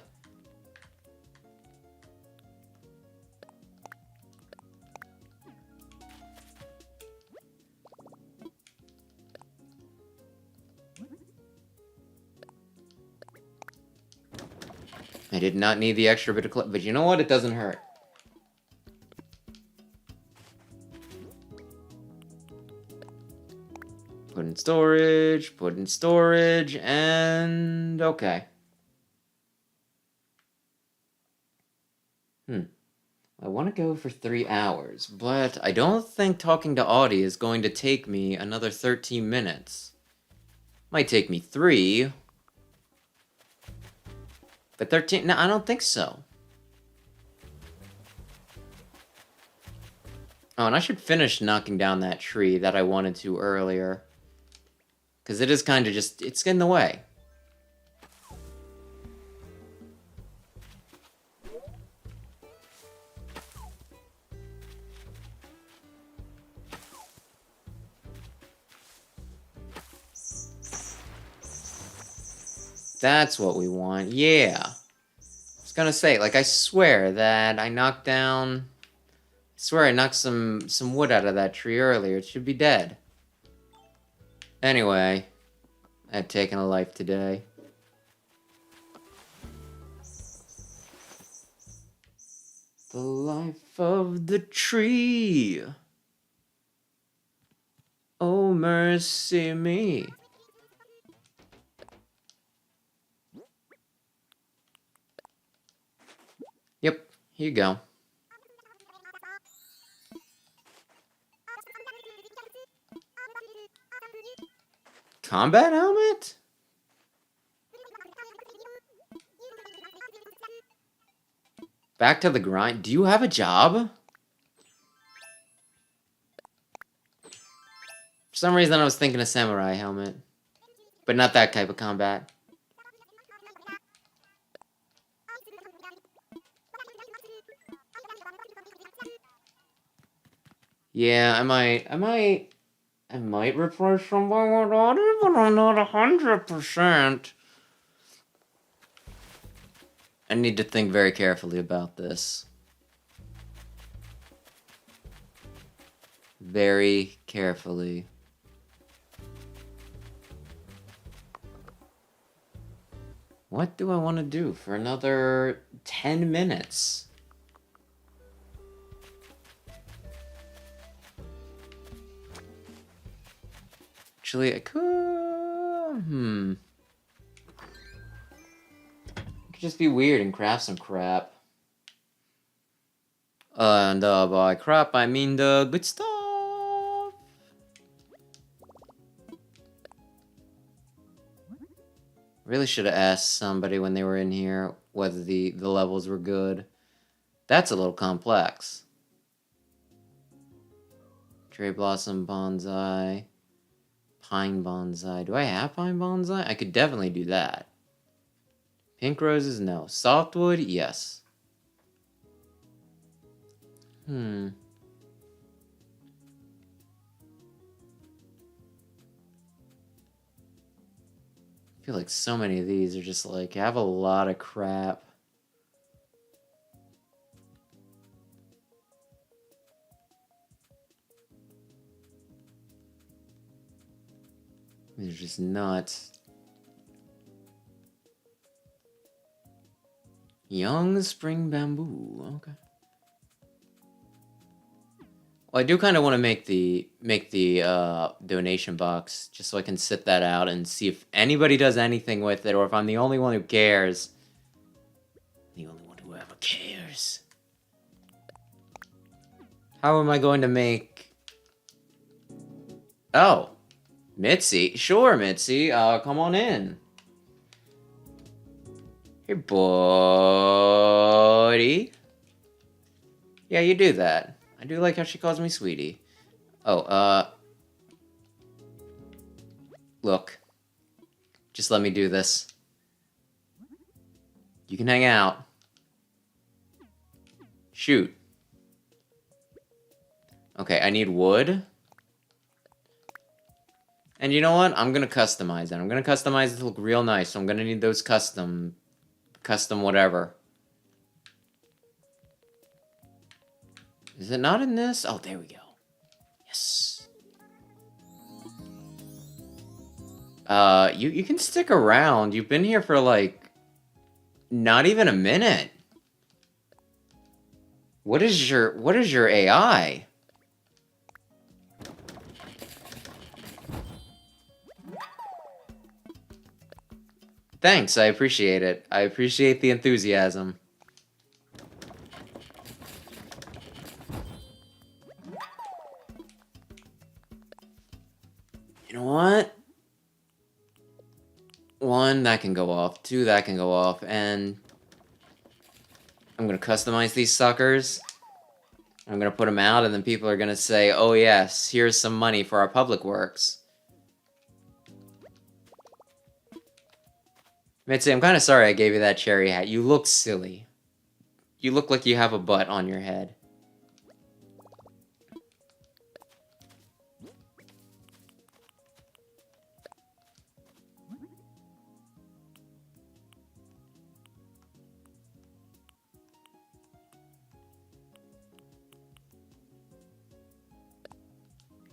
I did not need the extra bit of clay. But you know what? It doesn't hurt. Put in storage, and... Okay. I want to go for 3 hours, but I don't think talking to Audie is going to take me another 13 minutes. Might take me 3. But 13... No, I don't think so. Oh, and I should finish knocking down that tree that I wanted to earlier. Because it is kind of just... It's in the way. That's what we want. Yeah. I was gonna say, like, I swear that I knocked down... I swear I knocked some wood out of that tree earlier. It should be dead. Anyway, I've taken a life today. The life of the tree. Oh, mercy me. Yep, here you go. Combat helmet? Back to the grind. Do you have a job? For some reason I was thinking a samurai helmet. But not that type of combat. Yeah, I might replace somebody with Audie, but I'm not 100%. I need to think very carefully about this. Very carefully. What do I want to do for another 10 minutes? Actually, I could... I could just be weird and craft some crap. And by crap, I mean the good stuff. Really should have asked somebody when they were in here whether the levels were good. That's a little complex. Cherry Blossom Bonsai. Pine Bonsai. Do I have Pine Bonsai? I could definitely do that. Pink Roses? No. Softwood? Yes. I feel like so many of these are just like, have a lot of crap. They're just nuts. Young Spring Bamboo. Okay. Well, I do kind of want to make the donation box just so I can sit that out and see if anybody does anything with it, or if I'm the only one who cares. The only one who ever cares. How am I going to make... Oh. Mitzi. Sure, Mitzi. Come on in. Hey, buddy. Yeah, you do that. I do like how she calls me sweetie. Oh, look. Just let me do this. You can hang out. Shoot. Okay, I need wood. And you know what? I'm gonna customize it. I'm gonna customize it to look real nice. So I'm gonna need those custom whatever. Is it not in this? Oh, there we go. Yes. You can stick around. You've been here for like not even a minute. What is your AI? Thanks, I appreciate it. I appreciate the enthusiasm. You know what? 1, that can go off. 2, that can go off. And I'm gonna customize these suckers. I'm gonna put them out, and then people are gonna say, oh yes, here's some money for our public works. Mitzi, I'm kind of sorry I gave you that cherry hat. You look silly. You look like you have a butt on your head.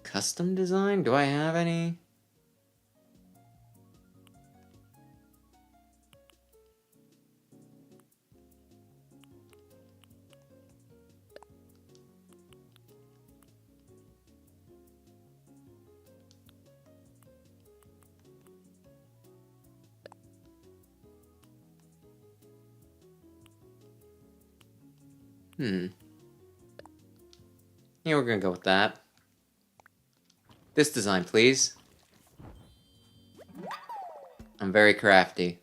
Custom design? Do I have any? Yeah, we're gonna go with that. This design, please. I'm very crafty.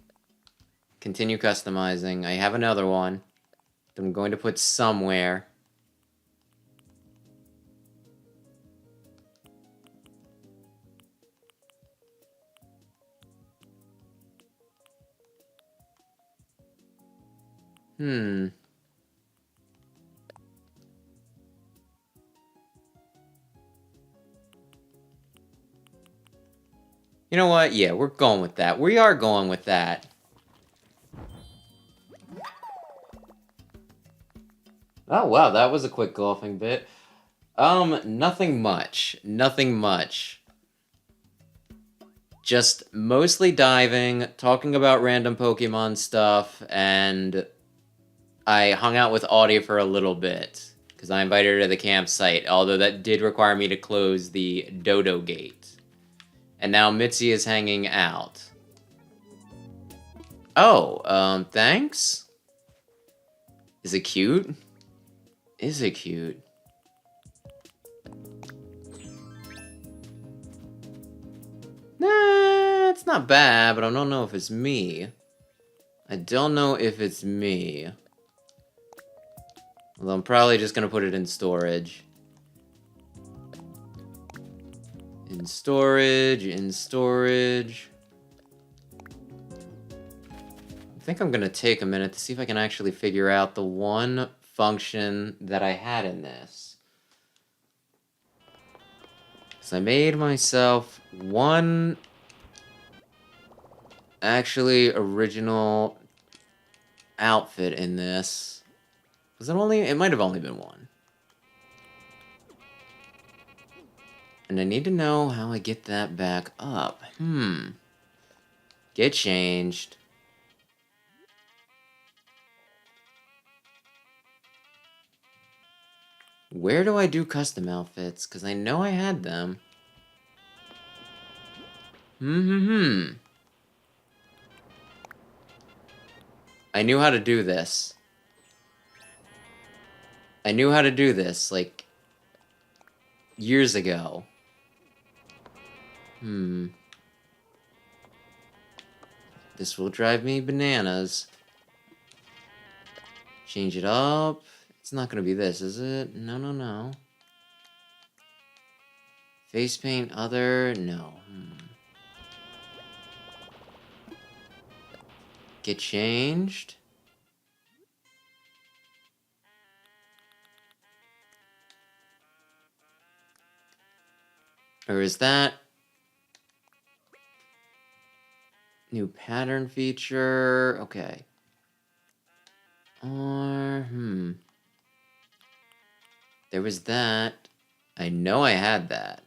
Continue customizing. I have another one that I'm going to put somewhere. You know what? Yeah, we're going with that. We are going with that. Oh, wow, that was a quick golfing bit. Nothing much. Nothing much. Just mostly diving, talking about random Pokemon stuff, and I hung out with Audie for a little bit, because I invited her to the campsite, although that did require me to close the Dodo gate. And now Mitzi is hanging out. Oh, thanks? Is it cute? Is it cute? Nah, it's not bad, but I don't know if it's me. I don't know if it's me. Although I'm probably just gonna put it in storage. In storage, in storage. I think I'm gonna take a minute to see if I can actually figure out the one function that I had in this. So I made myself one actually original outfit in this. Was it only? It might have only been one. And I need to know how I get that back up. Get changed. Where do I do custom outfits? Because I know I had them. I knew how to do this. I knew how to do this, like, years ago. This will drive me bananas. Change it up. It's not gonna be this, is it? No, no, no. Face paint, other, no. Get changed. Or is that... New pattern feature. Okay. Or, there was that. I know I had that.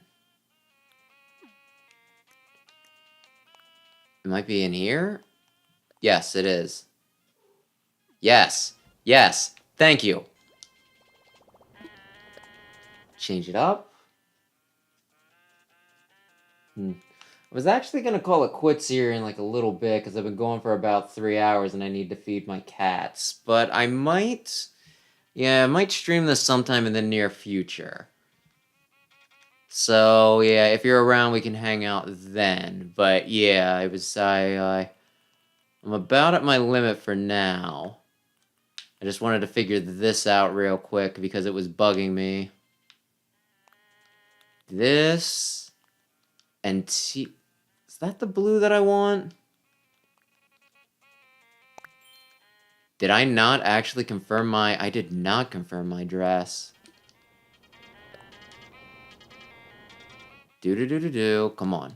It might be in here? Yes, it is. Yes. Yes. Thank you. Change it up. I was actually going to call it quits here in like a little bit because I've been going for about 3 hours and I need to feed my cats. But I might... Yeah, I might stream this sometime in the near future. So, yeah, if you're around, we can hang out then. But, yeah, I'm about at my limit for now. I just wanted to figure this out real quick because it was bugging me. This... And is that the blue that I want? Did I not actually confirm my... I did not confirm my dress. Do-do-do-do-do. Come on.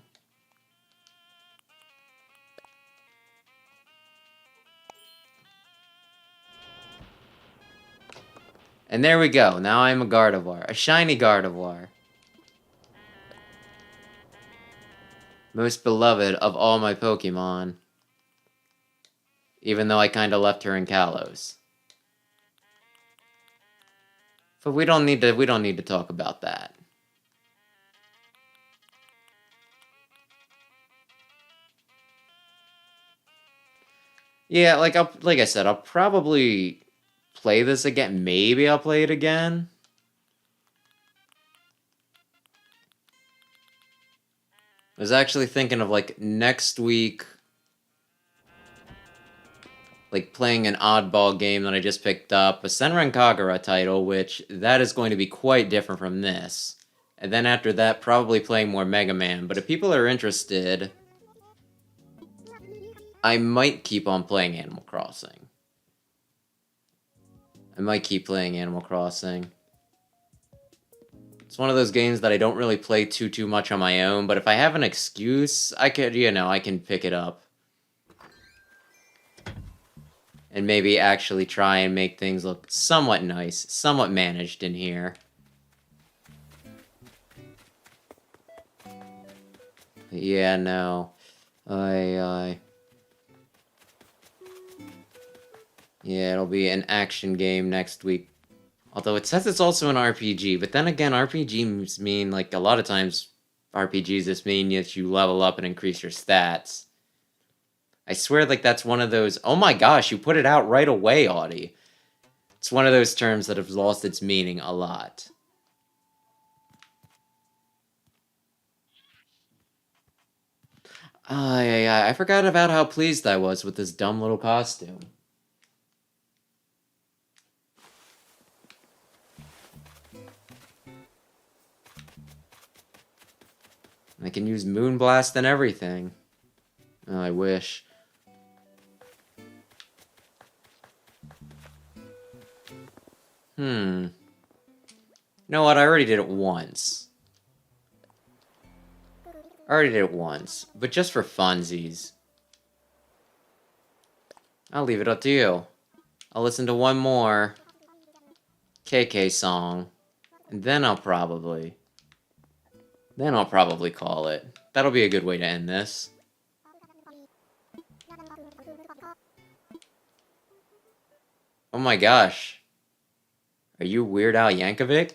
And there we go. Now I'm a Gardevoir. A shiny Gardevoir. Most beloved of all my Pokemon. Even though I kinda left her in Kalos. But we don't need to talk about that. Yeah, like I said, I'll probably play this again. Maybe I'll play it again. I was actually thinking of like next week, like playing an oddball game that I just picked up, a Senran Kagura title, which that is going to be quite different from this. And then after that, probably playing more Mega Man. But if people are interested, I might keep on playing Animal Crossing. I might keep playing Animal Crossing. It's one of those games that I don't really play too much on my own, but if I have an excuse, I could, I can pick it up. And maybe actually try and make things look somewhat nice, somewhat managed in here. Yeah, no. Yeah, it'll be an action game next week. Although it says it's also an RPG, but then again, RPGs mean, like, a lot of times RPGs just mean that you level up and increase your stats. I swear, like, that's one of those... Oh my gosh, you put it out right away, Audie. It's one of those terms that have lost its meaning a lot. Yeah, I forgot about how pleased I was with this dumb little costume. I can use Moonblast and everything. Oh, I wish. You know what? I already did it once. But just for funsies. I'll leave it up to you. I'll listen to one more KK song, and then I'll probably call it. That'll be a good way to end this. Oh my gosh. Are you Weird Al Yankovic?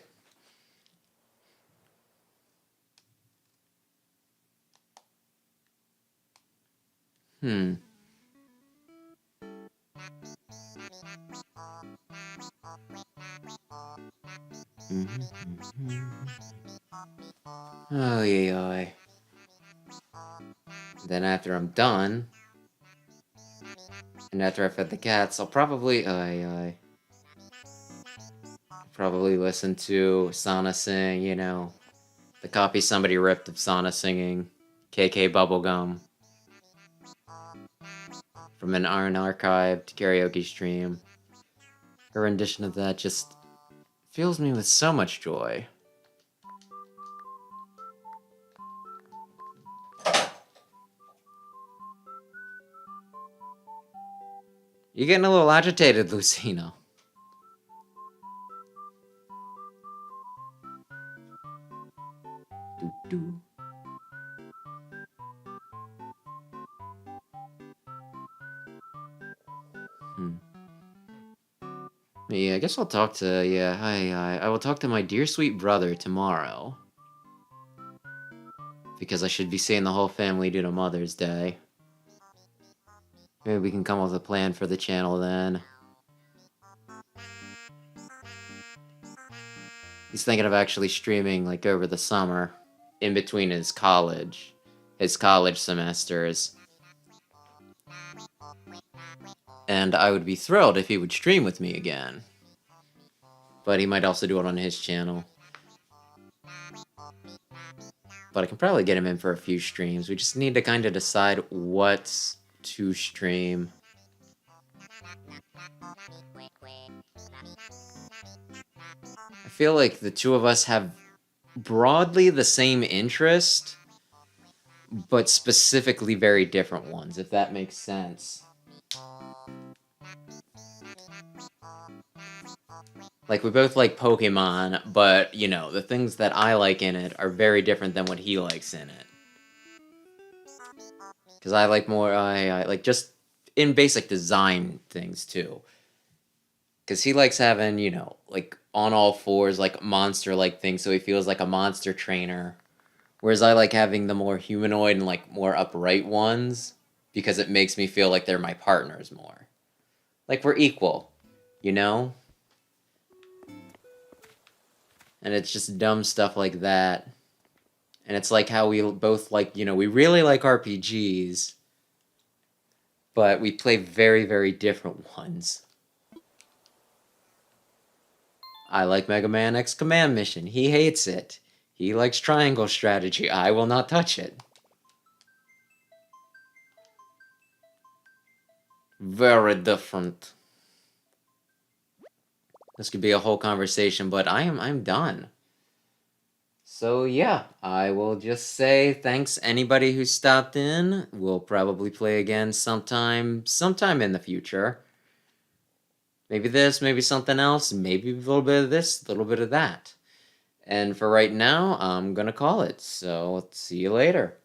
Oh, yeah. Then after I'm done, and after I fed the cats, I'll probably, probably listen to Sana sing, the copy somebody ripped of Sana singing KK Bubblegum from an unarchived karaoke stream. Her rendition of that just fills me with so much joy. You're getting a little agitated, Lucino. Doo doo. Hmm. Yeah, I guess I'll talk to. Yeah, I will talk to my dear sweet brother tomorrow. Because I should be seeing the whole family due to Mother's Day. Maybe we can come up with a plan for the channel then. He's thinking of actually streaming like over the summer, in between his college semesters. And I would be thrilled if he would stream with me again. But he might also do it on his channel. But I can probably get him in for a few streams. We just need to kind of decide what to stream. I feel like the two of us have broadly the same interest, but specifically very different ones, if that makes sense. Like, we both like Pokemon, but, you know, the things that I like in it are very different than what he likes in it. Because I like more, I like just in basic design things, too. Because he likes having, you know, like, on all fours, like, monster-like things, so he feels like a monster trainer. Whereas I like having the more humanoid and, like, more upright ones, because it makes me feel like they're my partners more. Like, we're equal, you know? And it's just dumb stuff like that. And it's like how we both like, you know, we really like RPGs, but we play very, very different ones. I like Mega Man X Command Mission. He hates it. He likes triangle strategy. I will not touch it. Very different. This could be a whole conversation, but I'm done. So yeah, I will just say thanks anybody who stopped in. We'll probably play again sometime in the future. Maybe this, maybe something else, maybe a little bit of this, a little bit of that. And for right now, I'm gonna call it. So see you later.